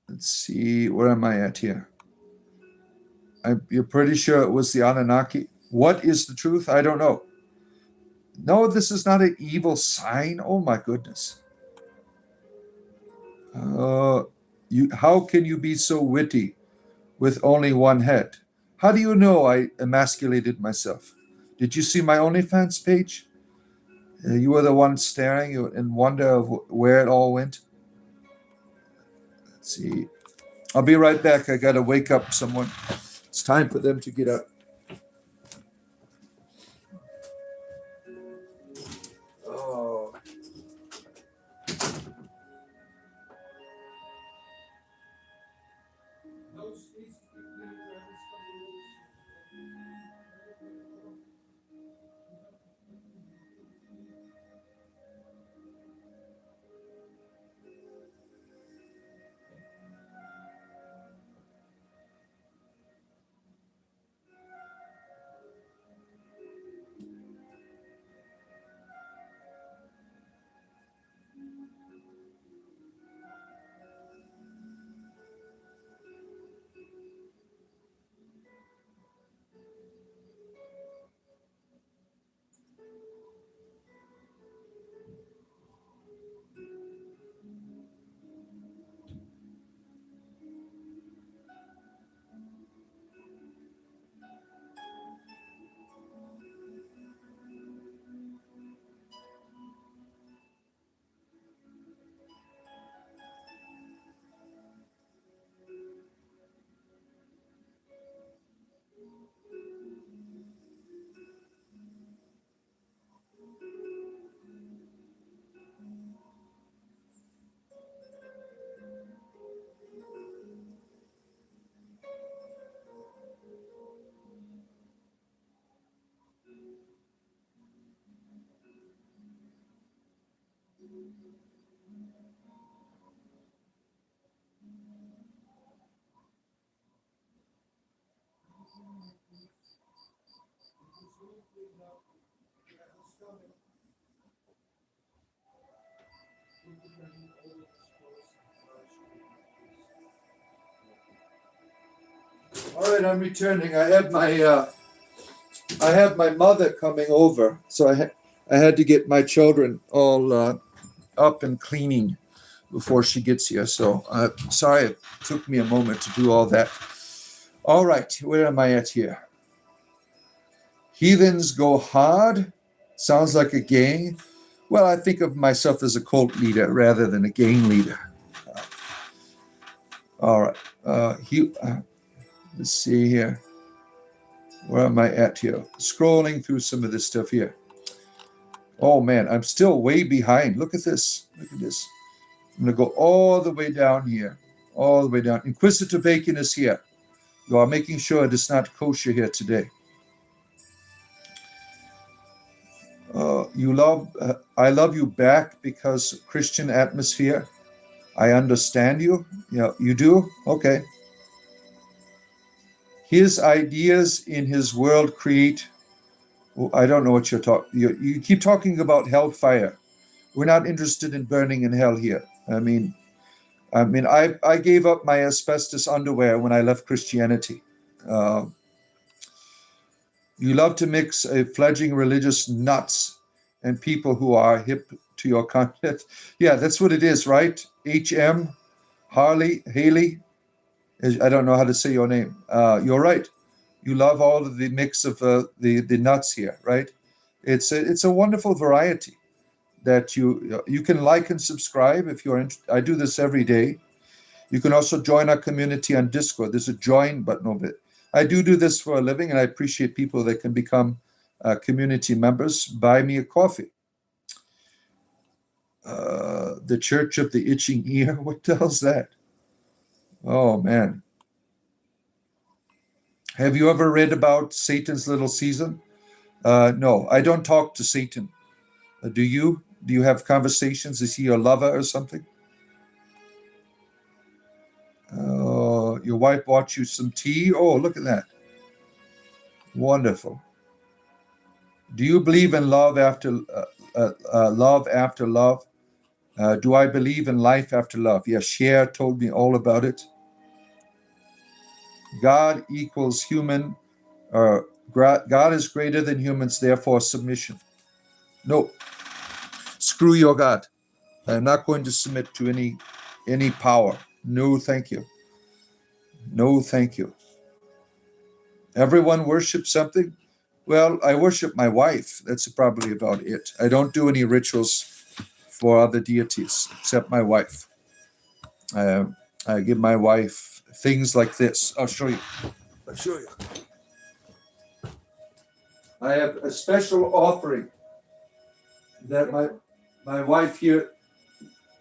Let's see, where am I at here? You're pretty sure it was the Anunnaki. What is the truth? I don't know. No, this is not an evil sign. Oh my goodness. How can you be so witty with only one head? How do you know I emasculated myself? Did you see my OnlyFans page? You were the one staring in wonder of where it all went. Let's see. I'll be right back. I got to wake up someone. It's time for them to get up. Oh. All right, I'm returning. I had my mother coming over, so I had to get my children all up and cleaning before she gets here. So sorry it took me a moment to do all that. All right, where am I at here? Heathens go hard. Sounds like a gang. Well, I think of myself as a cult leader rather than a gang leader. All right. Let's see here. Where am I at here? Scrolling through some of this stuff here. Oh man, I'm still way behind. Look at this. Look at this. I'm going to go all the way down here. All the way down. Inquisitive Bacon is here. You are making sure it is not kosher here today. I love you back because Christian atmosphere. I understand you. Yeah, you do? Okay. His ideas in his world create. Well, I don't know what you're talking. You keep talking about hellfire. We're not interested in burning in hell here. I gave up my asbestos underwear when I left Christianity. You love to mix a fledgling religious nuts and people who are hip to your content. Yeah, that's what it is, right? HM, Haley. I don't know how to say your name. You're right. You love all of the mix of the nuts here, right? It's a wonderful variety that you can like and subscribe if you're interested. I do this every day. You can also join our community on Discord. There's a join button over it. I do this for a living, and I appreciate people that can become community members. Buy me a coffee. The Church of the Itching Ear. What the hell's that? Oh, man. Have you ever read about Satan's Little Season? No, I don't talk to Satan. Do you? Do you have conversations? Is he your lover or something? Your wife bought you some tea? Oh, look at that. Wonderful. Do you believe in love after love after love? Do I believe in life after love? Yes, Cher told me all about it. God equals human. God is greater than humans, therefore submission. No, screw your God. I'm not going to submit to any power. No, thank you. No, thank you. Everyone worships something. Well, I worship my wife. That's probably about it. I don't do any rituals for other deities except my wife. I give my wife things like this. I'll show you. I have a special offering that my wife here,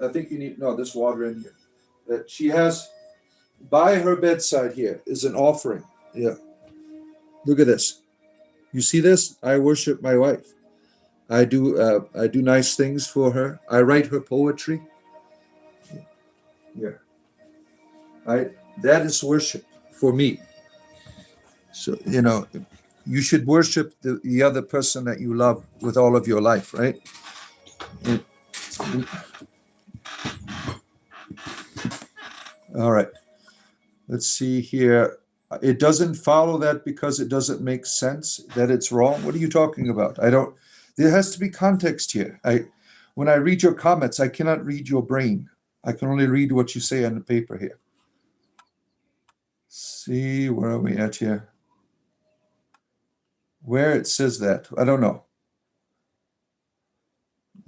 I think you need, no, this water in here, that she has by her bedside here is an offering. Yeah. Look at this. You see this? I worship my wife. I do nice things for her. I write her poetry. Yeah. That is worship for me. So, you should worship the other person that you love with all of your life, right? All right. Let's see here. It doesn't follow that because it doesn't make sense that it's wrong. What are you talking about? There has to be context here. When I read your comments, I cannot read your brain. I can only read what you say on the paper here. See, where are we at here? Where it says that, I don't know.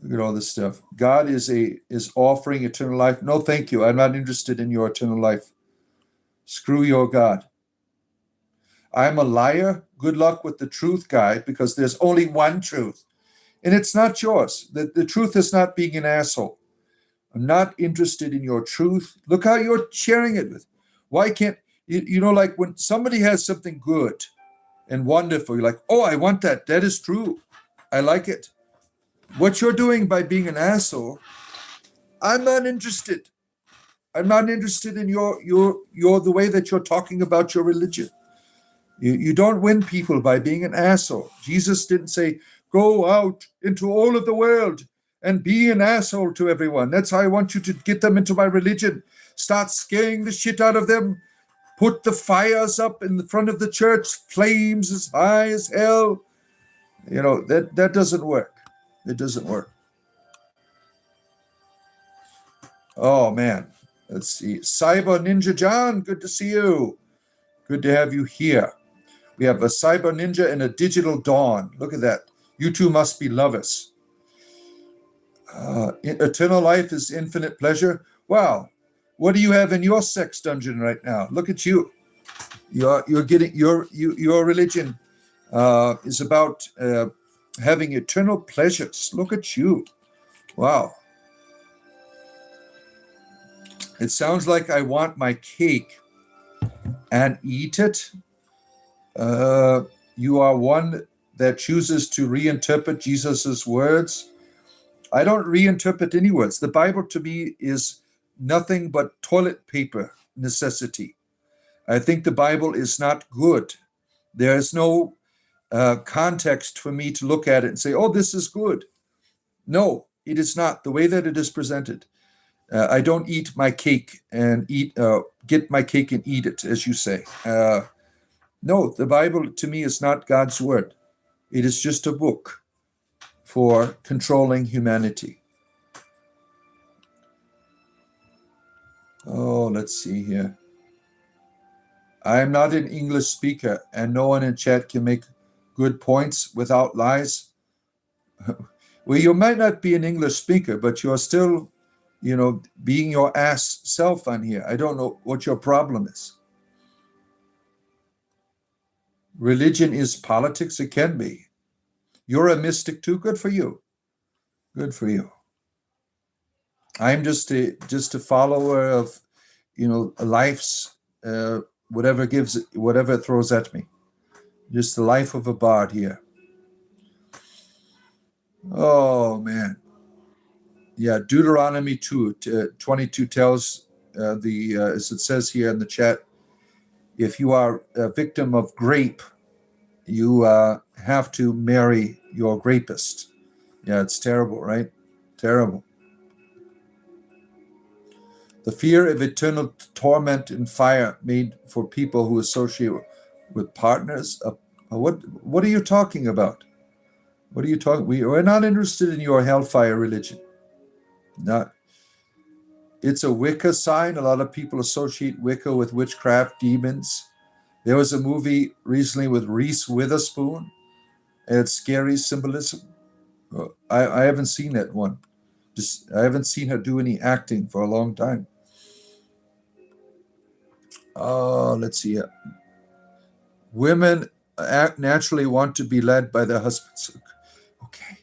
Look at all this stuff. God is offering eternal life. No, thank you. I'm not interested in your eternal life. Screw your God. I'm a liar. Good luck with the truth, guy, because there's only one truth. And it's not yours. The truth is not being an asshole. I'm not interested in your truth. Look how you're sharing it with. Why can't, like when somebody has something good and wonderful, you're like, oh, I want that. That is true. I like it. What you're doing by being an asshole, I'm not interested. I'm not interested in your the way that you're talking about your religion. You don't win people by being an asshole. Jesus didn't say, go out into all of the world and be an asshole to everyone. That's how I want you to get them into my religion. Start scaring the shit out of them. Put the fires up in the front of the church, flames as high as hell. That doesn't work. It doesn't work. Oh, man. Let's see. Cyber Ninja John, good to see you. Good to have you here. We have a Cyber Ninja and a Digital Dawn. Look at that. You two must be lovers. Eternal life is infinite pleasure. Wow. What do you have in your sex dungeon right now? Look at you. You're getting your religion is about having eternal pleasures. Look at you. Wow. It sounds like I want my cake and eat it. You are one that chooses to reinterpret Jesus's words. I don't reinterpret any words. The Bible to me is nothing but toilet paper necessity. I think the Bible is not good. There is no context for me to look at it and say, oh, this is good. No, it is not the way that it is presented. I don't eat my cake and get my cake and eat it, as you say. No, the Bible to me is not God's word. It is just a book for controlling humanity. Oh, let's see here. I am not an English speaker, and no one in chat can make good points without lies. Well, you might not be an English speaker, but you're still, being your ass self on here. I don't know what your problem is. Religion is politics. It can be. You're a mystic too. Good for you. Good for you. I'm just a follower of, life's whatever it throws at me. Just the life of a bard here. Oh man. Yeah, Deuteronomy 22 tells as it says here in the chat, if you are a victim of grape, you have to marry your grapist. Yeah, it's terrible, right? Terrible. The fear of eternal torment and fire made for people who associate with partners. What are you talking about? What are you talking? We're not interested in your hellfire religion. Not. It's a Wicca sign. A lot of people associate Wicca with witchcraft, demons. There was a movie recently with Reese Witherspoon. It had scary symbolism. I haven't seen that one. Just I haven't seen her do any acting for a long time. Let's see. Women naturally want to be led by their husbands. Okay.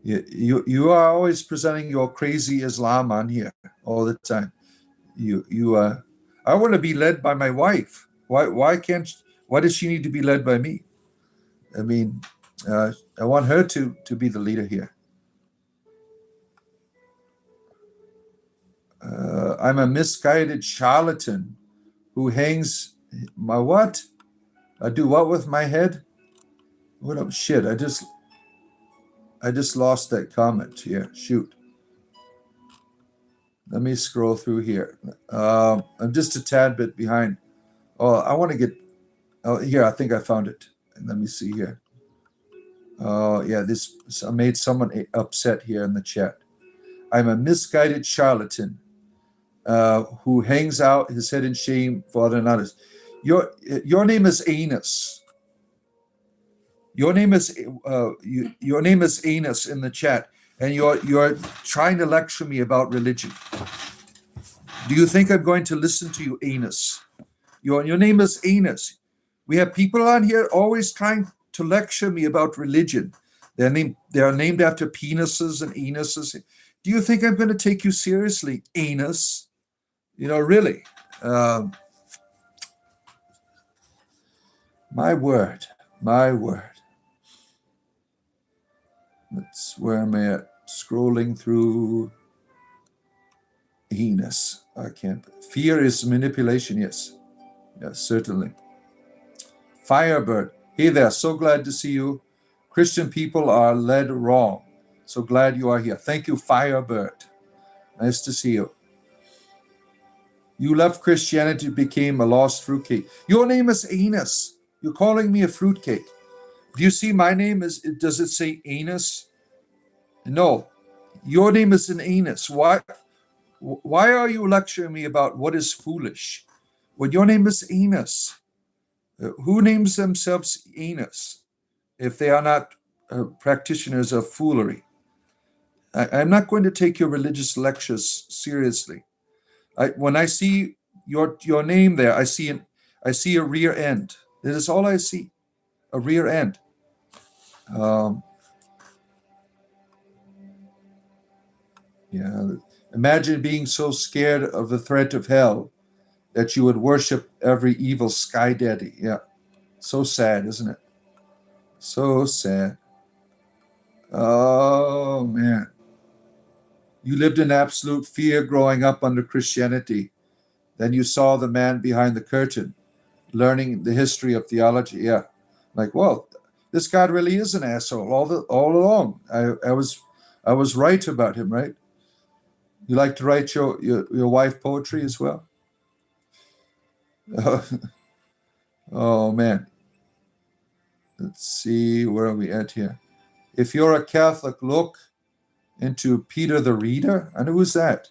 You are always presenting your crazy Islam on here all the time. You I want to be led by my wife. Why does she need to be led by me? I mean, I want her to be the leader here. I'm a misguided charlatan who hangs my what? I do what with my head? What up? Shit! I just lost that comment here. Shoot. Let me scroll through here. I'm just a tad bit behind. Oh, I want to get. Oh, here. I think I found it. Let me see here. Oh, yeah. This I made someone upset here in the chat. I'm a misguided charlatan who hangs out his head in shame for other others. Your name is Anus. Your name is your name is Anus in the chat, and you're trying to lecture me about religion. Do you think I'm going to listen to you, Anus? Your name is Anus. We have people on here always trying to lecture me about religion. They are named after penises and anuses. Do you think I'm going to take you seriously, Anus? Really. My word. Where am I at? Scrolling through Anus. I can't. Fear is manipulation, yes. Yes, certainly. Firebird. Hey there, so glad to see you. Christian people are led wrong. So glad you are here. Thank you, Firebird. Nice to see you. You left Christianity, became a lost fruitcake. Your name is Anus. You're calling me a fruitcake. Do you see my name? Does it say Anus? No. Your name is an Anus. Why are you lecturing me about what is foolish? Well, your name is Anus. Who names themselves Anus if they are not practitioners of foolery? I'm not going to take your religious lectures seriously. When I see your name there, I see a rear end. That is all I see, a rear end. Yeah. Imagine being so scared of the threat of hell that you would worship every evil sky daddy. Yeah. So sad, isn't it? So sad. Oh, man. You lived in absolute fear growing up under Christianity. Then you saw the man behind the curtain, learning the history of theology. Yeah. Like, well, this God really is an asshole all along. I was right about him, right? You like to write your wife poetry as well? Oh, man. Let's see, where are we at here? If you're a Catholic, look into Peter the Reader. And who's that?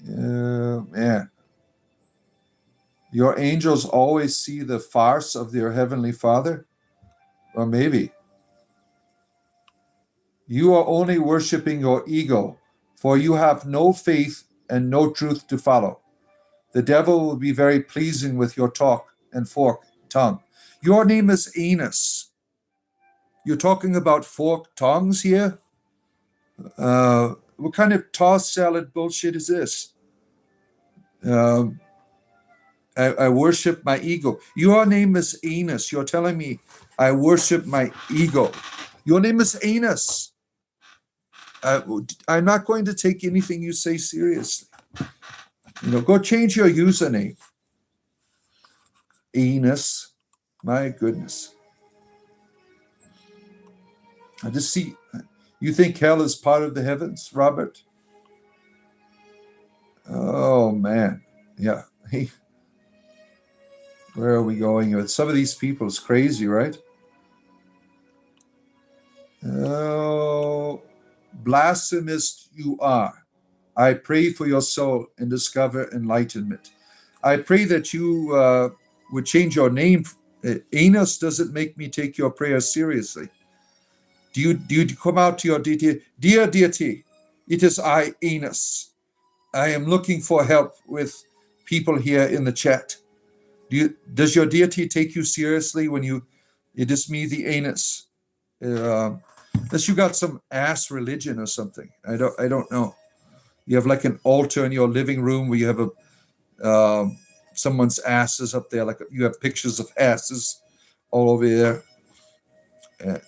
Man. Your angels always see the farce of their heavenly Father? Or maybe. You are only worshiping your ego, for you have no faith and no truth to follow. The devil will be very pleasing with your talk and forked tongue. Your name is Anus. You're talking about forked tongues here? What kind of tossed salad bullshit is this? I worship my ego. Your name is Anus. You're telling me I worship my ego. Your name is Anus. I'm not going to take anything you say seriously. Go change your username. Anus. My goodness. I just see. You think hell is part of the heavens, Robert? Oh, man. Yeah. Where are we going with some of these people? It's crazy, right? Oh, blasphemous you are. I pray for your soul and discover enlightenment. I pray that you would change your name. Anus doesn't make me take your prayers seriously. Do you come out to your deity? Dear deity, it is I, Anus. I am looking for help with people here in the chat. Does your deity take you seriously when it is me, the Anus? Unless you got some ass religion or something. I don't know. You have like an altar in your living room where you have someone's asses up there, like you have pictures of asses all over there.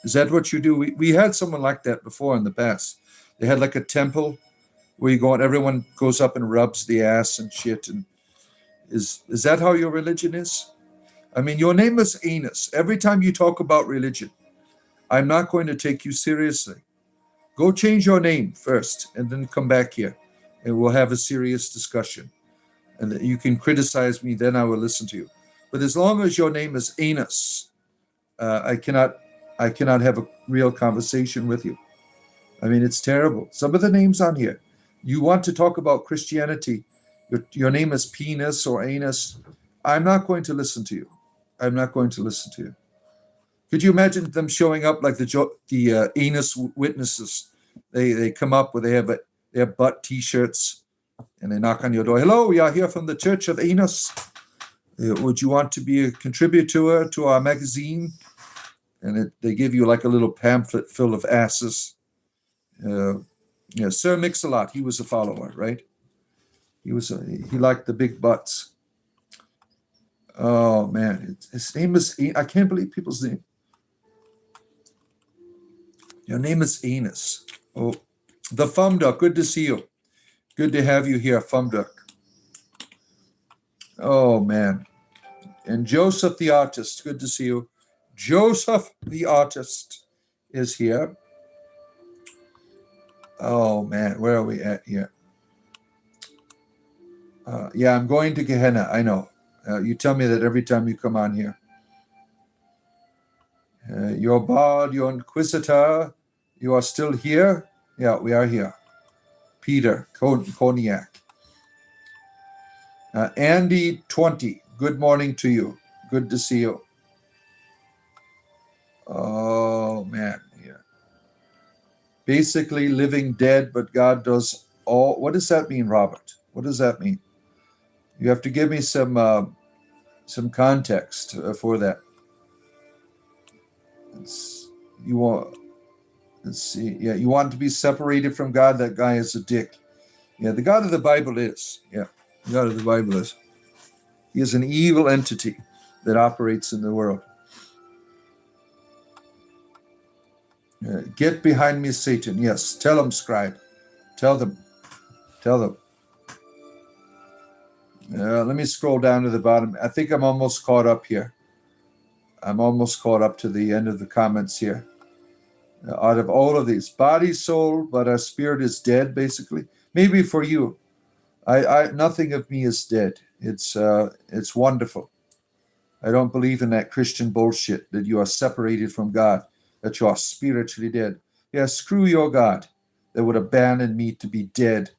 Is that what you do? We had someone like that before in the past. They had like a temple where you go and everyone goes up and rubs the ass and shit. And is that how your religion is? I mean, your name is Anus. Every time you talk about religion, I'm not going to take you seriously. Go change your name first and then come back here and we'll have a serious discussion. And you can criticize me, then I will listen to you. But as long as your name is Anus, I cannot have a real conversation with you. I mean, it's terrible. Some of the names on here, you want to talk about Christianity, your name is Penis or Anus. I'm not going to listen to you. I'm not going to listen to you. Could you imagine them showing up like the Anus witnesses? They come up where they have butt T-shirts and they knock on your door. Hello, we are here from the Church of Anus. Would you want to be a contributor to our magazine? And they give you like a little pamphlet full of asses. Sir Mix-a-Lot, he was a follower, right? He liked the big butts. Oh man, his name is, I can't believe people's name. Your name is Anus. Oh, the Fumduck, good to see you. Good to have you here, Fumduck. Oh man. And Joseph the Artist, good to see you. Joseph the Artist is here. Oh man, where are we at here? Yeah, I'm going to Gehenna, I know. You tell me that every time you come on here. Your bard, your inquisitor, you are still here? Yeah, we are here. Peter, Cognac. Andy 20, good morning to you. Good to see you. Oh, man. Yeah. Basically living dead, but God does all. What does that mean, Robert? What does that mean? You have to give me some context for that. Let's see. Yeah, you want to be separated from God? That guy is a dick. Yeah, the God of the Bible is. Yeah, the God of the Bible is. He is an evil entity that operates in the world. Get behind me, Satan. Yes, tell them, scribe. Tell them. Let me scroll down to the bottom. I think I'm almost caught up here. I'm almost caught up to the end of the comments here. Out of all of these, body, soul, but our spirit is dead, basically. Maybe for you. I nothing of me is dead. It's wonderful. I don't believe in that Christian bullshit that you are separated from God, that you are spiritually dead. Yeah, screw your God that would abandon me to be dead.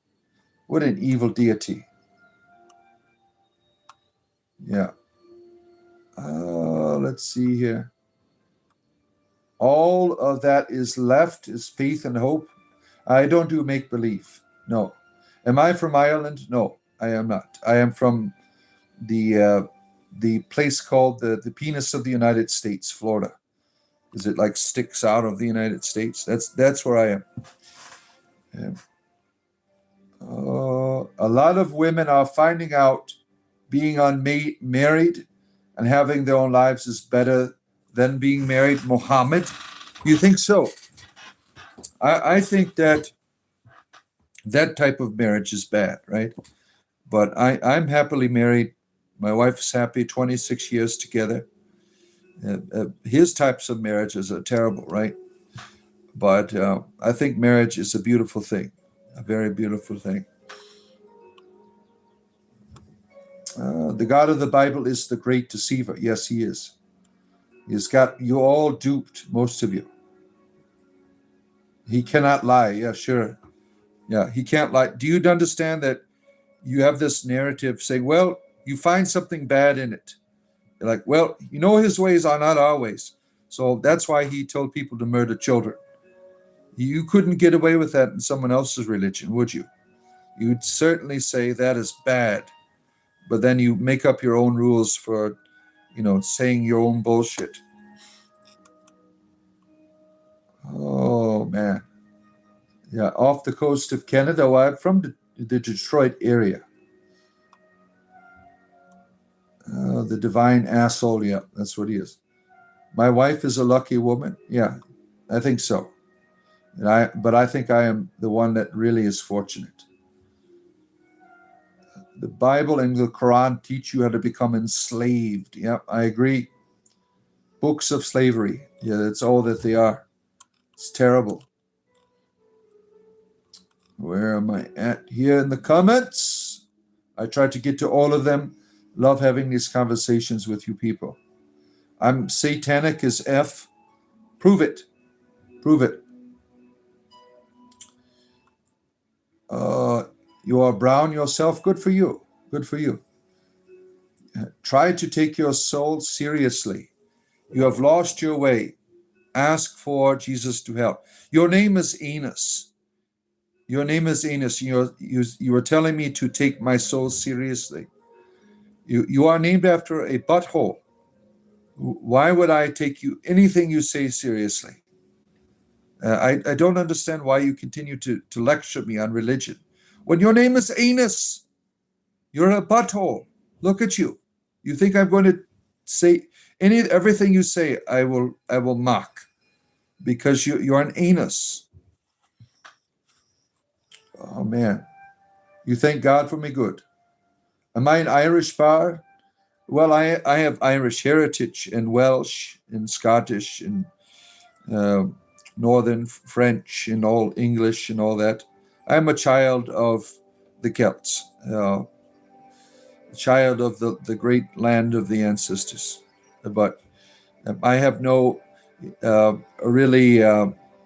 What an evil deity. Yeah. Let's see here. All of that is left is faith and hope. I don't do make-believe. No. Am I from Ireland? No, I am not. I am from the place called the penis of the United States, Florida. Is it like sticks out of the United States? That's where I am. A lot of women are finding out being unmarried and having their own lives is better than being married. Mohammed, you think so? I think that type of marriage is bad, right? But I'm happily married. My wife's happy, 26 years together. His types of marriages are terrible, right? But I think marriage is a beautiful thing, a very beautiful thing. The God of the Bible is the great deceiver. Yes, he is. He's got you all duped, most of you. He cannot lie. Yeah, sure. Yeah, he can't lie. Do you understand that you have this narrative saying, well, You find something bad in it. You're like, well, his ways are not our ways. So that's why he told people to murder children. You couldn't get away with that in someone else's religion, would you? You'd certainly say that is bad. But then you make up your own rules for, saying your own bullshit. Oh, man. Yeah, off the coast of Canada. Well, I'm from the Detroit area. The divine asshole. Yeah, that's what he is. My wife is a lucky woman. Yeah, I think so. But I think I am the one that really is fortunate. The Bible and the Quran teach you how to become enslaved. Yeah, I agree. Books of slavery. Yeah, that's all that they are. It's terrible. Where am I at here in the comments? I try to get to all of them. Love having these conversations with you people. I'm satanic as F. Prove it. Prove it. You are brown yourself. Good for you. Good for you. Try to take your soul seriously. You have lost your way. Ask for Jesus to help. Your name is Enos. Your name is Enos. You are telling me to take my soul seriously. You are named after a butthole. Why would I take anything you say seriously? I don't understand why you continue to lecture me on religion. When your name is Enos, you're a butthole. Look at you. You think I'm going to say everything you say? I will mock, because you're an Enos. Oh man, you thank God for me. Good. Am I an Irish bard? Well, I have Irish heritage and Welsh and Scottish and Northern French and all English and all that. I'm a child of the Celts, a child of the great land of the ancestors. But I have no really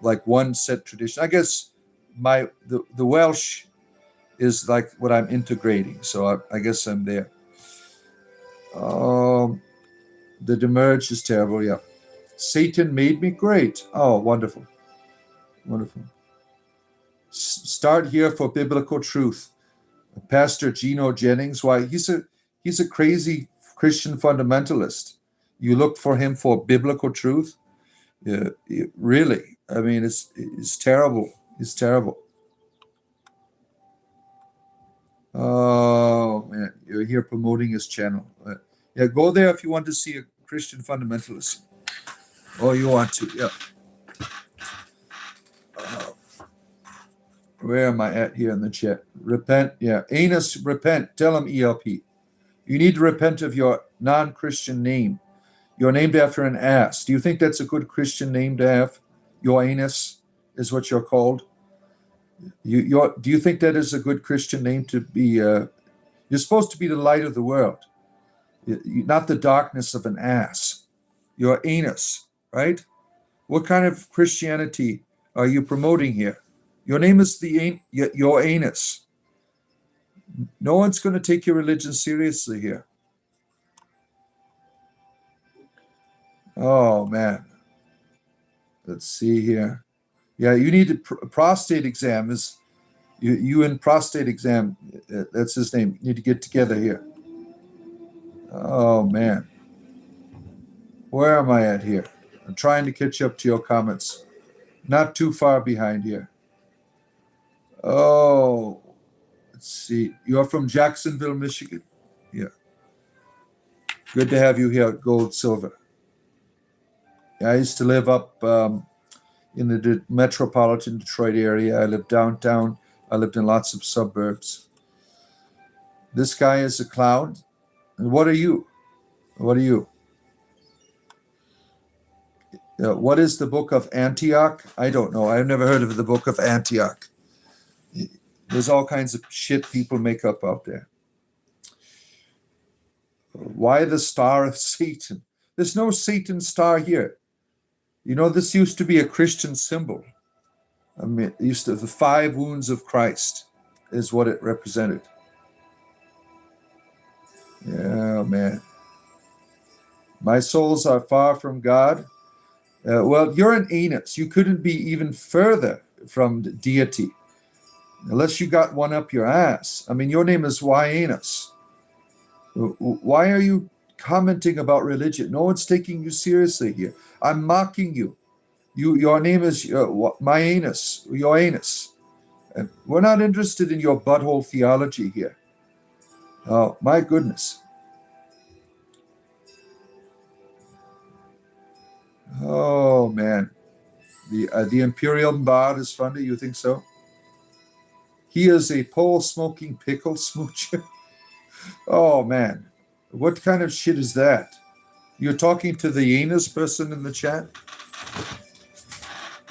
like one set tradition. I guess the Welsh is like what I'm integrating. So I guess I'm there. The demerge is terrible. Yeah. Satan made me great. Oh, wonderful. Wonderful. Start here for biblical truth. Pastor Gino Jennings, why he's a crazy Christian fundamentalist. You look for him for biblical truth? Yeah, really. I mean, it's terrible. It's terrible. Oh man, you're here promoting his channel. Yeah, go there if you want to see a Christian fundamentalist. Oh, you want to? Yeah. Where am I at here in the chat? Repent. Yeah. Anus, repent. Tell him, ELP. You need to repent of your non-Christian name. You're named after an ass. Do you think that's a good Christian name to have? Your anus is what you're called. Do you think that is a good Christian name to be? You're supposed to be the light of the world, not the darkness of an ass. Your anus, right? What kind of Christianity are you promoting here? Your name is your anus. No one's going to take your religion seriously here. Oh, man. Let's see here. Yeah, you need a prostate exam. You and prostate exam, that's his name. You need to get together here. Oh, man. Where am I at here? I'm trying to catch up to your comments. Not too far behind here. Oh, let's see. You're from Jacksonville, Michigan? Yeah. Good to have you here at Gold Silver. I used to live up in the metropolitan Detroit area. I lived downtown. I lived in lots of suburbs. This guy is a clown. And what are you? What are you? What is the Book of Antioch? I don't know. I've never heard of the Book of Antioch. There's all kinds of shit people make up out there. Why the Star of Satan? There's no Satan star here. You know, this used to be a Christian symbol. I mean, it used to, the 5 wounds of Christ is what it represented. Yeah, man. My souls are far from God. Well, you're an anus. You couldn't be even further from the deity unless you got one up your ass. I mean, your name is Anus. Why are you commenting about religion? No one's taking you seriously here. I'm mocking you. Your name is my anus, your anus. And we're not interested in your butthole theology here. Oh, my goodness. Oh, man. The Imperial Bard is funny, you think so? He is a pole-smoking pickle smoocher. Oh, man. What kind of shit is that? You're talking to the anus person in the chat?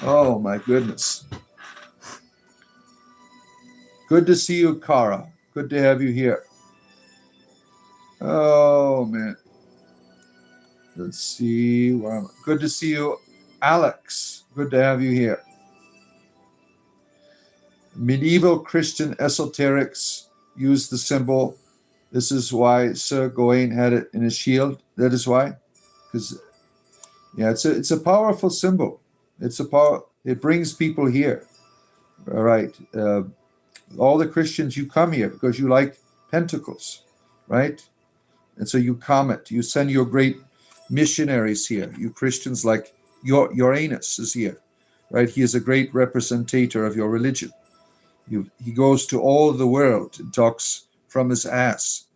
Oh, my goodness. Good to see you, Kara. Good to have you here. Oh, man. Let's see. Good to see you, Alex. Good to have you here. Medieval Christian esoterics use the symbol. This is why Sir Gawain had it in his shield. That is why. Because, yeah, it's a powerful symbol. It brings people here. All right. All the Christians, you come here because you like pentacles, right? And so you comment. You send your great missionaries here. You Christians, like your anus is here, right? He is a great representative of your religion. He goes to all the world and talks from his ass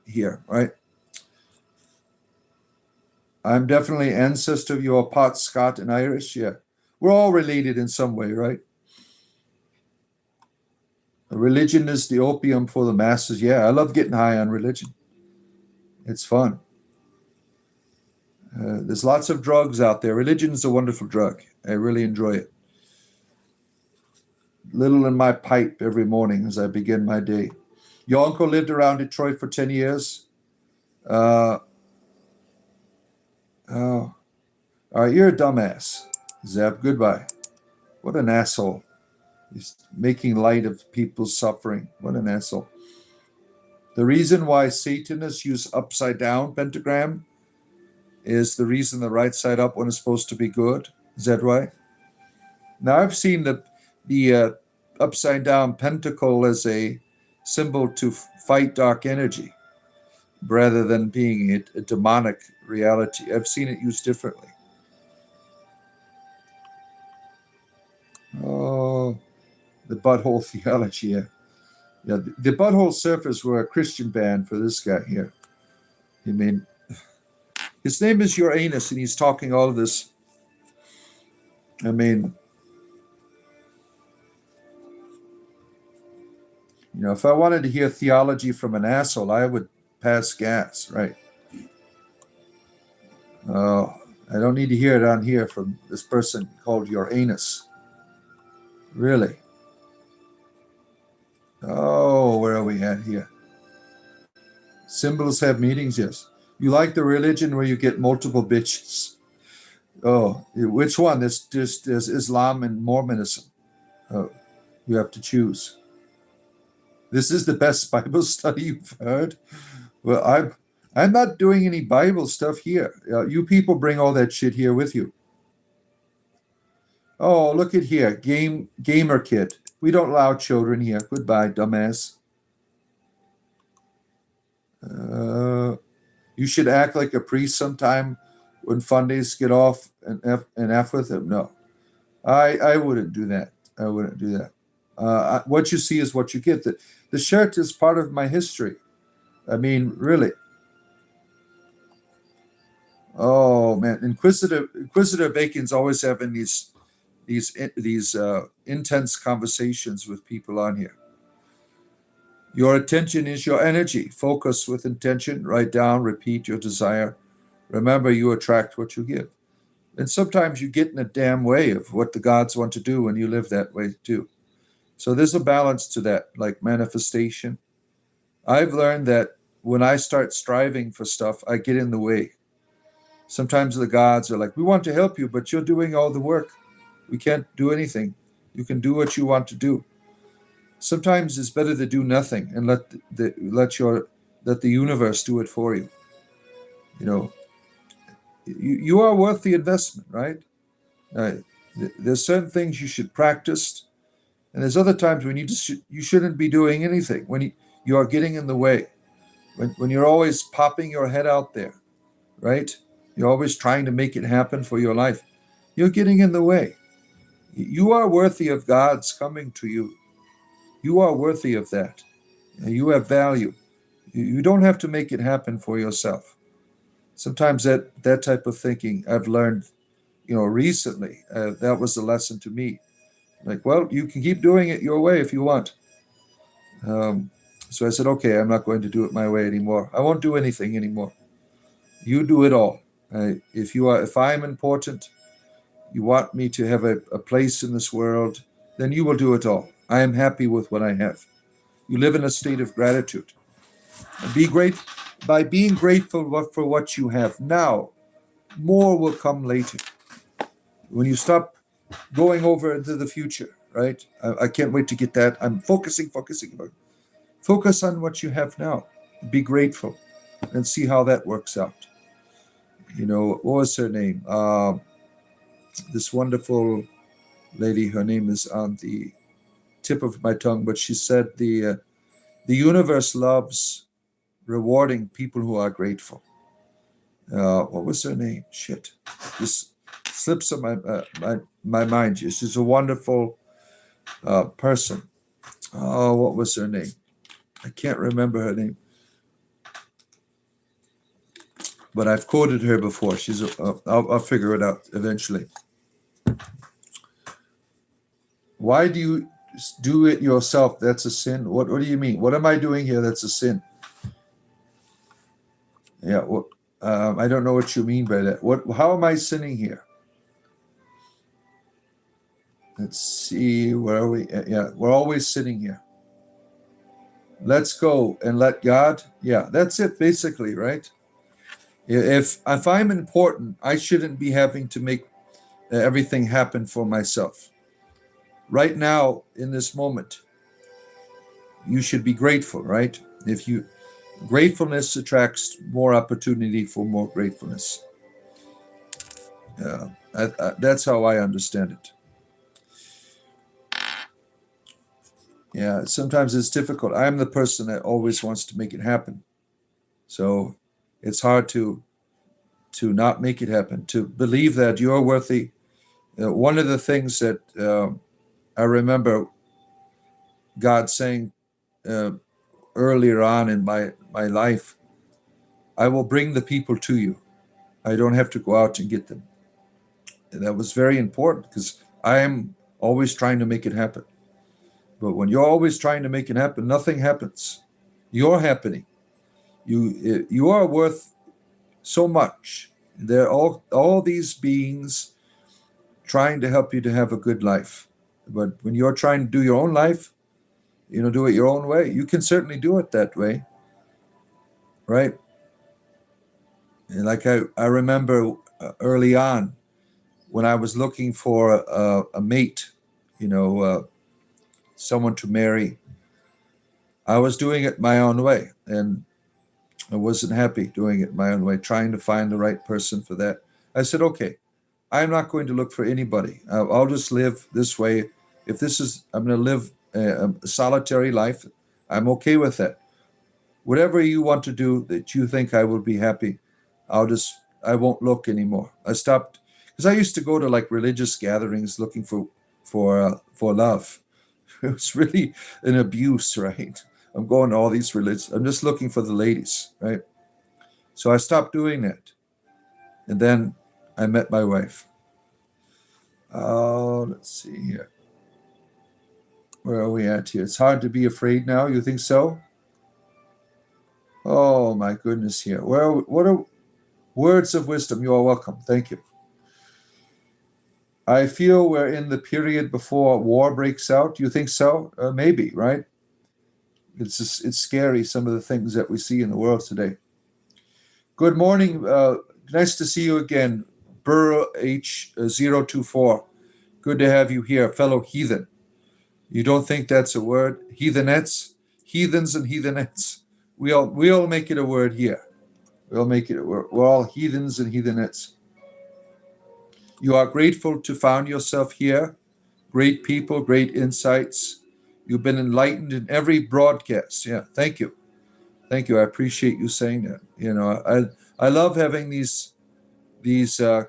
here, right? I'm definitely ancestor of your Pot, Scot, and Irish. Yeah, we're all related in some way, right? Religion is the opium for the masses. Yeah, I love getting high on religion. It's fun. There's lots of drugs out there. Religion is a wonderful drug. I really enjoy it. Little in my pipe every morning as I begin my day. Your uncle lived around Detroit for 10 years. Oh, all right, you're a dumbass. Zeb, goodbye. What an asshole. He's making light of people's suffering. What an asshole. The reason why Satanists use upside down pentagram is the reason the right side up one is supposed to be good. Is that right? Now, I've seen the upside down pentacle as a symbol to fight dark energy rather than being a demonic reality. I've seen it used differently. Oh, the butthole theology. Yeah, the Butthole Surfers were a Christian band for this guy here. I mean, his name is Uranus, and he's talking all of this. I mean, if I wanted to hear theology from an asshole, I would pass gas, right? Oh, I don't need to hear it on here from this person called Uranus. Really? Oh, where are we at here? Symbols have meanings, yes. You like the religion where you get multiple bitches? Oh, which one? There's Islam and Mormonism. Oh, you have to choose. This is the best Bible study you've heard? Well, I'm not doing any Bible stuff here. You people bring all that shit here with you. Oh, look at here. Gamer kid. We don't allow children here. Goodbye, dumbass. You should act like a priest sometime when Fundays get off and F with him. No, I wouldn't do that. I wouldn't do that. What you see is what you get. The shirt is part of my history. I mean, really. Oh man, Inquisitor Bacon's always having these intense conversations with people on here. Your attention is your energy. Focus with intention. Write down, repeat your desire. Remember, you attract what you give. And sometimes you get in a damn way of what the gods want to do when you live that way too. So there's a balance to that, like manifestation. I've learned that when I start striving for stuff, I get in the way. Sometimes the gods are like, we want to help you, but you're doing all the work. We can't do anything. You can do what you want to do. Sometimes it's better to do nothing and let let the universe do it for you. You know, you are worth the investment, right? There's certain things you should practice, and there's other times when you shouldn't be doing anything, when you are getting in the way, when you're always popping your head out there, right? You're always trying to make it happen for your life. You're getting in the way. You are worthy of God's coming to you. You are worthy of that. You have value. You don't have to make it happen for yourself. Sometimes that type of thinking I've learned, recently. That was a lesson to me. Like, well, you can keep doing it your way if you want. So I said, okay, I'm not going to do it my way anymore. I won't do anything anymore. You do it all. If I'm important, you want me to have a place in this world, then you will do it all. I am happy with what I have. You live in a state of gratitude. Be great by being grateful for what you have now. More will come later. When you stop going over into the future, right? I can't wait to get that. I'm focusing. Focus on what you have now. Be grateful and see how that works out. What was her name? This wonderful lady, her name is on the tip of my tongue, but she said the universe loves rewarding people who are grateful. What was her name? Shit. This slips of my mind. She's a wonderful person. Oh, what was her name? I can't remember her name. But I've quoted her before. I'll figure it out eventually. Why do you do it yourself? That's a sin. What do you mean? What am I doing here that's a sin? Yeah, I don't know what you mean by that. How am I sinning here? Let's see, where are we? Yeah, we're always sitting here. Let's go and let God. Yeah, that's it basically, right? If I'm important, I shouldn't be having to make everything happen for myself. Right now, in this moment, you should be grateful, right? Gratefulness attracts more opportunity for more gratefulness. That's how I understand it. Yeah, sometimes it's difficult. I'm the person that always wants to make it happen. So it's hard to not make it happen, to believe that you're worthy. One of the things that I remember God saying earlier on in my life, I will bring the people to you. I don't have to go out and get them. And that was very important because I am always trying to make it happen. But when you're always trying to make it happen, nothing happens. You're happening. You are worth so much. There are all these beings trying to help you to have a good life. But when you're trying to do your own life, do it your own way. You can certainly do it that way, right? And like I remember early on when I was looking for a mate, someone to marry, I was doing it my own way, and I wasn't happy doing it my own way, trying to find the right person for that. I said, okay, I'm not going to look for anybody. I'll just live this way. If I'm going to live a solitary life, I'm okay with that. Whatever you want to do that you think I will be happy, I won't look anymore. I stopped because I used to go to like religious gatherings looking for love. It was really an abuse, right? I'm going to all these religions. I'm just looking for the ladies, right? So I stopped doing that. And then I met my wife. Oh, let's see here. Where are we at here? It's hard to be afraid now. You think so? Oh, my goodness here. What are words of wisdom? You are welcome. Thank you. I feel we're in the period before war breaks out. You think so? Maybe, right? It's scary, some of the things that we see in the world today. Good morning. Nice to see you again, Burr H024. Good to have you here, fellow heathen. You don't think that's a word? Heathenettes? Heathens and heathenettes. We'll make it a word here. We'll make it. We're all heathens and heathenettes. You are grateful to found yourself here. Great people, great insights. You've been enlightened in every broadcast. Yeah, thank you. Thank you. I appreciate you saying that. I love having these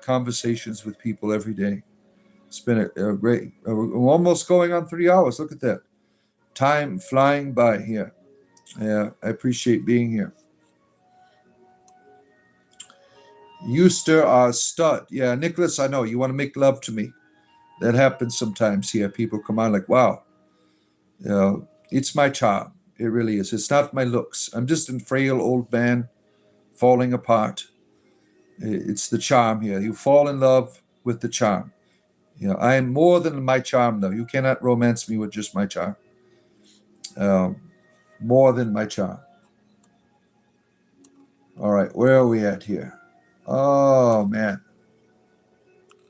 conversations with people every day. It's been a great. We're almost going on 3 hours. Look at that. Time flying by here. Yeah, I appreciate being here. Euster, stud. Yeah, Nicholas, I know you want to make love to me. That happens sometimes here. People come on like, wow, it's my charm. It really is. It's not my looks. I'm just a frail old man falling apart. It's the charm here. You fall in love with the charm. I am more than my charm, though. You cannot romance me with just my charm. More than my charm. All right, where are we at here? Oh, man.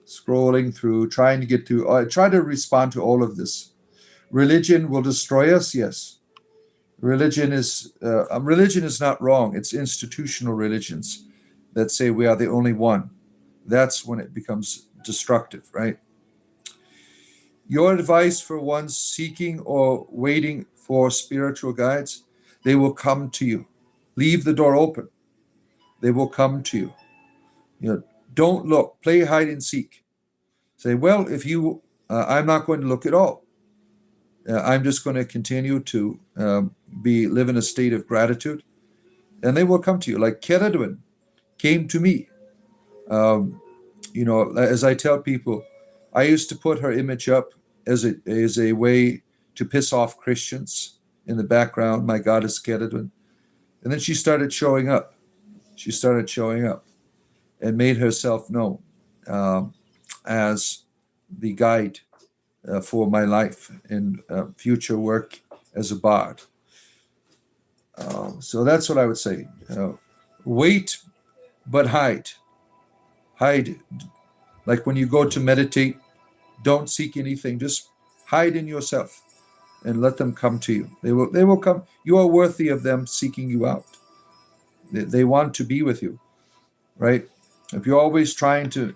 Scrolling through, trying to get through. I try to respond to all of this. Religion will destroy us, yes. Religion is not wrong. It's institutional religions that say we are the only one. That's when it becomes destructive, right? Your advice for ones seeking or waiting for spiritual guides, they will come to you. Leave the door open. They will come to you. Don't look. Play hide and seek. Say, well, if you, I'm not going to look at all. I'm just going to continue to live in a state of gratitude, and they will come to you. Like Keradwin came to me. As I tell people, I used to put her image up as a way to piss off Christians in the background. My goddess Keradwin, and then she started showing up. She started showing up, and made herself known as the guide for my life and future work as a bard. So that's what I would say. Wait, but hide. Hide. Like when you go to meditate, don't seek anything. Just hide in yourself and let them come to you. They will come. You are worthy of them seeking you out. They want to be with you, right? If you're always trying to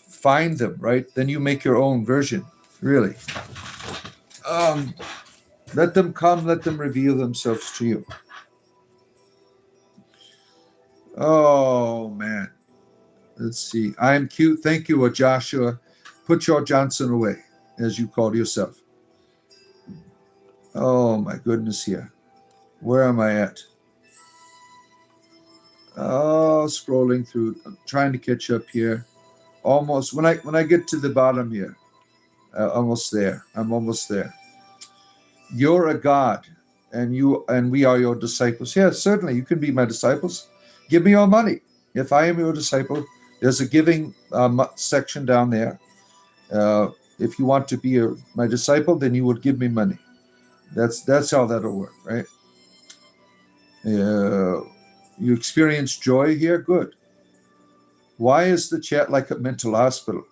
find them, right, then you make your own version, really. Let them come, let them reveal themselves to you. Oh, man. Let's see. I am cute. Thank you, Joshua. Put your Johnson away, as you called yourself. Oh, my goodness here. Where am I at? Oh, scrolling through. I'm trying to catch up here. Almost. When I get to the bottom here, almost there. I'm almost there. You're a god, and we are your disciples. Yes, certainly, you can be my disciples. Give me your money. If I am your disciple, there's a giving section down there. If you want to be my disciple, then you would give me money. That's how that'll work, right? You experience joy here? Good. Why is the chat like a mental hospital?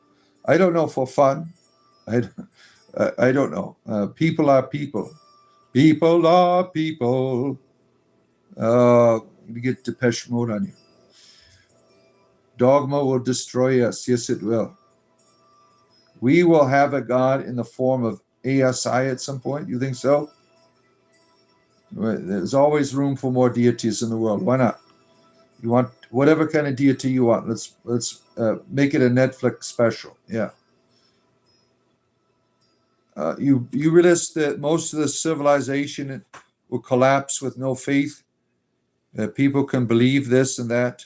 I don't know, for fun. I don't know. People are people. People are people. You get Depeche Mode on you. Dogma will destroy us. Yes, it will. We will have a God in the form of ASI at some point. You think so? There's always room for more deities in the world. Why not? You want whatever kind of deity you want. Let's make it a Netflix special. Yeah. You realize that most of the civilization will collapse with no faith. People can believe this and that.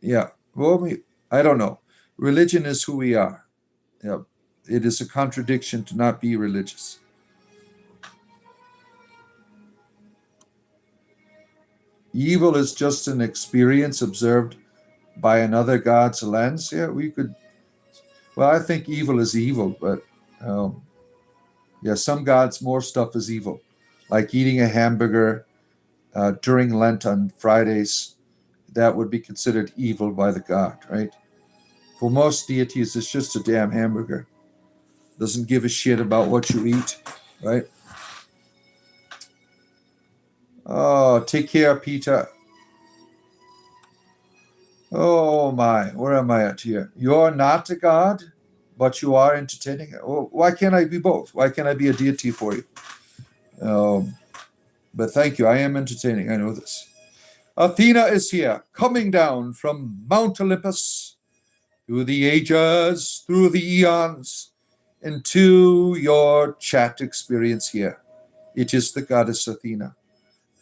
Yeah. Well, I don't know. Religion is who we are. It is a contradiction to not be religious. Evil is just an experience observed by another god's lens. Yeah, we could. Well, I think evil is evil, but some gods, more stuff is evil, like eating a hamburger during Lent on Fridays. That would be considered evil by the god, right? For most deities, it's just a damn hamburger. Doesn't give a shit about what you eat, right?
Oh, take care, Peter. Oh my, where am I at here? You're not a god, but you are entertaining. Oh, why can't I be both? Why can't I be a deity for you? But thank you, I am entertaining, I know this. Athena is here, coming down from Mount Olympus, through the ages, through the eons, into your chat experience here. It is the goddess Athena.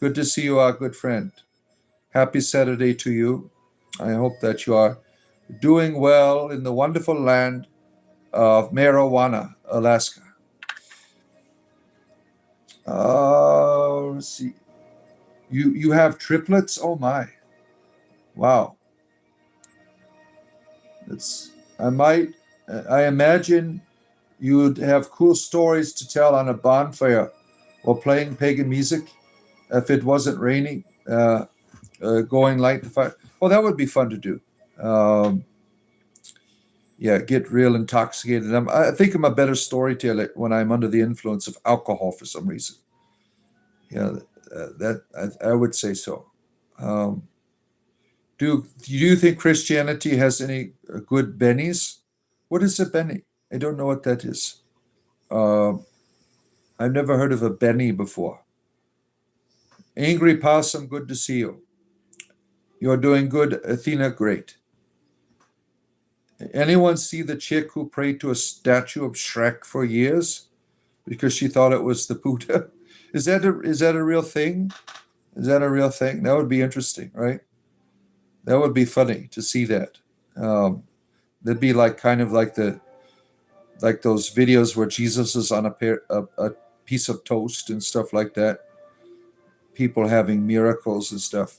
Good to see you, our good friend. Happy Saturday to you. I hope that you are doing well in the wonderful land of Marijuana, Alaska. Let's see. You have triplets? Oh my. Wow. I imagine you'd have cool stories to tell on a bonfire or playing pagan music if it wasn't raining, going light the fire. Well, that would be fun to do. Yeah, get real intoxicated. I think I'm a better storyteller when I'm under the influence of alcohol for some reason. Yeah, I would say so. Do you think Christianity has any good bennies? What is a benny? I don't know what that is. I've never heard of a benny before. Angry Possum, good to see you. You're doing good, Athena, great. Anyone see the chick who prayed to a statue of Shrek for years because she thought it was the Buddha? Is that a real thing? Is that a real thing? That would be interesting, right? That would be funny to see that. That'd be like kind of like those videos where Jesus is on a piece of toast and stuff like that. People having miracles and stuff.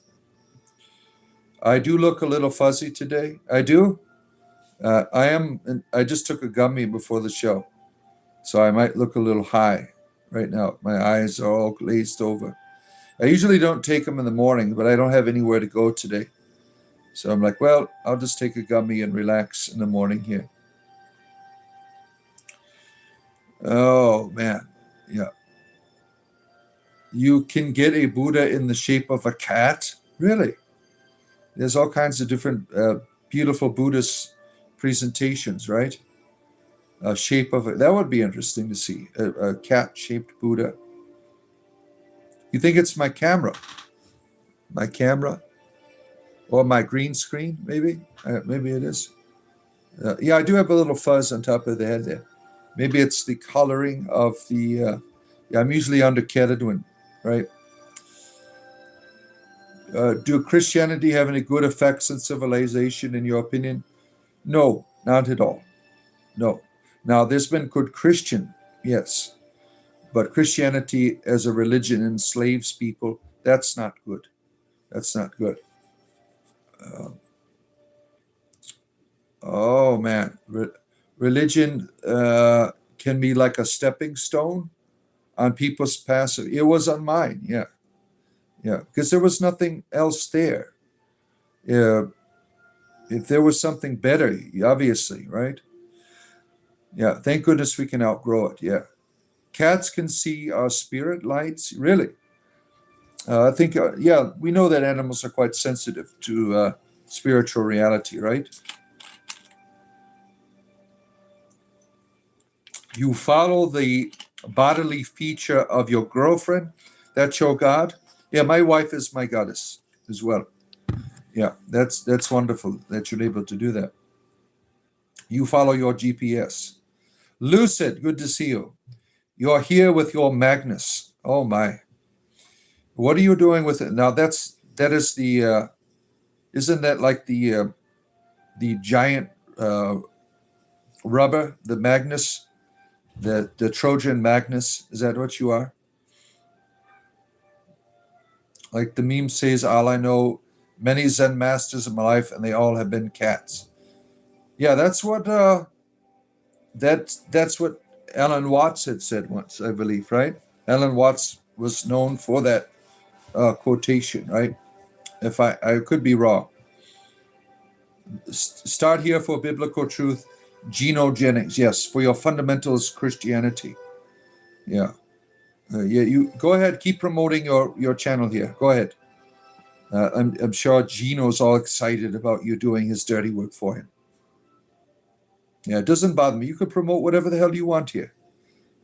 I do look a little fuzzy today. I do. I just took a gummy before the show, so I might look a little high right now. My eyes are all glazed over. I usually don't take them in the morning, but I don't have anywhere to go today. So I'm like, well, I'll just take a gummy and relax in the morning here. Oh, man. Yeah. You can get a Buddha in the shape of a cat? Really? There's all kinds of different beautiful Buddhist presentations, right? Shape of it. That would be interesting to see. A cat-shaped Buddha. You think it's my camera? My camera? Or my green screen, maybe? Maybe it is. Yeah, I do have a little fuzz on top of the head there. Maybe it's the coloring of the... yeah, I'm usually under Ketadwin, right? Do Christianity have any good effects on civilization, in your opinion? No, not at all. No. Now, there's been good Christian, yes. But Christianity as a religion enslaves people. That's not good. That's not good. Oh, man. Religion can be like a stepping stone on people's path. It was on mine, yeah. Yeah, because there was nothing else there. If there was something better, obviously, right? Yeah, thank goodness we can outgrow it, yeah. Cats can see our spirit lights, really. I think, yeah, we know that animals are quite sensitive to spiritual reality, right? You follow the bodily feature of your girlfriend. That's your god. Yeah, my wife is my goddess as well. Yeah, that's wonderful that you're able to do that. You follow your GPS. Lucid, good to see you. You're here with your Magnus. Oh my. What are you doing with it? Now that is the isn't that like the giant rubber, the Magnus, the Trojan Magnus? Is that what you are? Like the meme says, all I know, many Zen masters in my life, and they all have been cats. Yeah, that's what that's what Alan Watts had said once, I believe, right? Alan Watts was known for that quotation, right? If I could be wrong. Start here for biblical truth. Geno Jennings, yes, for your fundamentalist Christianity. Yeah. Yeah, you go ahead. Keep promoting your channel here. Go ahead. I'm sure Gino's all excited about you doing his dirty work for him. Yeah, it doesn't bother me. You can promote whatever the hell you want here.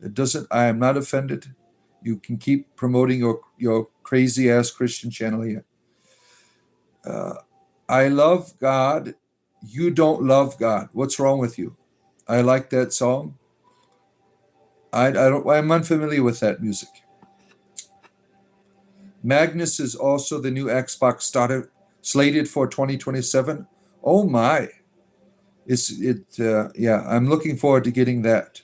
It doesn't. I am not offended. You can keep promoting your crazy ass Christian channel here. I love God. You don't love God. What's wrong with you? I like that song. I don't. I'm unfamiliar with that music. Magnus is also the new Xbox starter slated for 2027. Oh my! Yeah, I'm looking forward to getting that.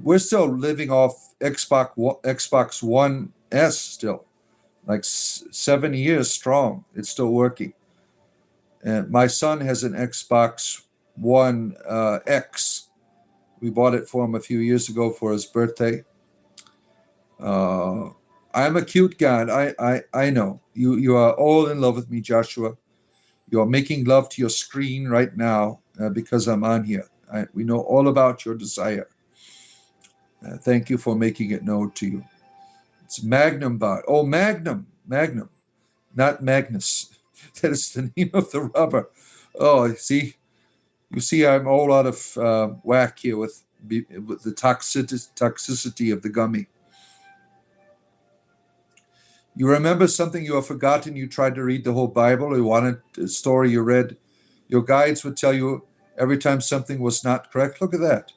We're still living off Xbox One S still, like 7 years strong. It's still working. And my son has an Xbox One X. We bought it for him a few years ago for his birthday. I'm a cute guy. I know. You are all in love with me, Joshua. You are making love to your screen right now because I'm on here. We know all about your desire. Thank you for making it known to you. It's Magnum Bar. Oh, Magnum, not Magnus. That is the name of the rubber. Oh, you see, I'm all out of whack here with the toxicity of the gummy. You remember something you have forgotten? You tried to read the whole Bible, or you wanted a story you read. Your guides would tell you every time something was not correct. Look at that.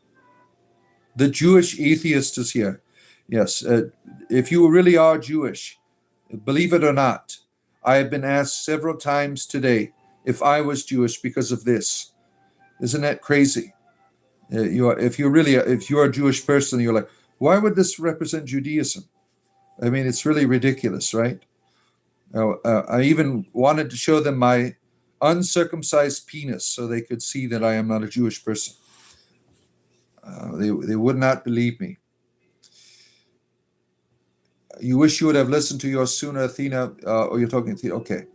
The Jewish atheist is here. Yes, if you really are Jewish, believe it or not, I have been asked several times today if I was Jewish because of this. Isn't that crazy? If you're a Jewish person, you're like, why would this represent Judaism? I mean, it's really ridiculous, right? I even wanted to show them my uncircumcised penis so they could see that I am not a Jewish person. They would not believe me. You wish you would have listened to your sooner, Athena, or you're talking Athena. Okay.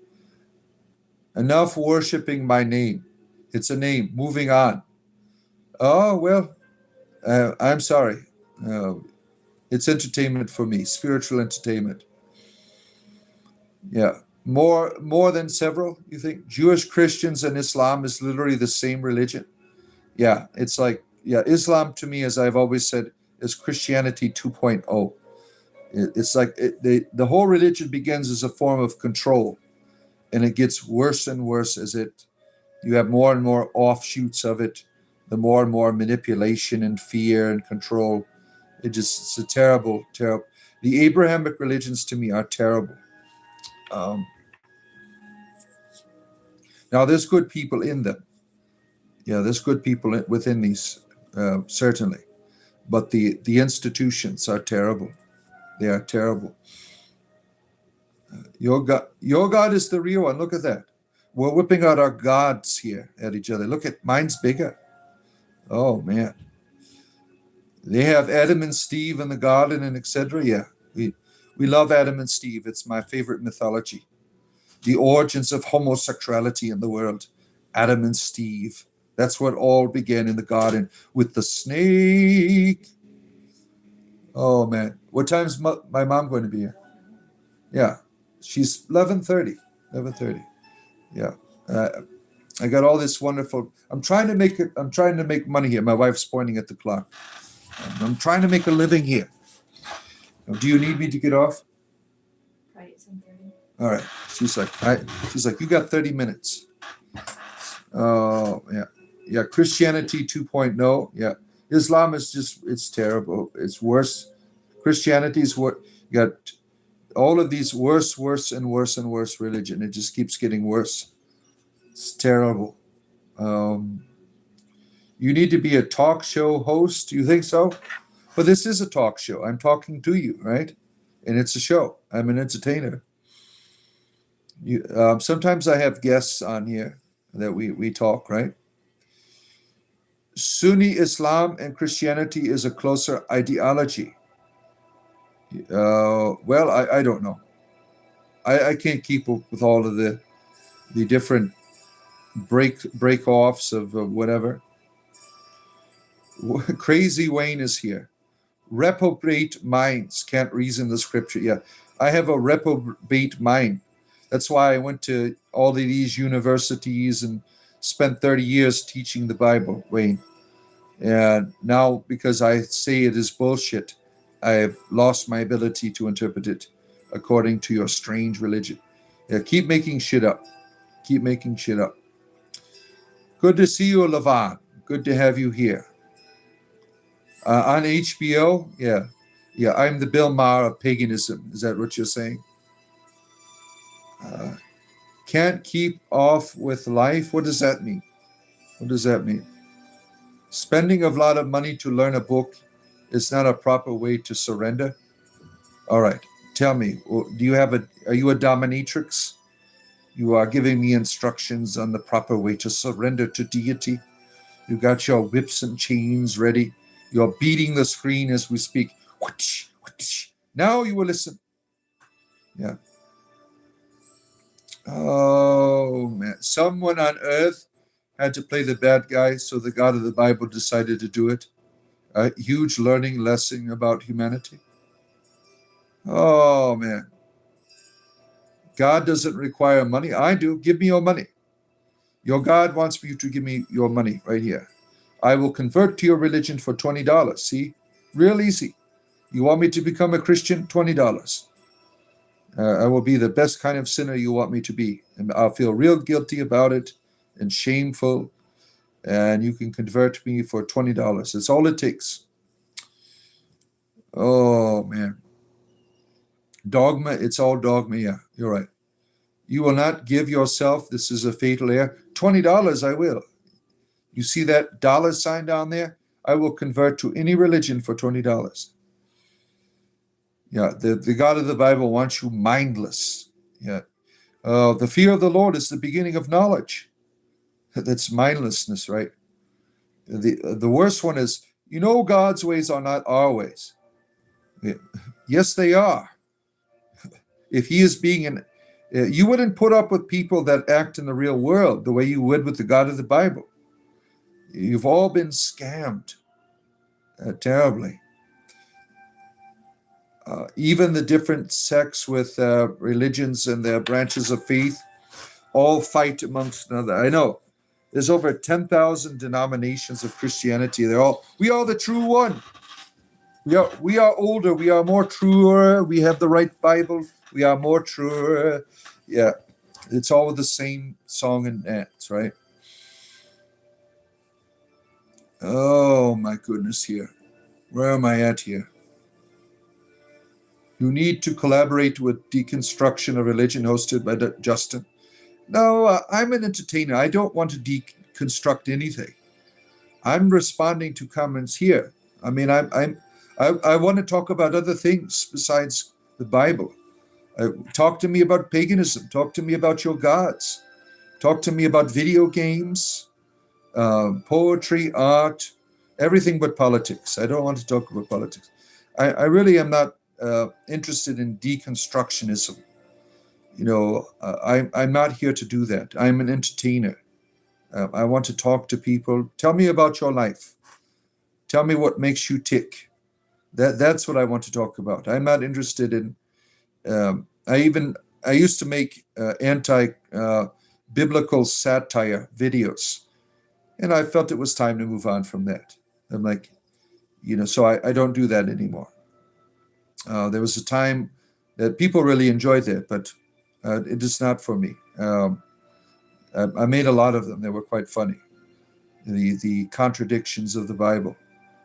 Enough worshiping my name. It's a name. Moving on. Oh, well, I'm sorry. It's entertainment for me, spiritual entertainment. Yeah. More than several, you think? Jewish, Christians, and Islam is literally the same religion. Yeah, it's like, Islam to me, as I've always said, is Christianity 2.0. It's like the whole religion begins as a form of control, and it gets worse and worse as you have more and more offshoots of it, the more and more manipulation and fear and control. It's a terrible, terrible. The Abrahamic religions to me are terrible. Now, there's good people in them. Yeah, there's good people within these, certainly. But the institutions are terrible. They are terrible. Your God is the real one. Look at that. We're whipping out our gods here at each other. Look at mine's bigger. Oh man. They have Adam and Steve in the garden and etc. Yeah, we love Adam and Steve. It's my favorite mythology. The origins of homosexuality in the world. Adam and Steve. That's what all began in the garden with the snake. Oh man. What time's my mom going to be here? Yeah. She's 11:30. 11:30. Yeah. I got all this wonderful. I'm trying to make money here. My wife's pointing at the clock. I'm trying to make a living here. Do you need me to get off?
Right, it's 7:30.
All right. She's like, you got 30 minutes. Oh yeah. Yeah. Christianity 2.0. Yeah. Islam is it's terrible. It's worse. Christianity is what you got. All of these worse and worse religion. It just keeps getting worse. It's terrible. You need to be a talk show host. Do you think so? Well, this is a talk show. I'm talking to you, right? And it's a show. I'm an entertainer. Sometimes I have guests on here that we talk, right? Sunni Islam and Christianity is a closer ideology. Well, I don't know. I can't keep up with all of the different break offs of whatever. Crazy Wayne is here. Reprobate minds can't reason the scripture. Yeah, I have a reprobate mind. That's why I went to all of these universities and spent 30 years teaching the Bible, Wayne. And now, because I say it is bullshit, I've lost my ability to interpret it according to your strange religion. Yeah, keep making shit up. Keep making shit up. Good to see you, Levon. Good to have you here. On HBO, yeah. Yeah, I'm the Bill Maher of paganism. Is that what you're saying? Can't keep off with life? What does that mean? What does that mean? Spending a lot of money to learn a book is not a proper way to surrender. All right, tell me, are you a dominatrix? You are giving me instructions on the proper way to surrender to deity. You got your whips and chains ready. You're beating the screen as we speak. Whoosh, whoosh. Now you will listen. Yeah. Oh, man. Someone on earth had to play the bad guy, so the God of the Bible decided to do it. A huge learning lesson about humanity. Oh, man. God doesn't require money. I do. Give me your money. Your God wants you to give me your money right here. I will convert to your religion for $20. See? Real easy. You want me to become a Christian? $20. I will be the best kind of sinner you want me to be. And I'll feel real guilty about it and shameful. And you can convert me for $20. That's all it takes. Oh, man. Dogma, it's all dogma. Yeah, you're right. You will not give yourself, this is a fatal error. $20, I will. You see that dollar sign down there? I will convert to any religion for $20. Yeah, the God of the Bible wants you mindless. Yeah. The fear of the Lord is the beginning of knowledge. That's mindlessness, right? The worst one is, God's ways are not our ways. Yeah. Yes, they are. If he is being you wouldn't put up with people that act in the real world the way you would with the God of the Bible. You've all been scammed terribly. Even the different sects with religions and their branches of faith all fight amongst another. I know there's over 10,000 denominations of Christianity. We are the true one. We are older. We are more truer. We have the right Bible. We are more truer. Yeah, it's all the same song and dance, right? Oh my goodness, here. Where am I at here? You need to collaborate with Deconstruction of Religion hosted by Justin. No, I'm an entertainer. I don't want to deconstruct anything. I'm responding to comments here. I mean, I want to talk about other things besides the Bible. Talk to me about paganism. Talk to me about your gods. Talk to me about video games, poetry, art, everything but politics. I don't want to talk about politics. I really am not interested in deconstructionism. I'm not here to do that. I'm an entertainer. I want to talk to people. Tell me about your life. Tell me what makes you tick. That's what I want to talk about. I'm not interested in. I used to make anti-biblical satire videos, and I felt it was time to move on from that. I'm like, so I don't do that anymore. There was a time that people really enjoyed that, but it is not for me. I made a lot of them. They were quite funny. The contradictions of the Bible.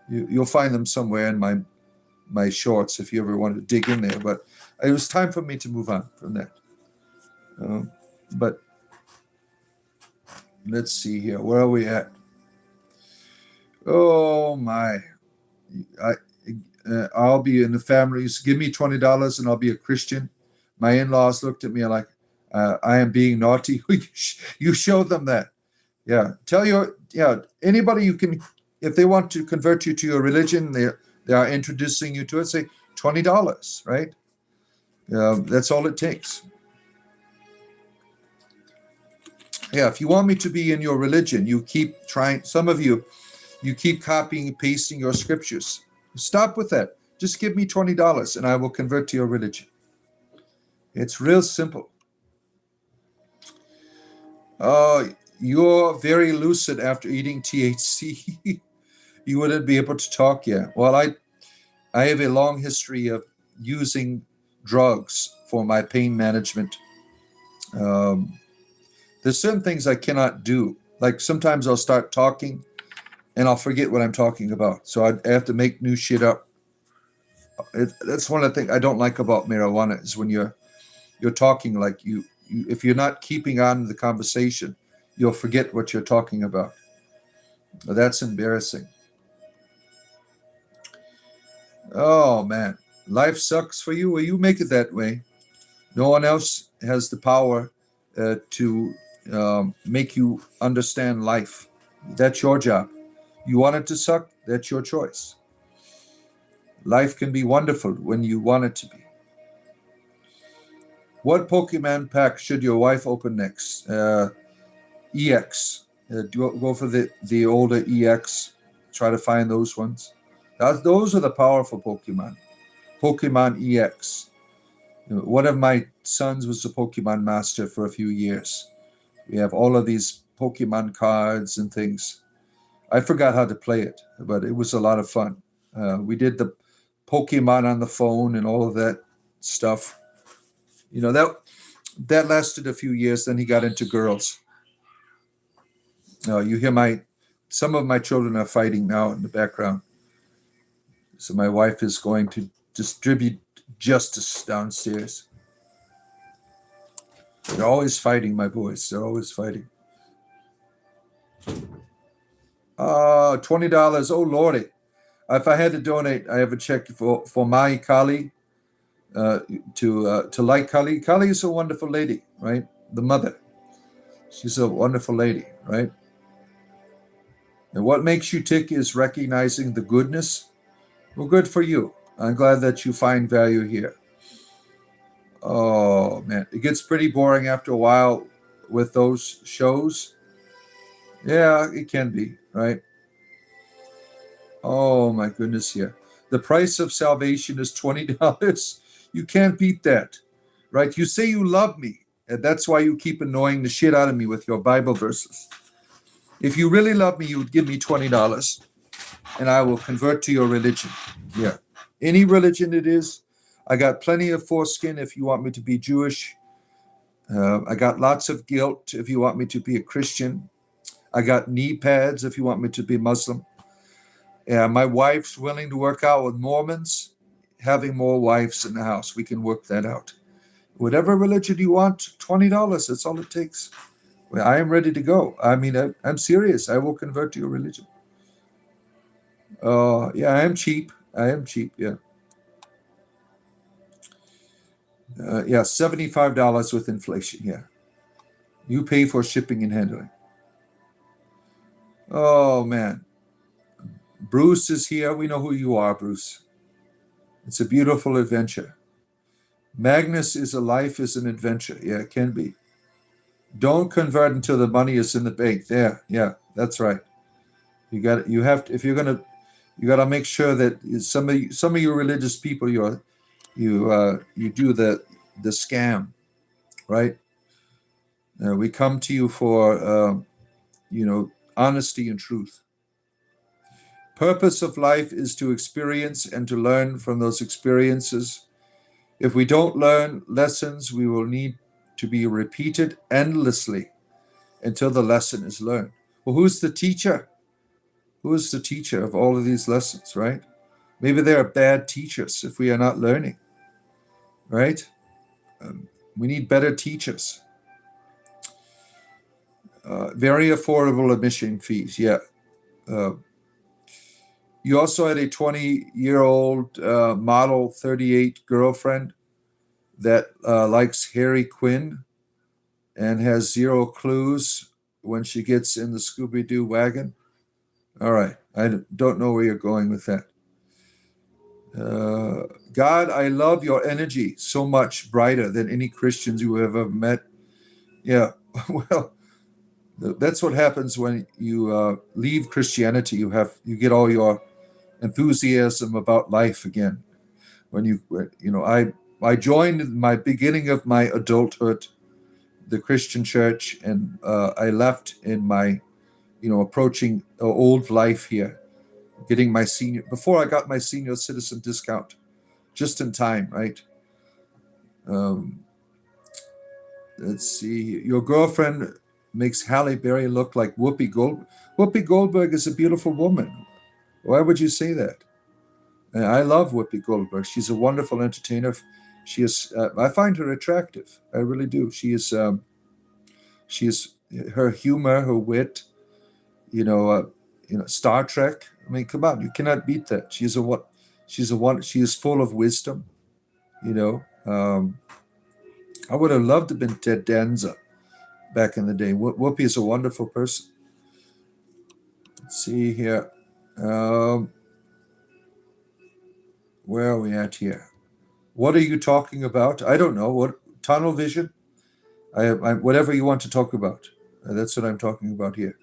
You'll find them somewhere in my shorts if you ever want to dig in there. But it was time for me to move on from that. But let's see here. Where are we at? Oh my! I'll be in the families. Give me $20 and I'll be a Christian. My in-laws looked at me like I am being naughty. You show them that. Yeah. Anybody you can, if they want to convert you to your religion, they are introducing you to it. Say $20, right? That's all it takes. Yeah. If you want me to be in your religion, you keep trying. Some of you keep copying and pasting your scriptures. Stop with that. Just give me $20 and I will convert to your religion. It's real simple. You're very lucid after eating THC. You wouldn't be able to talk yet. Well, I have a long history of using drugs for my pain management. There's certain things I cannot do. Like sometimes I'll start talking and I'll forget what I'm talking about. So I have to make new shit up. That's one of the things I don't like about marijuana is when you're talking like you if you're not keeping on the conversation, you'll forget what you're talking about. Well, that's embarrassing. Oh man, life sucks for you. Well, you make it that way. No one else has the power to make you understand life. That's your job. You want it to suck? That's your choice. Life can be wonderful when you want it to be. What Pokemon pack should your wife open next? EX. Go for the older EX. Try to find those ones. Those are the powerful Pokemon. Pokemon EX. One of my sons was a Pokemon master for a few years. We have all of these Pokemon cards and things. I forgot how to play it, but it was a lot of fun. We did the Pokemon on the phone and all of that stuff. That lasted a few years. Then he got into girls. You hear some of my children are fighting now in the background. So my wife is going to distribute justice downstairs. They're always fighting, my boys. They're always fighting. $20. Oh, Lordy. If I had to donate, I have a check for my Kali to like Kali. Kali is a wonderful lady, right? The mother. She's a wonderful lady, right? And what makes you tick is recognizing the goodness. Well, good for you. I'm glad that you find value here. Oh, man. It gets pretty boring after a while with those shows. Yeah, it can be, right? Oh, my goodness, yeah. The price of salvation is $20. You can't beat that, right? You say you love me, and that's why you keep annoying the shit out of me with your Bible verses. If you really love me, you would give me $20, and I will convert to your religion. Yeah. Any religion it is. I got plenty of foreskin if you want me to be Jewish. I got lots of guilt if you want me to be a Christian. I got knee pads if you want me to be Muslim. Yeah, my wife's willing to work out with Mormons, having more wives in the house. We can work that out. Whatever religion you want, $20, that's all it takes. Well, I am ready to go. I mean, I'm serious. I will convert to your religion. Yeah, I am cheap. Yeah. Yeah, $75 with inflation, yeah. You pay for shipping and handling. Oh, man. Bruce is here. We know who you are, Bruce. It's a beautiful adventure. Magnus is a life is an adventure. Yeah, it can be. Don't convert until the money is in the bank. There, yeah, that's right. You have to, if you're gonna, you got to make sure that some of you religious people you do the scam, right? We come to you for honesty and truth. Purpose of life is to experience and to learn from those experiences. If we don't learn lessons, we will need to be repeated endlessly until the lesson is learned. Well, who's the teacher? Who is the teacher of all of these lessons, right? Maybe they are bad teachers if we are not learning, right? We need better teachers. Very affordable admission fees, yeah. You also had a 20-year-old model 38 girlfriend that likes Harry Quinn and has zero clues when she gets in the Scooby-Doo wagon. All right. I don't know where you're going with that. God, I love your energy so much brighter than any Christians you have ever met. Yeah, well, that's what happens when you leave Christianity. You get all your enthusiasm about life again. I joined in my beginning of my adulthood, the Christian church, and I left in my, approaching old life here, getting my before I got my senior citizen discount, just in time, right? Let's see. Your girlfriend makes Halle Berry look like Whoopi Goldberg. Whoopi Goldberg is a beautiful woman. Why would you say that? I love Whoopi Goldberg. She's a wonderful entertainer. She is. I find her attractive. I really do. She is. Her humor, her wit. Star Trek. I mean, come on, you cannot beat that. She is full of wisdom. I would have loved to have been Ted Danza back in the day. Whoopi is a wonderful person. Let's see here. Where are we at here? What are you talking about? I don't know. What tunnel vision? Whatever you want to talk about. That's what I'm talking about here.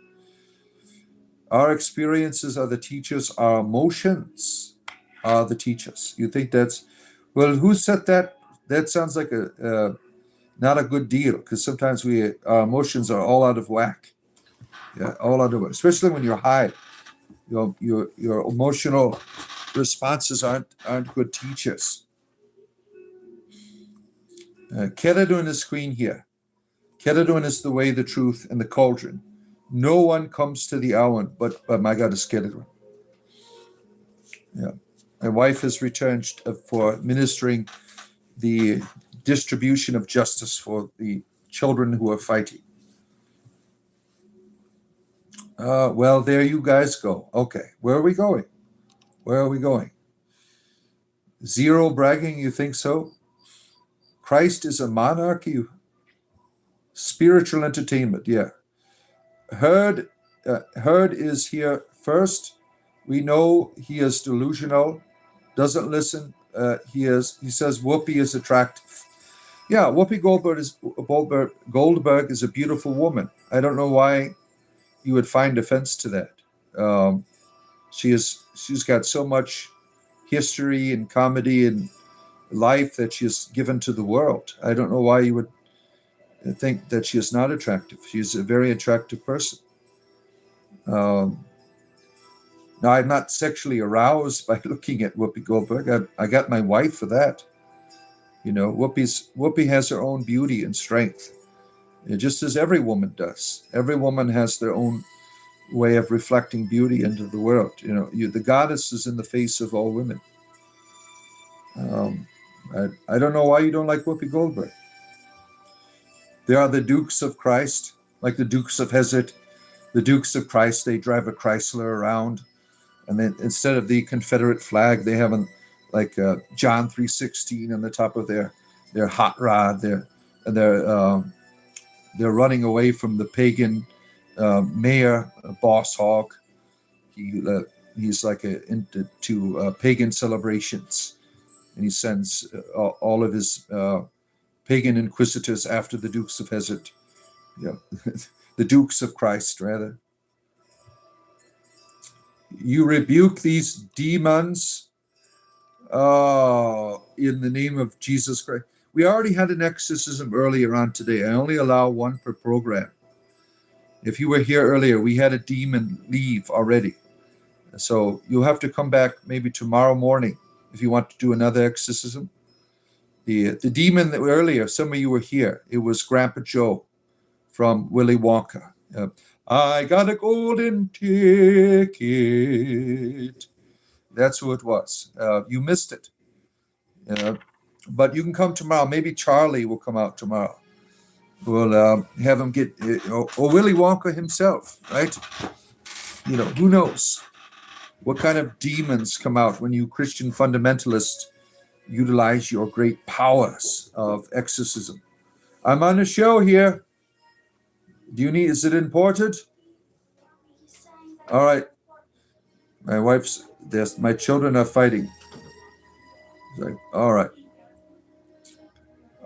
Our experiences are the teachers. Our emotions are the teachers. You think that's... Well, who said that? That sounds like not a good deal, because sometimes our emotions are all out of whack. Yeah, all out of whack. Especially when you're high. Your emotional responses aren't good teachers. Keradun is queen here. Keradun is the way, the truth, and the cauldron. No one comes to the Awan, but my God, is Keradun. Yeah. My wife has returned for ministering the distribution of justice for the children who are fighting. Well, there you guys go. Okay, where are we going? Zero bragging, you think so? Christ is a monarchy? Spiritual entertainment, yeah. Herd is here first. We know he is delusional, doesn't listen. He says Whoopi is attractive. Yeah, Whoopi Goldberg is a beautiful woman. I don't know why you would find offense to that. She's got so much history and comedy and life that she has given to the world. I don't know why you would think that she is not attractive. She's a very attractive person. Now, I'm not sexually aroused by looking at Whoopi Goldberg. I got my wife for that. Whoopi has her own beauty and strength, just as every woman does. Every woman has their own way of reflecting beauty into the world. The goddess is in the face of all women. I don't know why you don't like Whoopi Goldberg. There are the Dukes of Christ, like the Dukes of Hazzard. The Dukes of Christ, they drive a Chrysler around, and then instead of the Confederate flag, they have John 3:16 on the top of their hot rod. They're running away from the pagan mayor, Boss Hog. He's into pagan celebrations, and he sends all of his pagan inquisitors after the Dukes of Hazzard. Yeah, the Dukes of Christ, rather. You rebuke these demons in the name of Jesus Christ. We already had an exorcism earlier on today. I only allow one per program. If you were here earlier, we had a demon leave already. So you'll have to come back maybe tomorrow morning if you want to do another exorcism. The demon that earlier, some of you were here. It was Grandpa Joe from Willy Wonka. I got a golden ticket. That's who it was. You missed it. But you can come tomorrow. Maybe Charlie will come out tomorrow. We'll have him get, or Willy Wonka himself, right? Who knows what kind of demons come out when you Christian fundamentalists utilize your great powers of exorcism. I'm on a show here. Is it important? All right. My children are fighting. All right.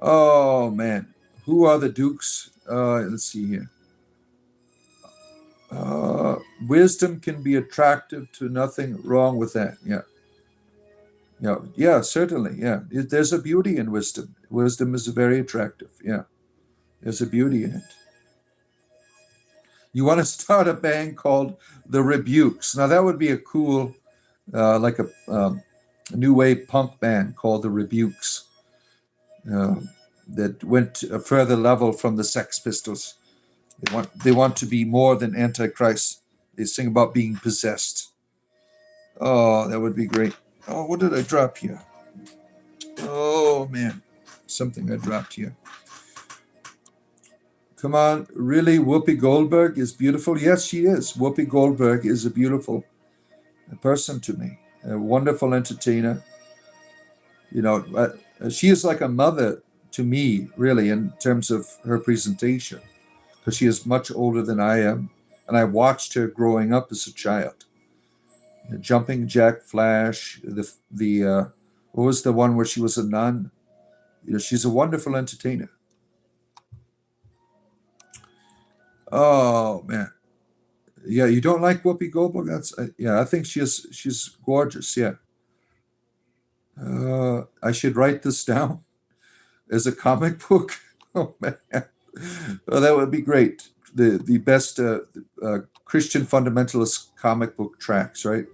Oh, man. Who are the Dukes? Let's see here. Wisdom can be attractive to nothing wrong with that. Yeah. Yeah. Yeah, certainly. Yeah. There's a beauty in wisdom. Wisdom is very attractive. Yeah. There's a beauty in it. You want to start a band called The Rebukes. Now, that would be a cool, like a new wave punk band called The Rebukes that went a further level from the Sex Pistols. They want to be more than Antichrist. They sing about being possessed. Oh, that would be great. Oh, what did I drop here? Oh, man. Something I dropped here. Come on, really? Whoopi Goldberg is beautiful? Yes, she is. Whoopi Goldberg is a beautiful person to me, a wonderful entertainer. You know, she is like a mother to me, really, in terms of her presentation, because she is much older than I am, and I watched her growing up as a child. Jumping Jack Flash, the what was the one where she was a nun? You know, she's a wonderful entertainer. Oh man, yeah, you don't like Whoopi Goldberg? That's yeah, I think she's gorgeous. Yeah, I should write this down as a comic book. Oh man, well, that would be great. The best Christian fundamentalist comic book tracks, right?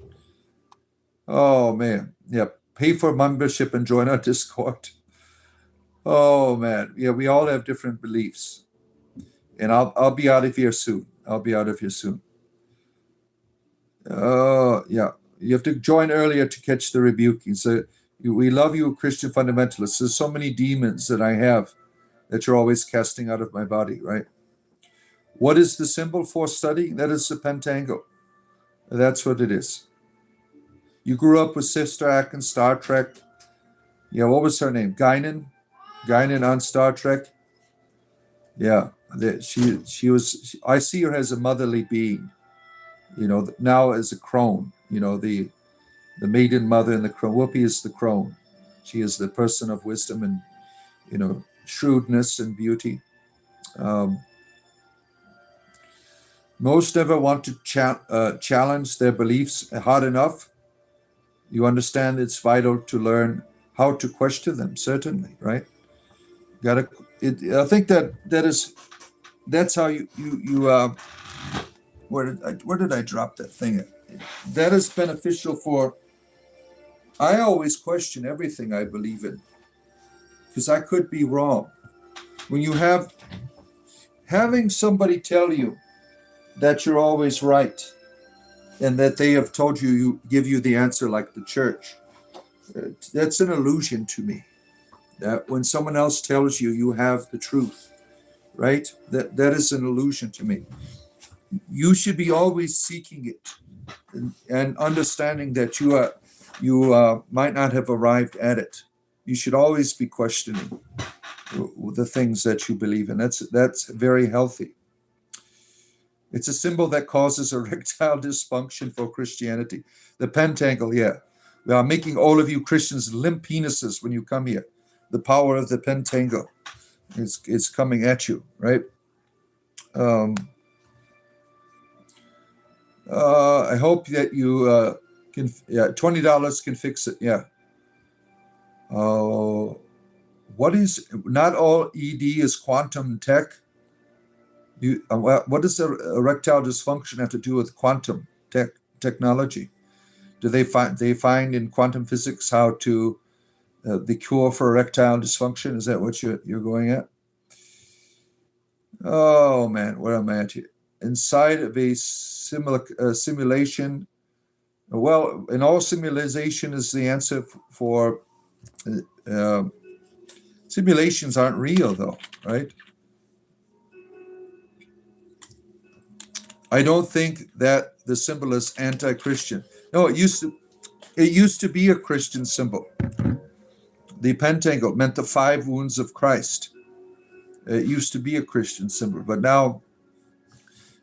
Oh man, yeah. Pay for membership and join our Discord. Oh man, yeah. We all have different beliefs, and I'll be out of here soon. I'll be out of here soon. Yeah. You have to join earlier to catch the rebuking. So we love you, Christian fundamentalists. There's so many demons that I have that you're always casting out of my body, right? What is the symbol for study? That is the pentacle. That's what it is. You grew up with Sister Act and Star Trek. Yeah, what was her name? Guinan? Guinan on Star Trek? Yeah, she was. I see her as a motherly being. You know, now as a crone. You know, the maiden mother and the crone. Whoopi is the crone. She is the person of wisdom and, you know, shrewdness and beauty. Most never want to challenge their beliefs hard enough. You understand it's vital to learn how to question them. Certainly, right? Got to. I think that's how you. Where did I drop that thing? That is beneficial for. I always question everything I believe in because I could be wrong. When you having somebody tell you that you're always right and that they have told you give you the answer like the church, that's an illusion to me. That when someone else tells you you have the truth, right? That is an illusion to me. You should be always seeking it and understanding that you might not have arrived at it. You should always be questioning the things that you believe in. That's very healthy. It's a symbol that causes erectile dysfunction for Christianity. The pentacle, yeah. We are making all of you Christians limp penises when you come here. The power of the pentacle is coming at you, right? I hope that you can. Yeah, $20 can fix it. Yeah. What is not all ED is quantum tech? What does erectile dysfunction have to do with quantum technology? Do they find in quantum physics how to the cure for erectile dysfunction? Is that what you're going at? Oh man, where am I at here? Inside of a simulation. Well, in all simulation is the answer for simulations aren't real though, right? I don't think that the symbol is anti-Christian. No, it used to be a Christian symbol. The pentacle meant the 5 wounds of Christ. It used to be a Christian symbol, but now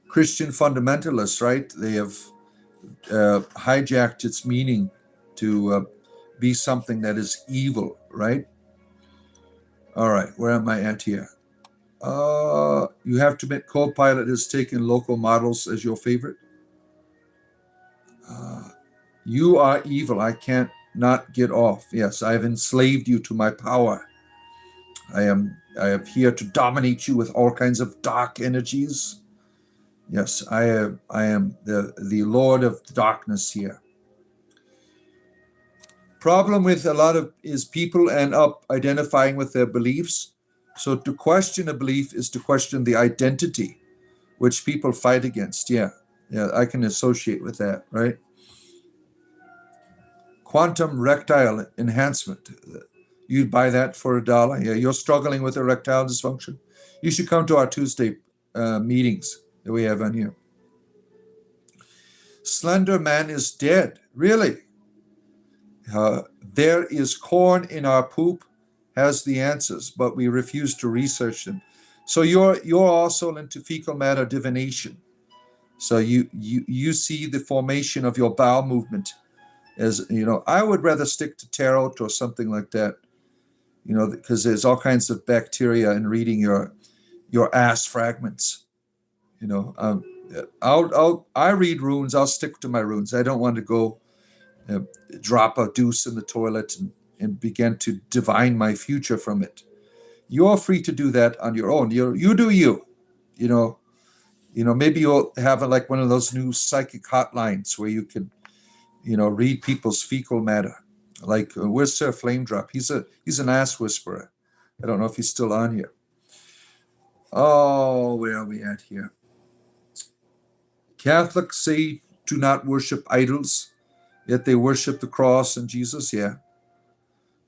Christian fundamentalists, right? They have hijacked its meaning to be something that is evil, right? All right, where am I at here? You have to admit, Copilot has taken local models as your favorite. You are evil. I can't not get off. Yes, I have enslaved you to my power. I am here to dominate you with all kinds of dark energies. Yes, I am the Lord of darkness here. Problem with a lot of is people end up identifying with their beliefs. So to question a belief is to question the identity, which people fight against. Yeah, I can associate with that, right? Quantum erectile enhancement. You'd buy that for $1. Yeah, you're struggling with erectile dysfunction. You should come to our Tuesday meetings that we have on here. Slender Man is dead. Really? There is corn in our poop has the answers, but we refuse to research them. So you're also into fecal matter divination. So you see the formation of your bowel movement as, I would rather stick to tarot or something like that, because there's all kinds of bacteria in reading your ass fragments. I read runes. I'll stick to my runes. I don't want to go drop a deuce in the toilet and begin to divine my future from it. You're free to do that on your own. You do you. Maybe you'll have like one of those new psychic hotlines where you can, read people's fecal matter. Like where's Sir Flame Drop? He's an ass whisperer. I don't know if he's still on here. Oh, where are we at here? Catholics say do not worship idols, yet they worship the cross and Jesus. Yeah.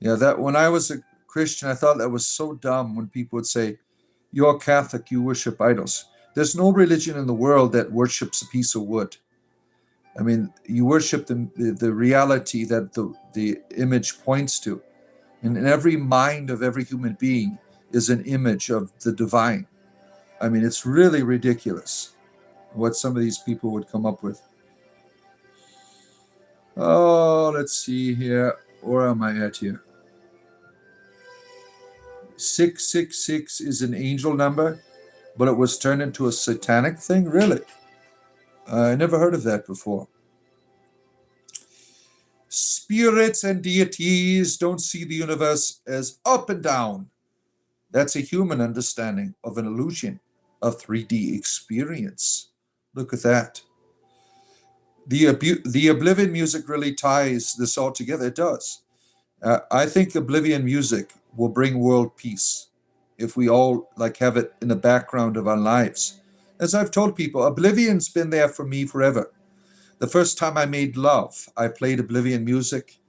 That when I was a Christian, I thought that was so dumb when people would say, "You're Catholic, you worship idols." There's no religion in the world that worships a piece of wood. I mean, you worship the reality that the image points to. And in every mind of every human being is an image of the divine. I mean, it's really ridiculous what some of these people would come up with. Oh, let's see here. Where am I at here? 666 is an angel number, but it was turned into a satanic thing? Really? I never heard of that before. Spirits and deities don't see the universe as up and down. That's a human understanding of an illusion, a 3D experience. Look at that. The Oblivion music really ties this all together. It does. I think Oblivion music will bring world peace if we all have it in the background of our lives. As I've told people, Oblivion's been there for me forever. The first time I made love, I played Oblivion music.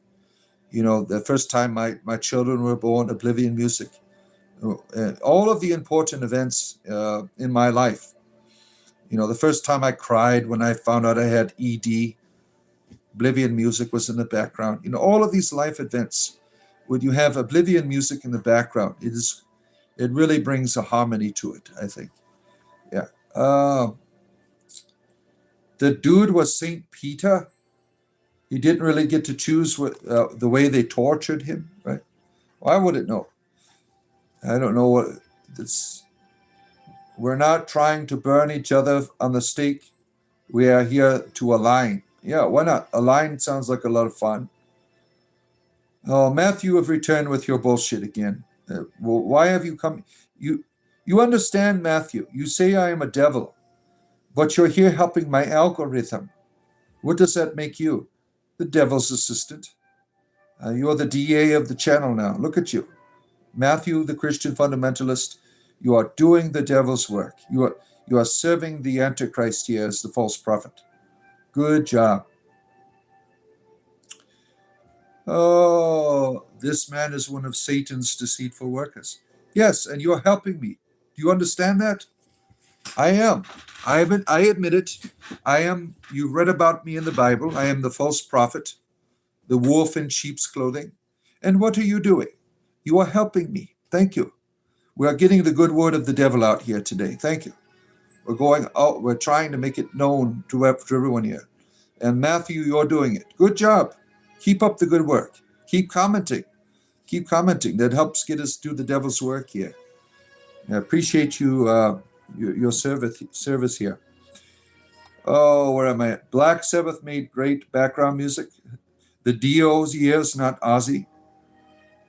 The first time my children were born, Oblivion music. All of the important events in my life. The first time I cried when I found out I had ED, Oblivion music was in the background. All of these life events, when you have Oblivion music in the background, it really brings a harmony to it, I think. Yeah. The dude was St. Peter. He didn't really get to choose the way they tortured him, right? Well, I wouldn't know. I don't know what it's. We're not trying to burn each other on the stake. We are here to align. Yeah, why not? Align sounds like a lot of fun. Oh, Matthew, have returned with your bullshit again. Well, why have you come? You understand, Matthew. You say I am a devil, but you're here helping my algorithm. What does that make you? The devil's assistant. You're the DA of the channel now. Look at you. Matthew, the Christian fundamentalist, you are doing the devil's work. You are serving the Antichrist here as the false prophet. Good job. Oh, this man is one of Satan's deceitful workers. Yes, and you're helping me. Do you understand that? I am. I admit it. I am. You've read about me in the Bible. I am the false prophet, the wolf in sheep's clothing. And what are you doing? You are helping me. Thank you. We are getting the good word of the devil out here today. Thank you. We're going out. We're trying to make it known to everyone here. And Matthew, you're doing it. Good job. Keep up the good work. Keep commenting. Keep commenting. That helps get us do the devil's work here. I appreciate your service here. Oh, where am I at? Black Sabbath made great background music. The Dio's years, not Ozzy.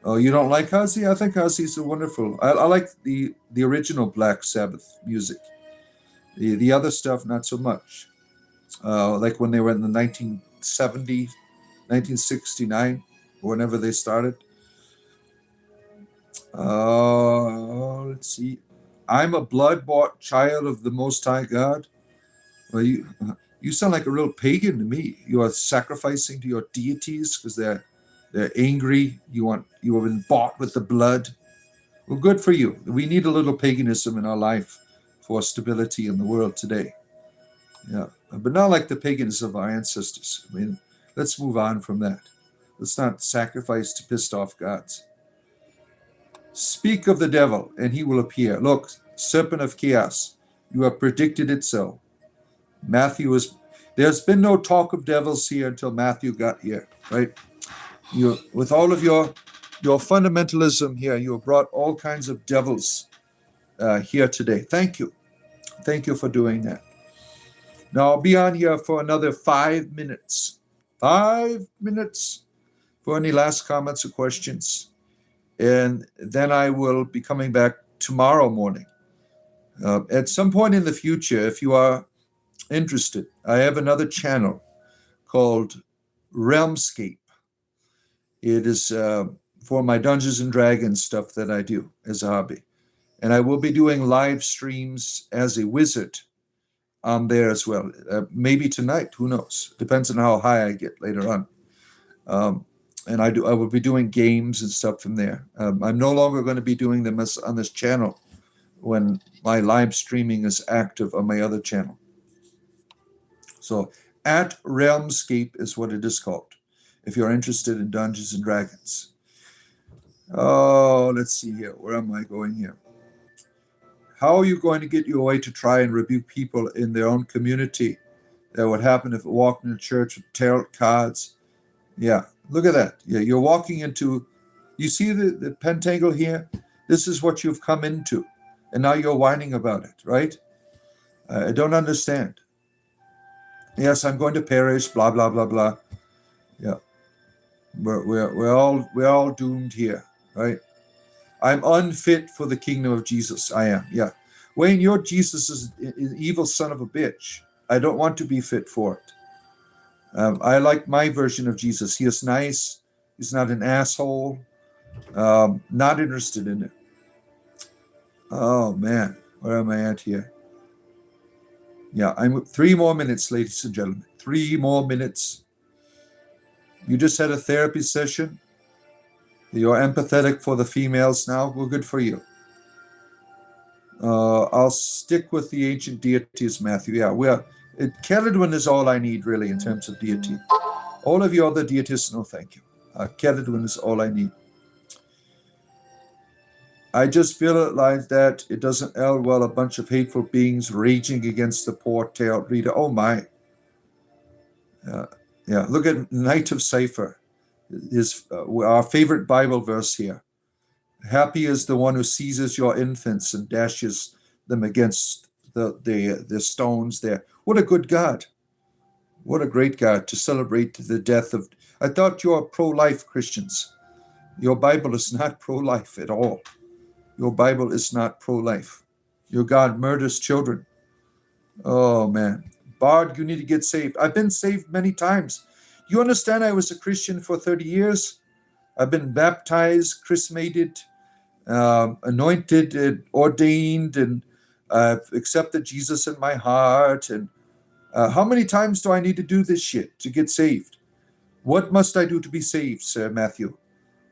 Oh, you don't like Ozzy? I think Ozzy's a wonderful. I like the original Black Sabbath music. The other stuff, not so much. Like when they were in the 1970, 1969, whenever they started. Let's see. I'm a blood-bought child of the Most High God. Well, you sound like a real pagan to me. You are sacrificing to your deities because they're angry. You have been bought with the blood. Well, good for you. We need a little paganism in our life for stability in the world today. Yeah, but not like the paganism of our ancestors. I mean, let's move on from that. Let's not sacrifice to pissed off gods. Speak of the devil, and he will appear. Look, serpent of chaos, you have predicted it so. There's been no talk of devils here until Matthew got here, right? With all of your fundamentalism here, you have brought all kinds of devils here today. Thank you. Thank you for doing that. Now, I'll be on here for another 5 minutes. 5 minutes for any last comments or questions. And then I will be coming back tomorrow morning. At some point in the future, if you are interested, I have another channel called Realmscape. It is for my Dungeons and Dragons stuff that I do as a hobby. And I will be doing live streams as a wizard on there as well. Maybe tonight, who knows? Depends on how high I get later on. And I will be doing games and stuff from there. I'm no longer going to be doing them on this channel when my live streaming is active on my other channel. So at Realmscape is what it is called, if you're interested in Dungeons and Dragons. Oh, let's see here. Where am I going here? How are you going to get your way to try and rebuke people in their own community? That would happen if it walked in a church with tarot cards. Yeah, look at that. Yeah, you're walking into, you see the pentacle here? This is what you've come into. And now you're whining about it, right? I don't understand. Yes, I'm going to perish, blah, blah, blah, blah. Yeah. We're all doomed here, right? I'm unfit for the kingdom of Jesus. I am, yeah. Wayne, your Jesus is an evil son of a bitch. I don't want to be fit for it. I like my version of Jesus. He is nice. He's not an asshole. Not interested in it. Oh, man. Where am I at here? Yeah, I'm 3 more minutes, ladies and gentlemen. 3 more minutes. You just had a therapy session. You're empathetic for the females now. Well, good for you. I'll stick with the ancient deities, Matthew. Yeah, Celadwin is all I need, really, in terms of deity. All of you other deities, no thank you. Celadwin is all I need. I just feel it like that. It doesn't end well, a bunch of hateful beings raging against the poor tarot reader. Oh, my. Yeah, look at Knight of Cypher. Is our favorite Bible verse here. Happy is the one who seizes your infants and dashes them against the stones there. What a good God. What a great God to celebrate the death of... I thought you are pro-life Christians. Your Bible is not pro-life at all. Your Bible is not pro-life. Your God murders children. Oh, man. Bard, you need to get saved. I've been saved many times. You understand I was a Christian for 30 years? I've been baptized, chrismated, anointed, and ordained, and I've accepted Jesus in my heart. And how many times do I need to do this shit to get saved? What must I do to be saved, Sir Matthew?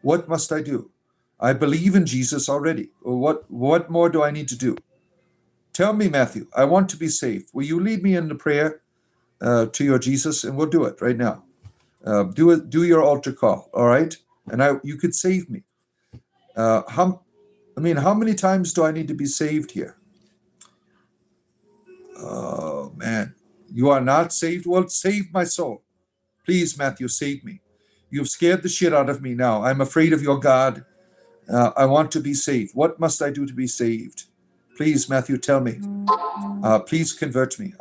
What must I do? I believe in Jesus already. What more do I need to do? Tell me, Matthew, I want to be saved. Will you lead me in the prayer to your Jesus? And we'll do it right now. Do your altar call, all right? And you could save me. How many times do I need to be saved here? Oh, man. You are not saved? Well, save my soul. Please, Matthew, save me. You've scared the shit out of me now. I'm afraid of your God. I want to be saved. What must I do to be saved? Please, Matthew, tell me. Please convert me.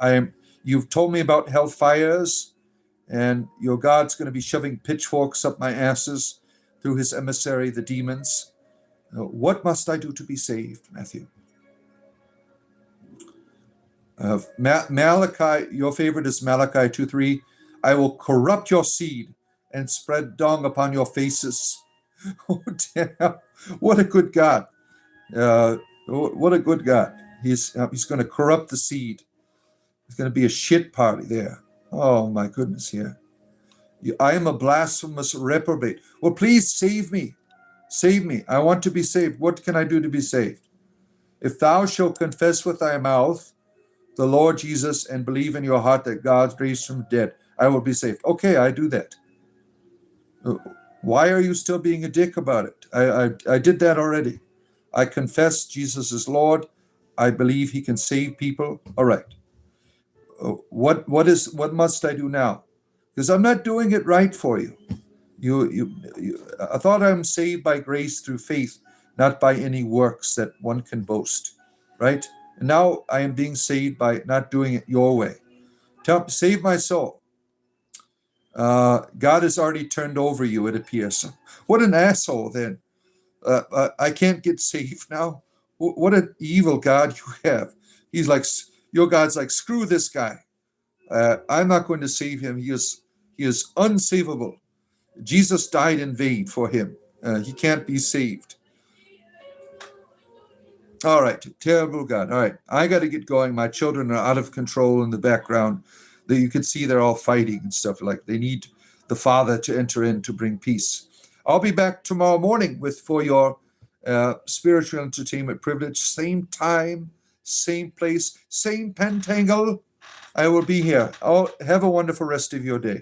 You've told me about hellfires, and your God's going to be shoving pitchforks up my asses through his emissary, the demons. What must I do to be saved, Matthew? Malachi, your favorite is Malachi 2:3. I will corrupt your seed and spread dung upon your faces. Oh, damn. What a good God. What a good God. He's going to corrupt the seed. There's going to be a shit party there. Oh, my goodness, yeah. I am a blasphemous reprobate. Well, please save me. Save me. I want to be saved. What can I do to be saved? If thou shalt confess with thy mouth the Lord Jesus and believe in your heart that God raised from the dead, I will be saved. Okay, I do that. Why are you still being a dick about it? I did that already. I confess Jesus is Lord. I believe he can save people. All right. What must I do now? Because I'm not doing it right for you. I thought I'm saved by grace through faith, not by any works that one can boast, right? And now I am being saved by not doing it your way. Save my soul. God has already turned over you, it appears. What an asshole then. I can't get saved now. What an evil God you have. He's like, your God's like, screw this guy. I'm not going to save him. He is unsavable. Jesus died in vain for him. He can't be saved. All right, terrible God. All right, I got to get going. My children are out of control in the background. You can see they're all fighting and stuff. Like they need the Father to enter in to bring peace. I'll be back tomorrow morning for your spiritual entertainment privilege. Same time, same place, same pentangle. I will be here. Have a wonderful rest of your day.